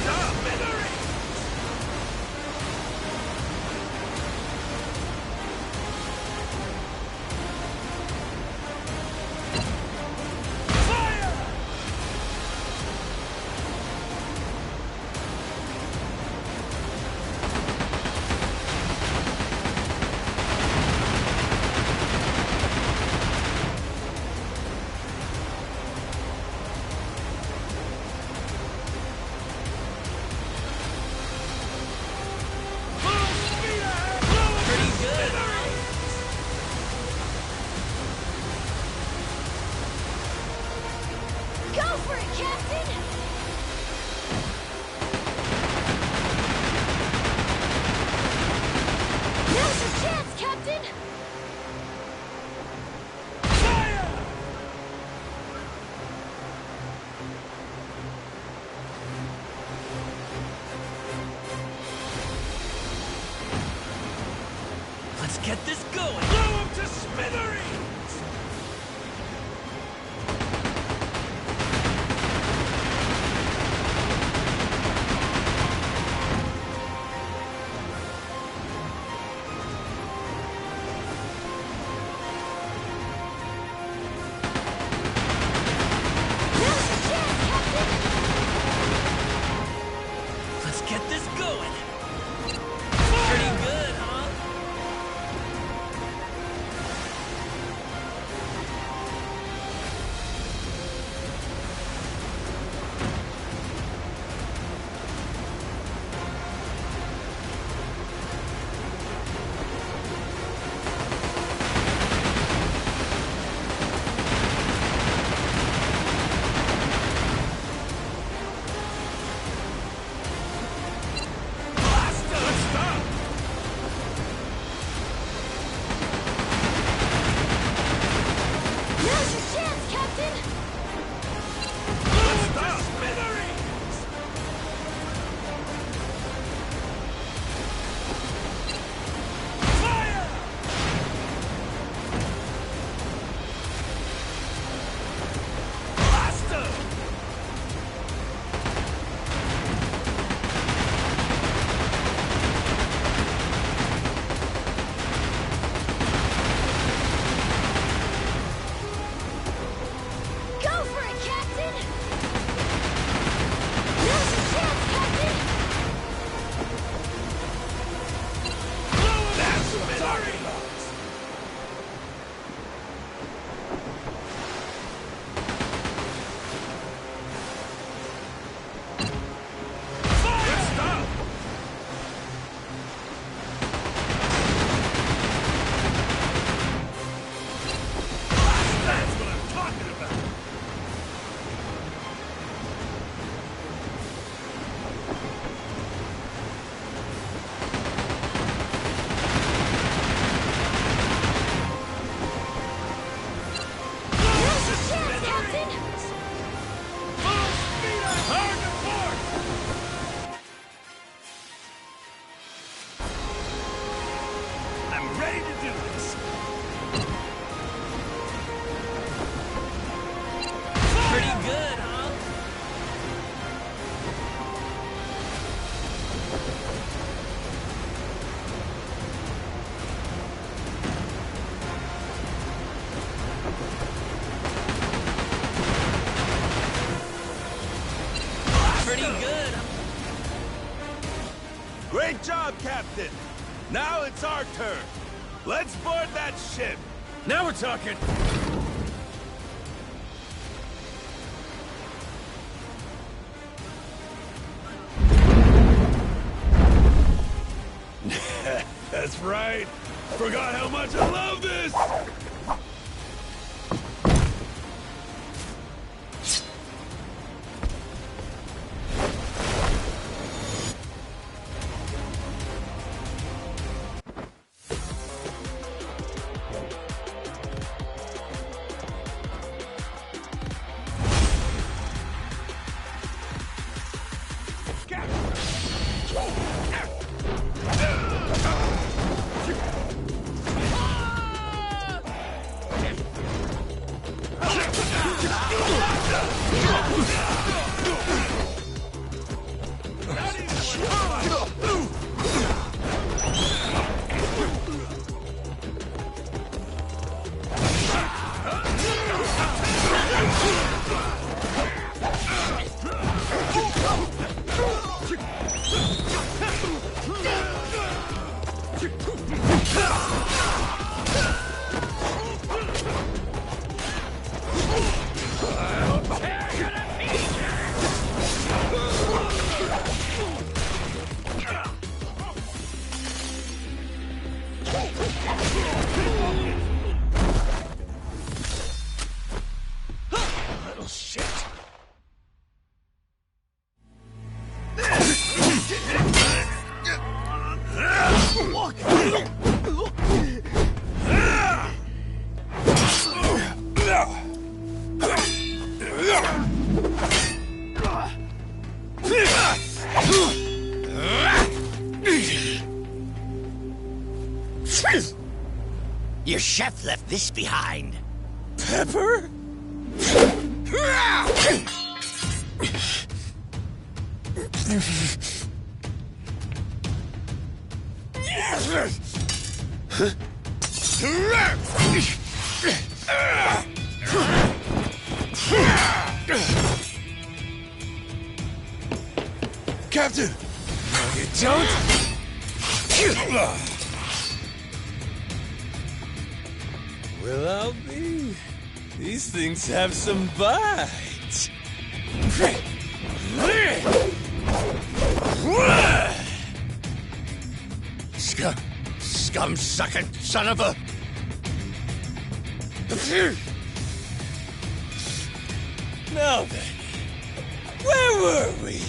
Stop! Smithereens! Fire! Go for it, Captain! Now's your chance, Captain! Fire! going! Blow him to smithereens! Let's get this going! Pretty good, huh? Now's your chance, Captain! Go for it, Captain! Now's your chance, Captain! That's what I'm talking about! Let's stop! That's what I'm talking about! Now's your chance, Captain! Full speed on hard to port! I'm ready to do this. Pretty good, huh? Pretty good. Great job, Captain! Now it's our turn. Let's board that ship. Now we're talking! That's right. Forgot how much I love this! chef left this behind. Pepper? Captain! No, you don't! Well, I'll be. These things have some bite. Scum-sucking son of a... Now then, where were we?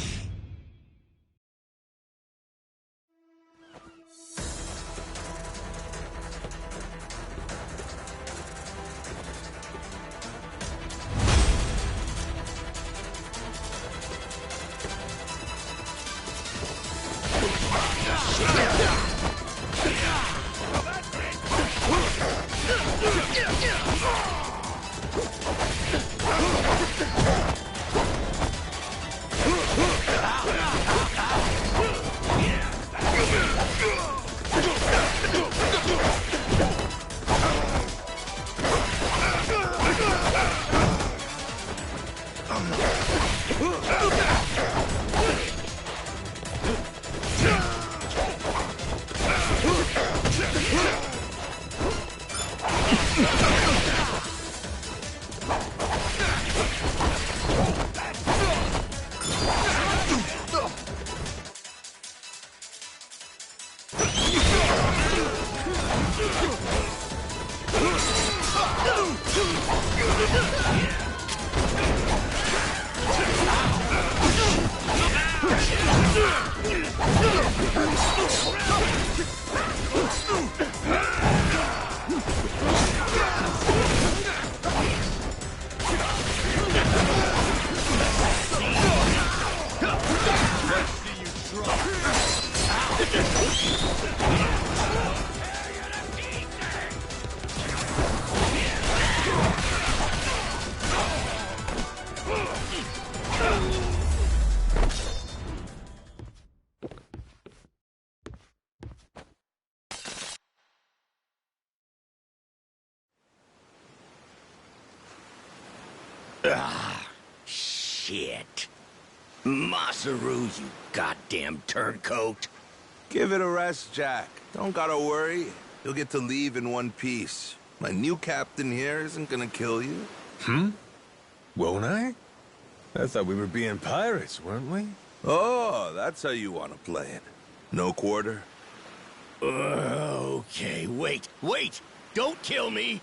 Shit. Masaru, you goddamn turncoat. Give it a rest, Jack. Don't gotta worry. You'll get to leave in one piece. My new captain here isn't gonna kill you. Won't I? I thought we were being pirates, weren't we? Oh, that's how you want to play it. No quarter? Okay, wait. Don't kill me.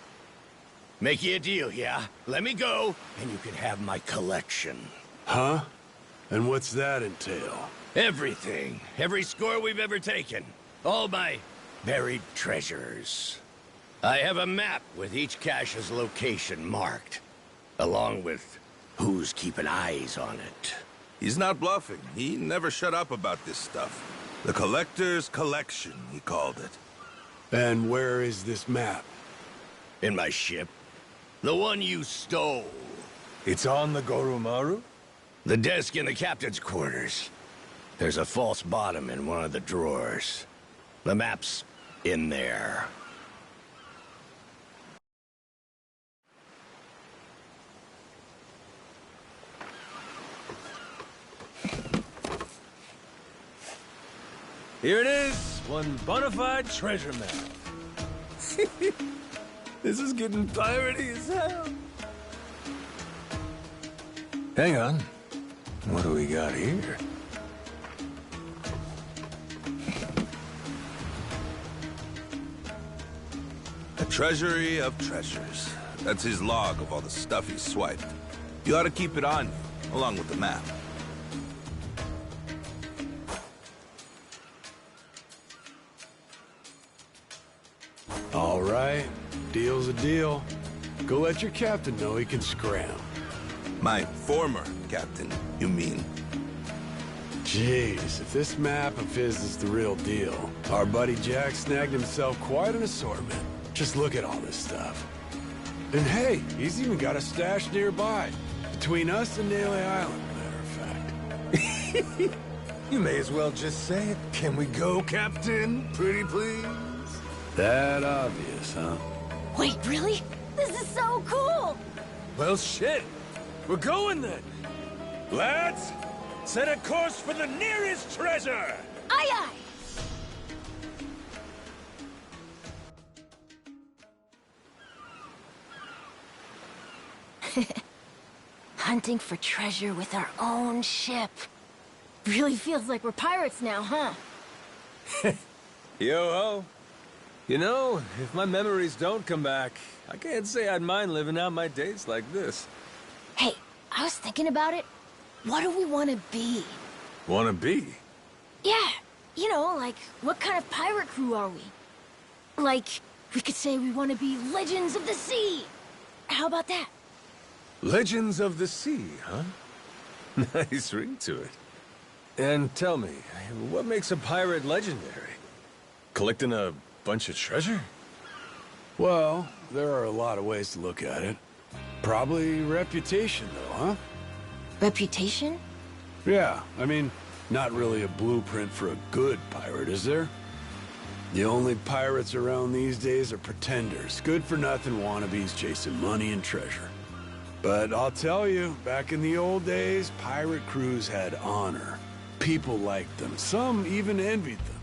Make you a deal, yeah? Let me go, and you can have my collection. Huh? And what's that entail? Everything. Every score we've ever taken. All my buried treasures. I have a map with each cache's location marked, along with who's keeping eyes on it. He's not bluffing. He never shut up about this stuff. The Collector's Collection, he called it. And where is this map? In my ship. The one you stole. It's on the Goromaru? The desk in the captain's quarters. There's a false bottom in one of the drawers. The map's in there. Here it is, one bona fide treasure map. This is getting piratey as hell. Hang on. What do we got here? A treasury of treasures. That's his log of all the stuff he's swiped. You ought to keep it on you, along with the map. All right. Deal's a deal. Go let your captain know he can scram. My former captain, you mean? Jeez, if this map of his is the real deal, our buddy Jack snagged himself quite an assortment. Just look at all this stuff. And hey, he's even got a stash nearby. Between us and Nele Island, matter of fact. You may as well just say it. Can we go, Captain? Pretty please? That obvious, huh? Wait, really? This is so cool! Well, shit. We're going then. Lads, set a course for the nearest treasure! Aye, aye! Hunting for treasure with our own ship. Really feels like we're pirates now, huh? Yo-ho. You know, if my memories don't come back, I can't say I'd mind living out my days like this. Hey, I was thinking about it. What do we want to be? Wanna be? Yeah, you know, like, what kind of pirate crew are we? Like, we could say we want to be Legends of the Sea. How about that? Legends of the Sea, huh? Nice ring to it. And tell me, what makes a pirate legendary? Collecting a bunch of treasure? Well, there are a lot of ways to look at it. Probably reputation, though, huh? Reputation? Yeah, I mean, not really a blueprint for a good pirate, is there? The only pirates around these days are pretenders, good-for-nothing wannabes chasing money and treasure. But I'll tell you, back in the old days, pirate crews had honor. People liked them. Some even envied them.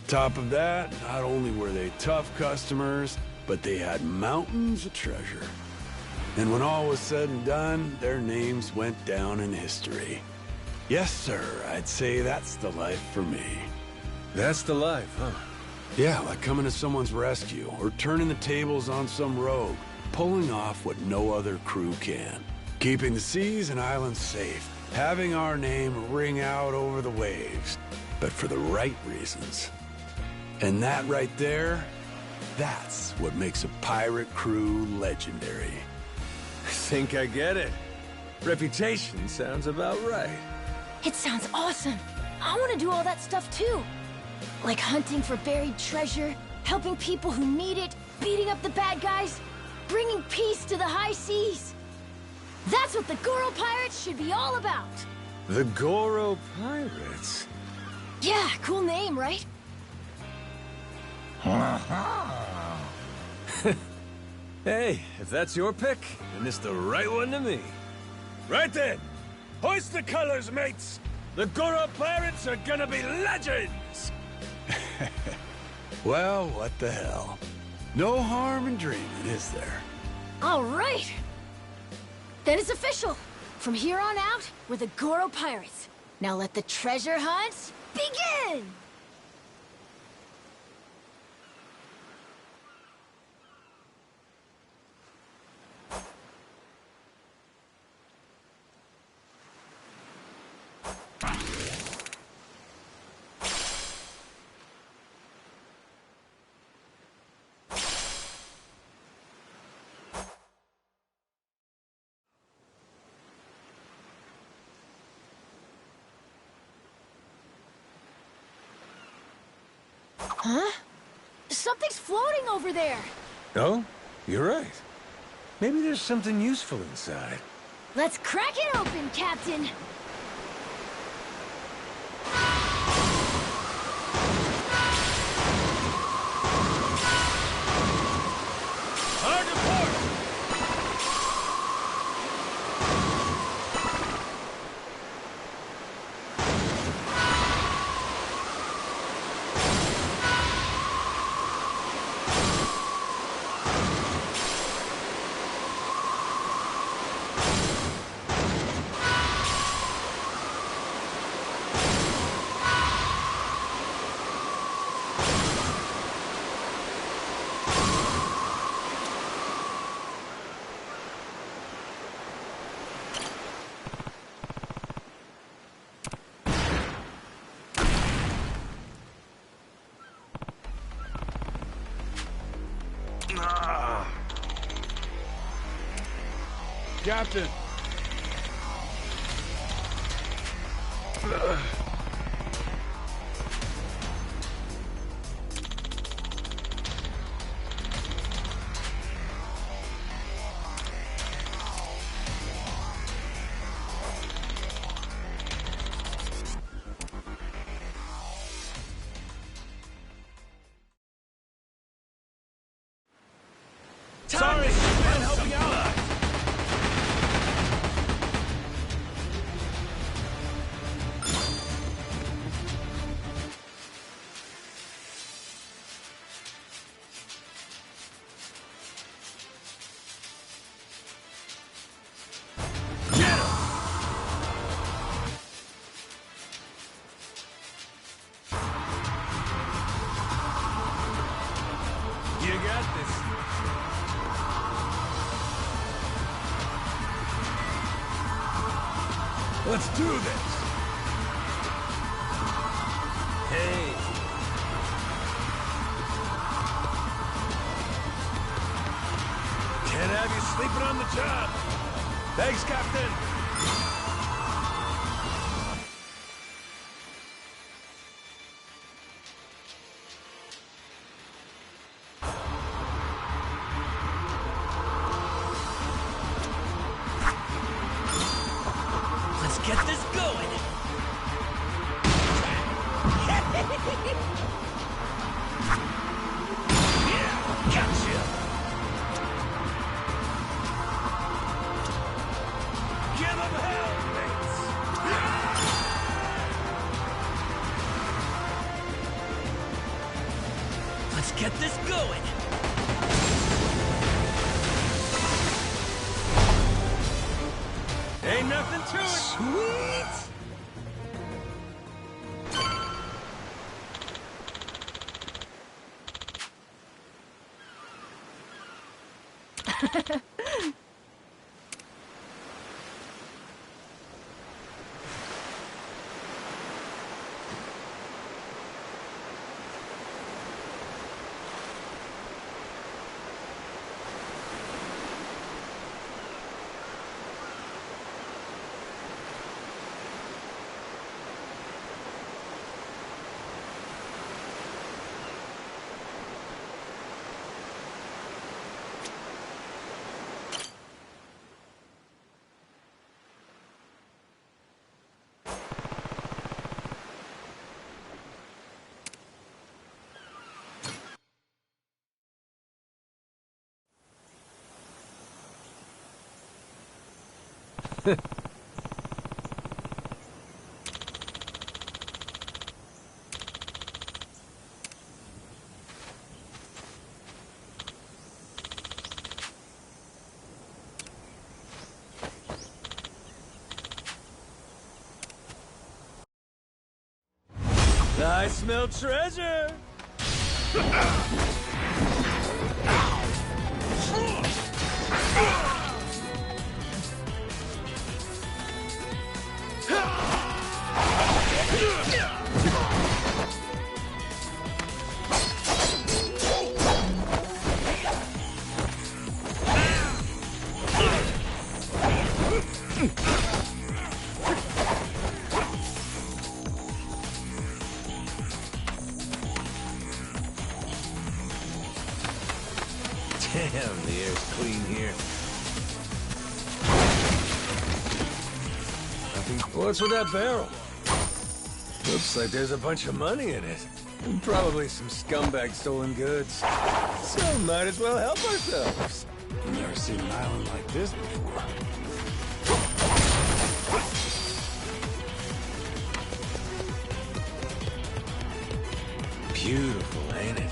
Top of that, not only were they tough customers, but they had mountains of treasure. And when all was said and done, their names went down in history. Yes, sir, I'd say that's the life for me. That's the life, huh? Yeah, like coming to someone's rescue, or turning the tables on some rogue, pulling off what no other crew can. Keeping the seas and islands safe, having our name ring out over the waves, but for the right reasons. And that right there, that's what makes a pirate crew legendary. I think I get it. Reputation sounds about right. It sounds awesome. I want to do all that stuff too. Like hunting for buried treasure, helping people who need it, beating up the bad guys, bringing peace to the high seas. That's what the Goro Pirates should be all about. The Goro Pirates? Yeah, cool name, right? Hey, if that's your pick, then it's the right one to me. Right then, hoist the colors, mates! The Goro Pirates are gonna be legends! Well, what the hell? No harm in dreaming, is there? All right. Then it's official. From here on out, we're the Goro Pirates. Now let the treasure hunts begin! Huh? Something's floating over there! Oh? You're right. Maybe there's something useful inside. Let's crack it open, Captain! Hard to port! Captain! Let's do this! Hey. Can't have you sleeping on the job. Thanks, Captain. Let's get this going. Yeah, gotcha. Give him hell, mates! Let's get this going. Ain't nothing to it. Sweet. I smell treasure. Damn, the air's clean here. What's with that barrel? Looks like there's a bunch of money in it. And probably some scumbag stolen goods. So might as well help ourselves. Never seen an island like this before. Beautiful, ain't it?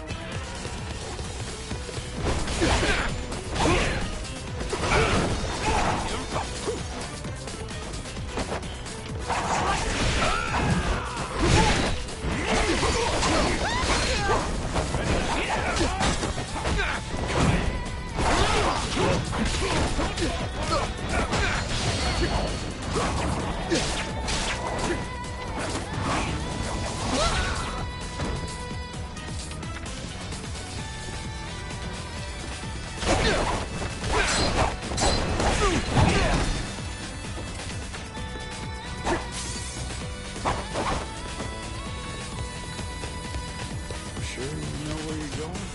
Sure you know where you're going?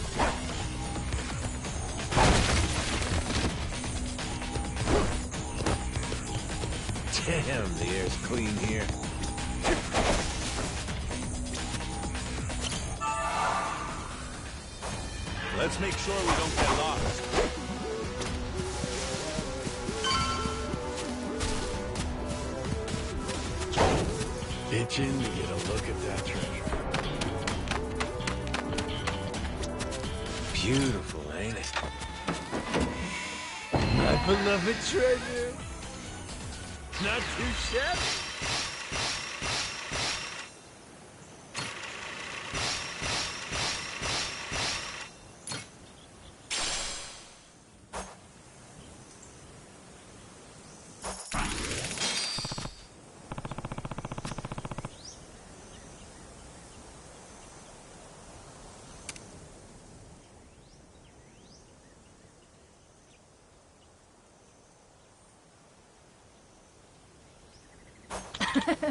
Damn, the air's clean here. Let's make sure we don't get lost. Itching to get a look at that treasure. Beautiful, ain't it? My beloved treasure. Not too shabby. Huh?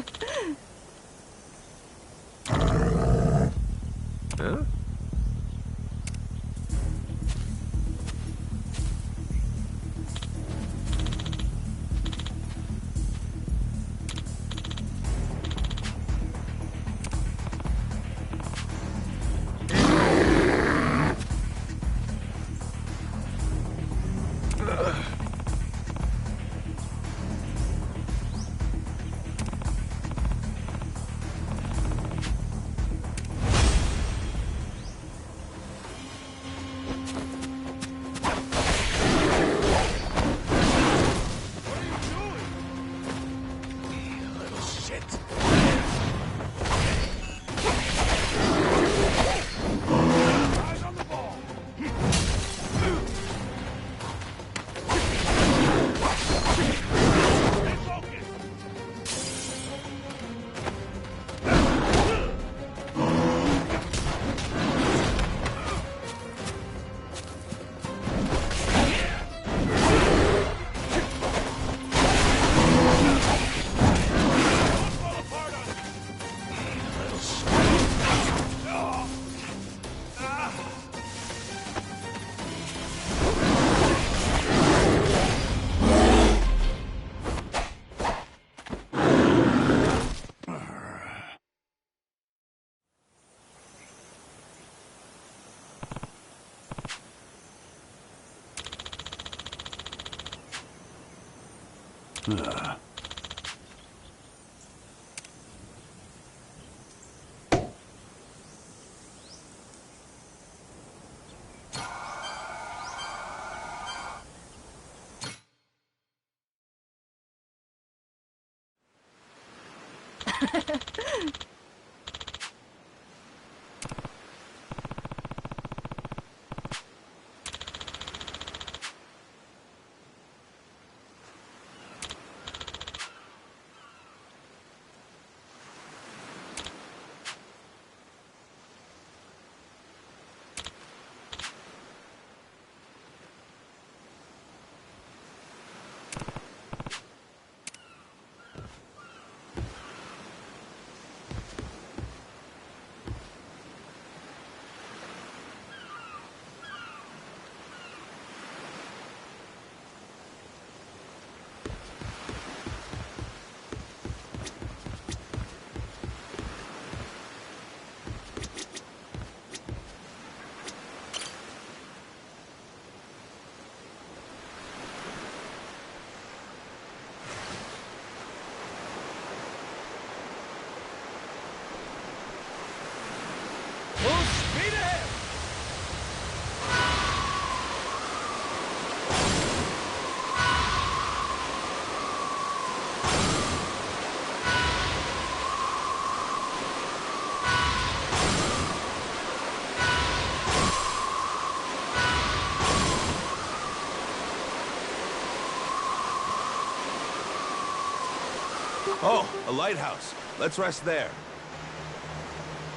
Oh, a lighthouse. Let's rest there.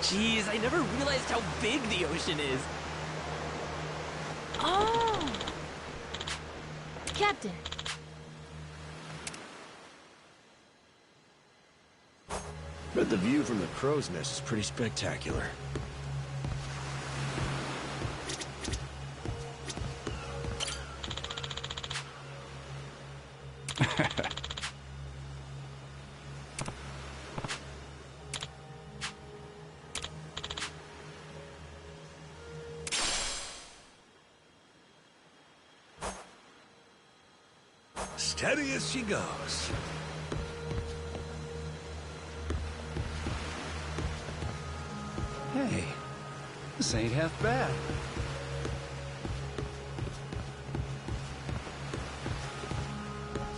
Jeez, I never realized how big the ocean is. Oh! Captain. Bet the view from the crow's nest is pretty spectacular. Steady as she goes. Hey, this ain't half bad.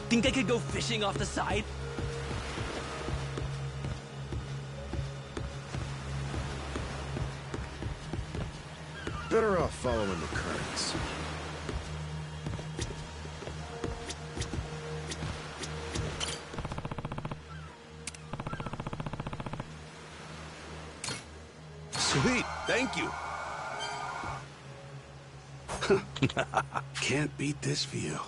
Think I could go fishing off the side? Better off following the currents. Sweet, thank you. Can't beat this view.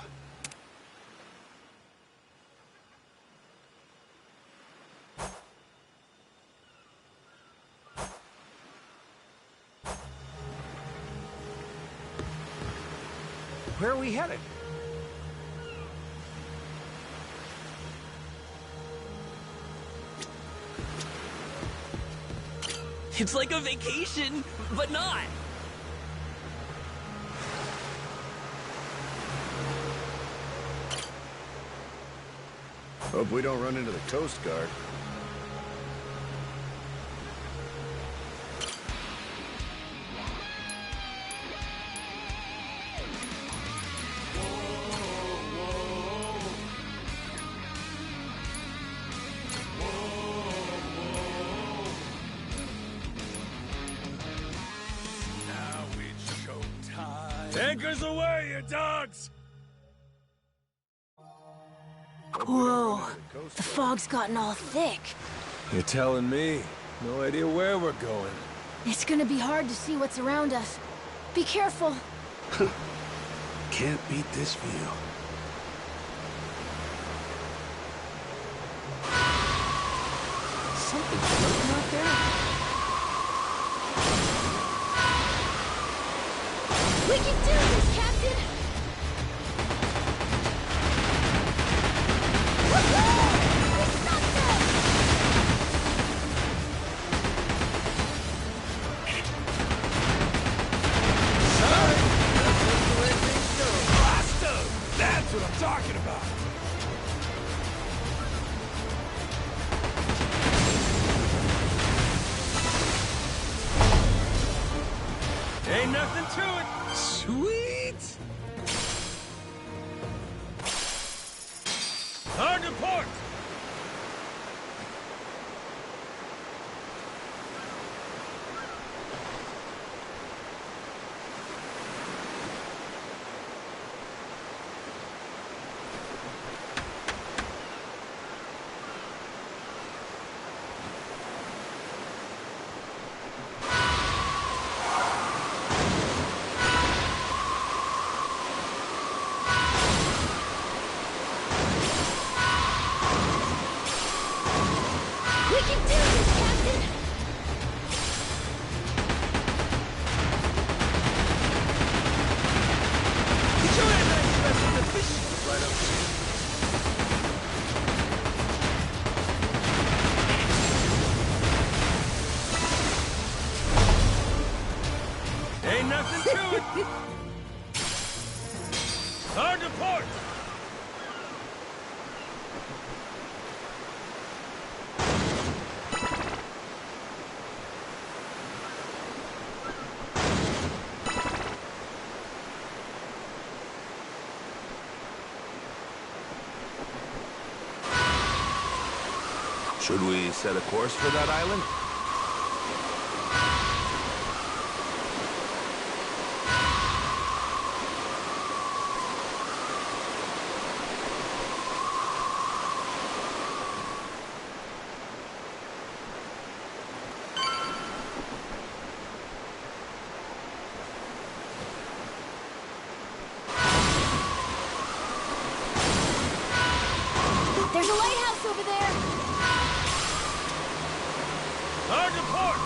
we headed? It's like a vacation, but not. Hope we don't run into the Coast Guard. Anchors away, you dogs! Whoa, the fog's gotten all thick. You're telling me. No idea where we're going. It's gonna be hard to see what's around us. Be careful. Can't beat this view. Something's floating out there? We can do this, Captain! Woohoo! We stopped them! Sorry, that's just the way things go. Blast 'em! That's what I'm talking about. Ain't nothing to it. Sweet! Hard to port. We can do this, Captain! Get your hand nice rest in the fish right up here. Ain't nothing to it. Hard to port. Should we set a course for that island? There's a lighthouse over there! Hard to port.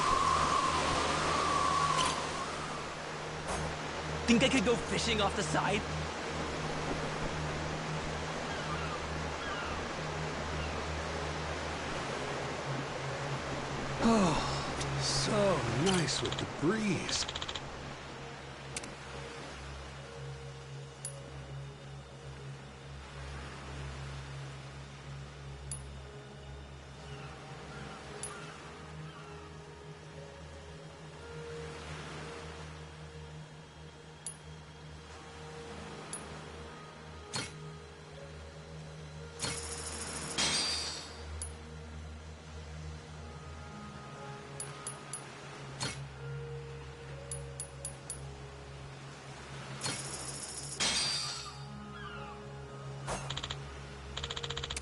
Think I could go fishing off the side? Oh, so nice with the breeze.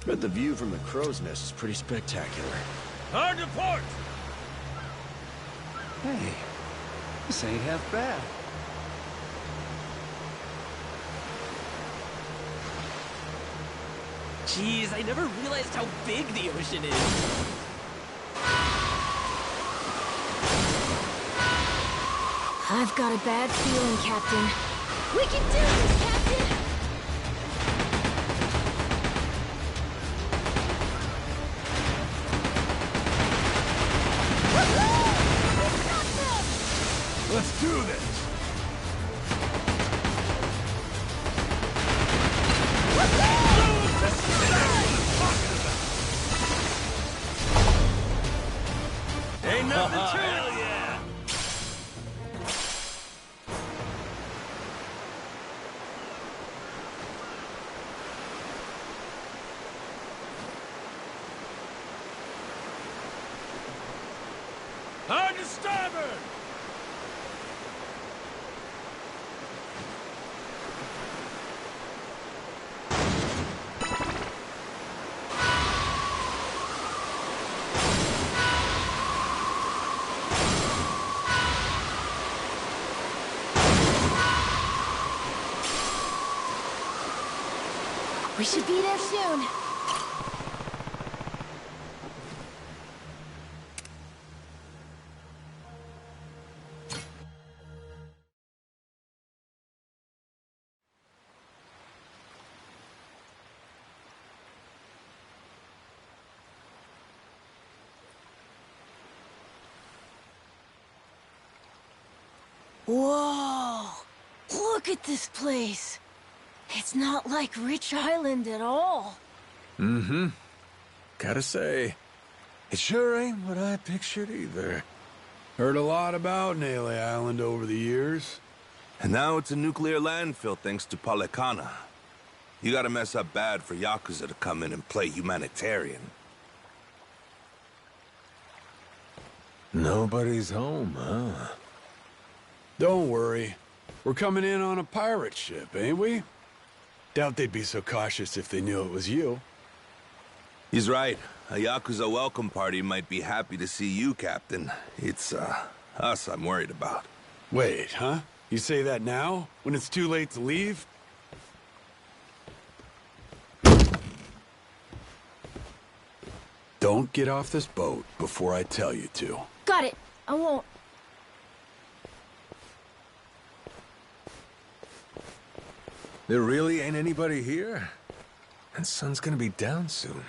Bet the view from the crow's nest is pretty spectacular. Hard to port. Hey, this ain't half bad. Jeez, I never realized how big the ocean is. I've got a bad feeling, Captain. We can do this, Captain! do this! Ain't nothing to it! Hell yeah! Hard to starboard! We should be there soon. Whoa! Look at this place! It's not like Rich Island at all. Mm-hmm. Gotta say, it sure ain't what I pictured either. Heard a lot about Nele Island over the years. And now it's a nuclear landfill thanks to Policana. You gotta mess up bad for Yakuza to come in and play humanitarian. Nobody's home, huh? Don't worry. We're coming in on a pirate ship, ain't we? Doubt they'd be so cautious if they knew it was you. He's right. A Yakuza welcome party might be happy to see you, Captain. It's, us I'm worried about. Wait, huh? You say that now? When it's too late to leave? Don't get off this boat before I tell you to. Got it. I won't. There really ain't anybody here? And sun's gonna be down soon.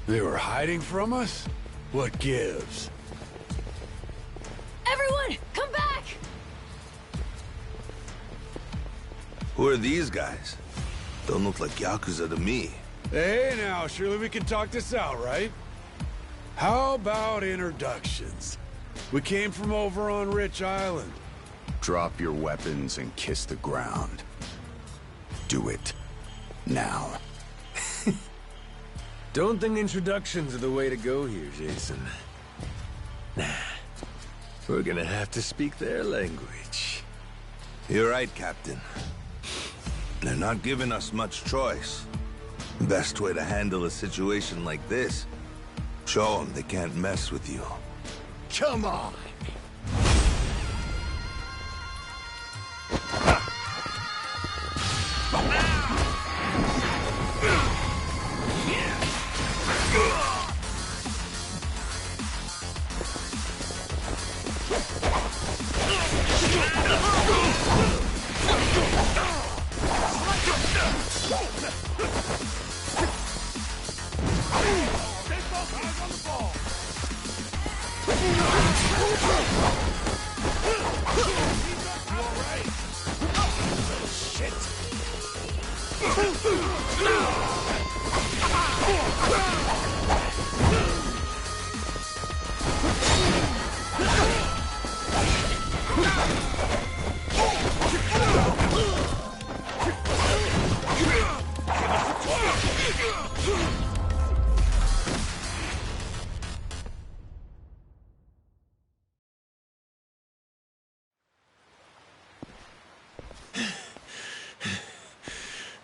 They were hiding from us? What gives? Everyone, come back! Who are these guys? Don't look like Yakuza to me. Hey now, surely we can talk this out, right? How about introductions? We came from over on Rich Island. Drop your weapons and kiss the ground. Do it. Now. Don't think introductions are the way to go here, Jason. Nah. We're gonna have to speak their language. You're right, Captain. They're not giving us much choice. The best way to handle a situation like this, show them they can't mess with you. Come on!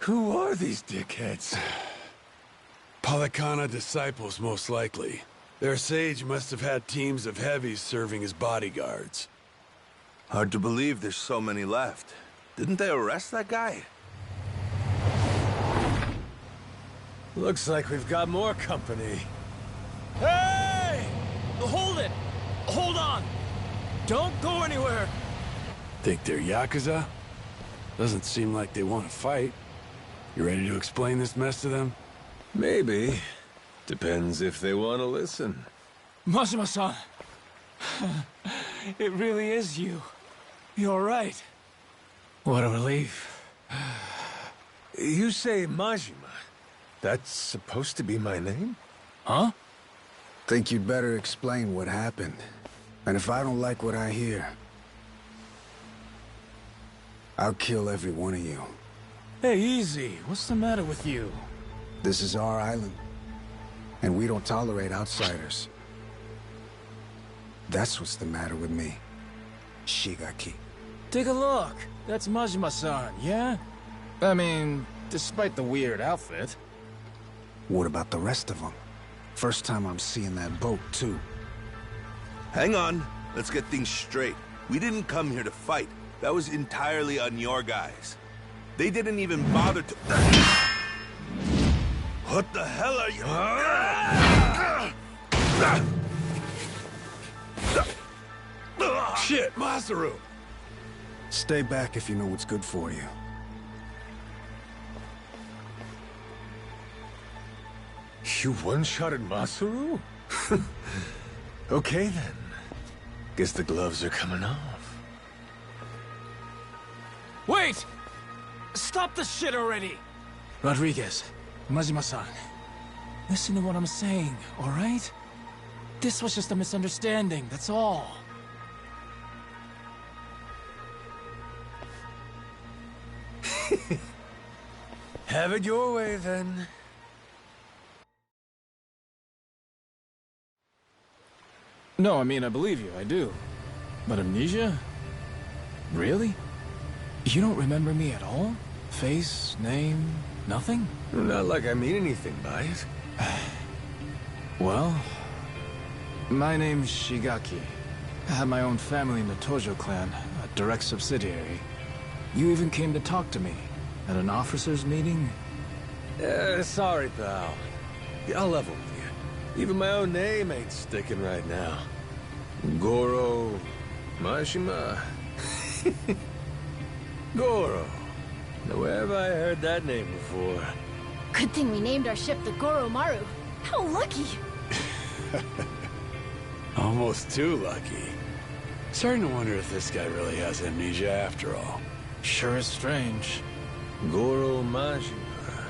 Who are these dickheads? Policana disciples, most likely. Their sage must have had teams of heavies serving as bodyguards. Hard to believe there's so many left. Didn't they arrest that guy? Looks like we've got more company. Hey! Hold it! Hold on! Don't go anywhere! Think they're Yakuza? Doesn't seem like they want to fight. You ready to explain this mess to them? Maybe. Depends if they want to listen. Majima-san. It really is you. You're right. What a relief. You say Majima. That's supposed to be my name? Huh? Think you'd better explain what happened. And if I don't like what I hear, I'll kill every one of you. Hey, easy. What's the matter with you? This is our island, and we don't tolerate outsiders. That's what's the matter with me, Shigaki. Take a look. That's Majima-san, yeah? I mean, despite the weird outfit. What about the rest of them? First time I'm seeing that boat, too. Hang on. Let's get things straight. We didn't come here to fight. That was entirely on your guys. They didn't even bother to... What the hell are you... Shit, Masaru! Stay back if you know what's good for you. You one-shotted Masaru? Okay, then. Guess the gloves are coming off. Wait! Stop the shit already! Rodriguez, Majima-san, listen to what I'm saying, all right? This was just a misunderstanding, that's all. Have it your way, then. No, I mean, I believe you, I do. But amnesia? Really? You don't remember me at all? Face, name, nothing? Not like I mean anything by it. Well, my name's Shigaki. I had my own family in the Tojo clan, a direct subsidiary. You even came to talk to me at an officers' meeting? Sorry, pal. I'll level with you. Even my own name ain't sticking right now. Goro... Majima... Goro. Now, where have I heard that name before? Good thing we named our ship the Goromaru. How lucky! Almost too lucky. Starting to wonder if this guy really has amnesia after all. Sure is strange. Goro Majima.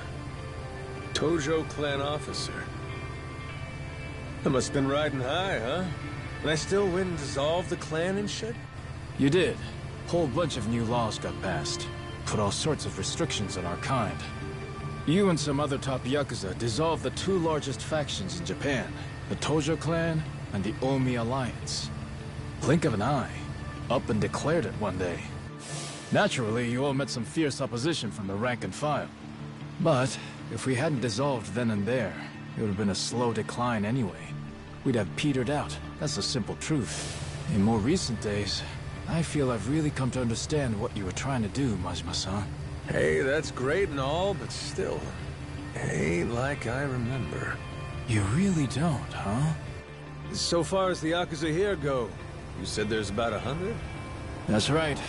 Tojo clan officer. I must have been riding high, huh? And I still win and dissolve the clan and shit? You did. Whole bunch of new laws got passed. Put all sorts of restrictions on our kind. You and some other top Yakuza dissolved the two largest factions in Japan, the Tojo clan and the Omi Alliance. Blink of an eye, up and declared it one day. Naturally, you all met some fierce opposition from the rank and file. But if we hadn't dissolved then and there, it would have been a slow decline anyway. We'd have petered out, that's the simple truth. In more recent days, I feel I've really come to understand what you were trying to do, Majima-san. Hey, that's great and all, but still, ain't like I remember. You really don't, huh? So far as the Yakuza here go, you said there's about 100? That's right.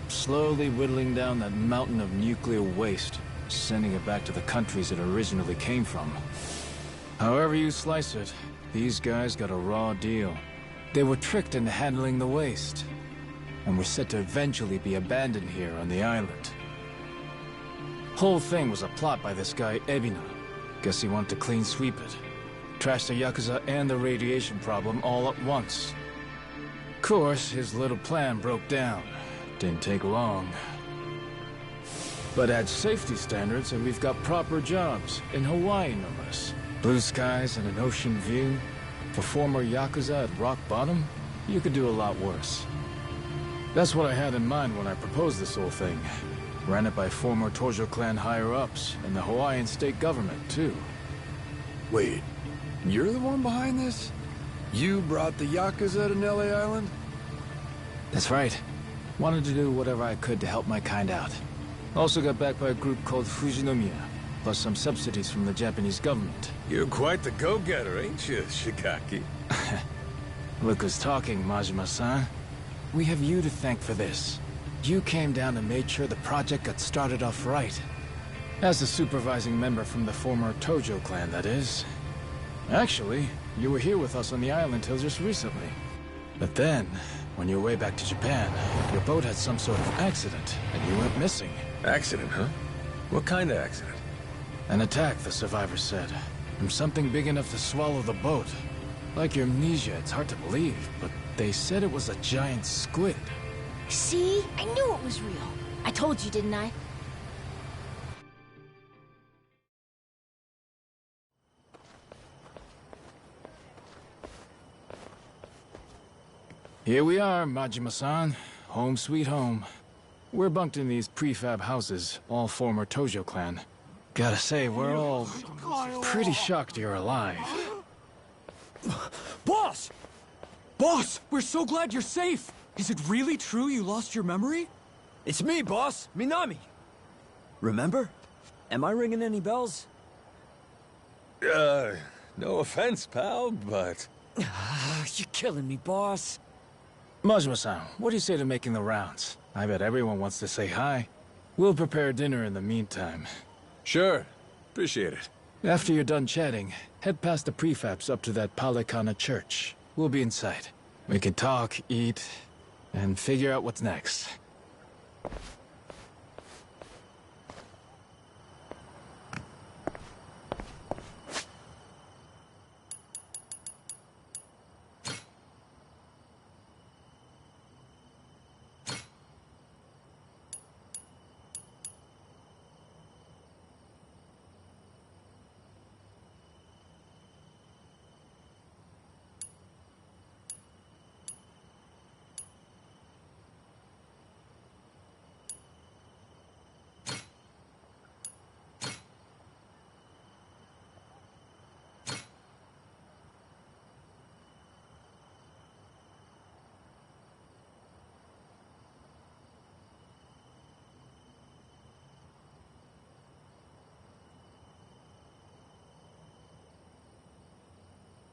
Slowly whittling down that mountain of nuclear waste, sending it back to the countries it originally came from. However you slice it, these guys got a raw deal. They were tricked into handling the waste, and were set to eventually be abandoned here on the island. Whole thing was a plot by this guy, Ebina. Guess he wanted to clean sweep it. Trash the Yakuza and the radiation problem all at once. Of course, his little plan broke down. Didn't take long. But at safety standards, and we've got proper jobs. In Hawaii, no less. Blue skies and an ocean view. For former Yakuza at rock bottom, you could do a lot worse. That's what I had in mind when I proposed this whole thing. Ran it by former Tojo clan higher-ups, and the Hawaiian state government, too. Wait, you're the one behind this? You brought the Yakuza to Nelly Island? That's right. Wanted to do whatever I could to help my kind out. Also got backed by a group called Fujinomiya, plus some subsidies from the Japanese government. You're quite the go-getter, ain't you, Shigaki? Look who's talking, Majima-san. We have you to thank for this. You came down and made sure the project got started off right. As the supervising member from the former Tojo clan, that is. Actually, you were here with us on the island till just recently. But then, when you were way back to Japan, your boat had some sort of accident, and you went missing. Accident, huh? What kind of accident? An attack, the survivors said. From something big enough to swallow the boat. Like your amnesia, it's hard to believe, but they said it was a giant squid. See? I knew it was real. I told you, didn't I? Here we are, Majima-san. Home sweet home. We're bunked in these prefab houses, all former Tojo clan. Gotta say, we're all pretty shocked you're alive. Boss! Boss, we're so glad you're safe! Is it really true you lost your memory? It's me, boss! Minami! Remember? Am I ringing any bells? No offense, pal, but... You're killing me, boss. Majima-san, what do you say to making the rounds? I bet everyone wants to say hi. We'll prepare dinner in the meantime. Sure. Appreciate it. After you're done chatting, head past the prefabs up to that Palikana church. We'll be inside. We can talk, eat, and figure out what's next.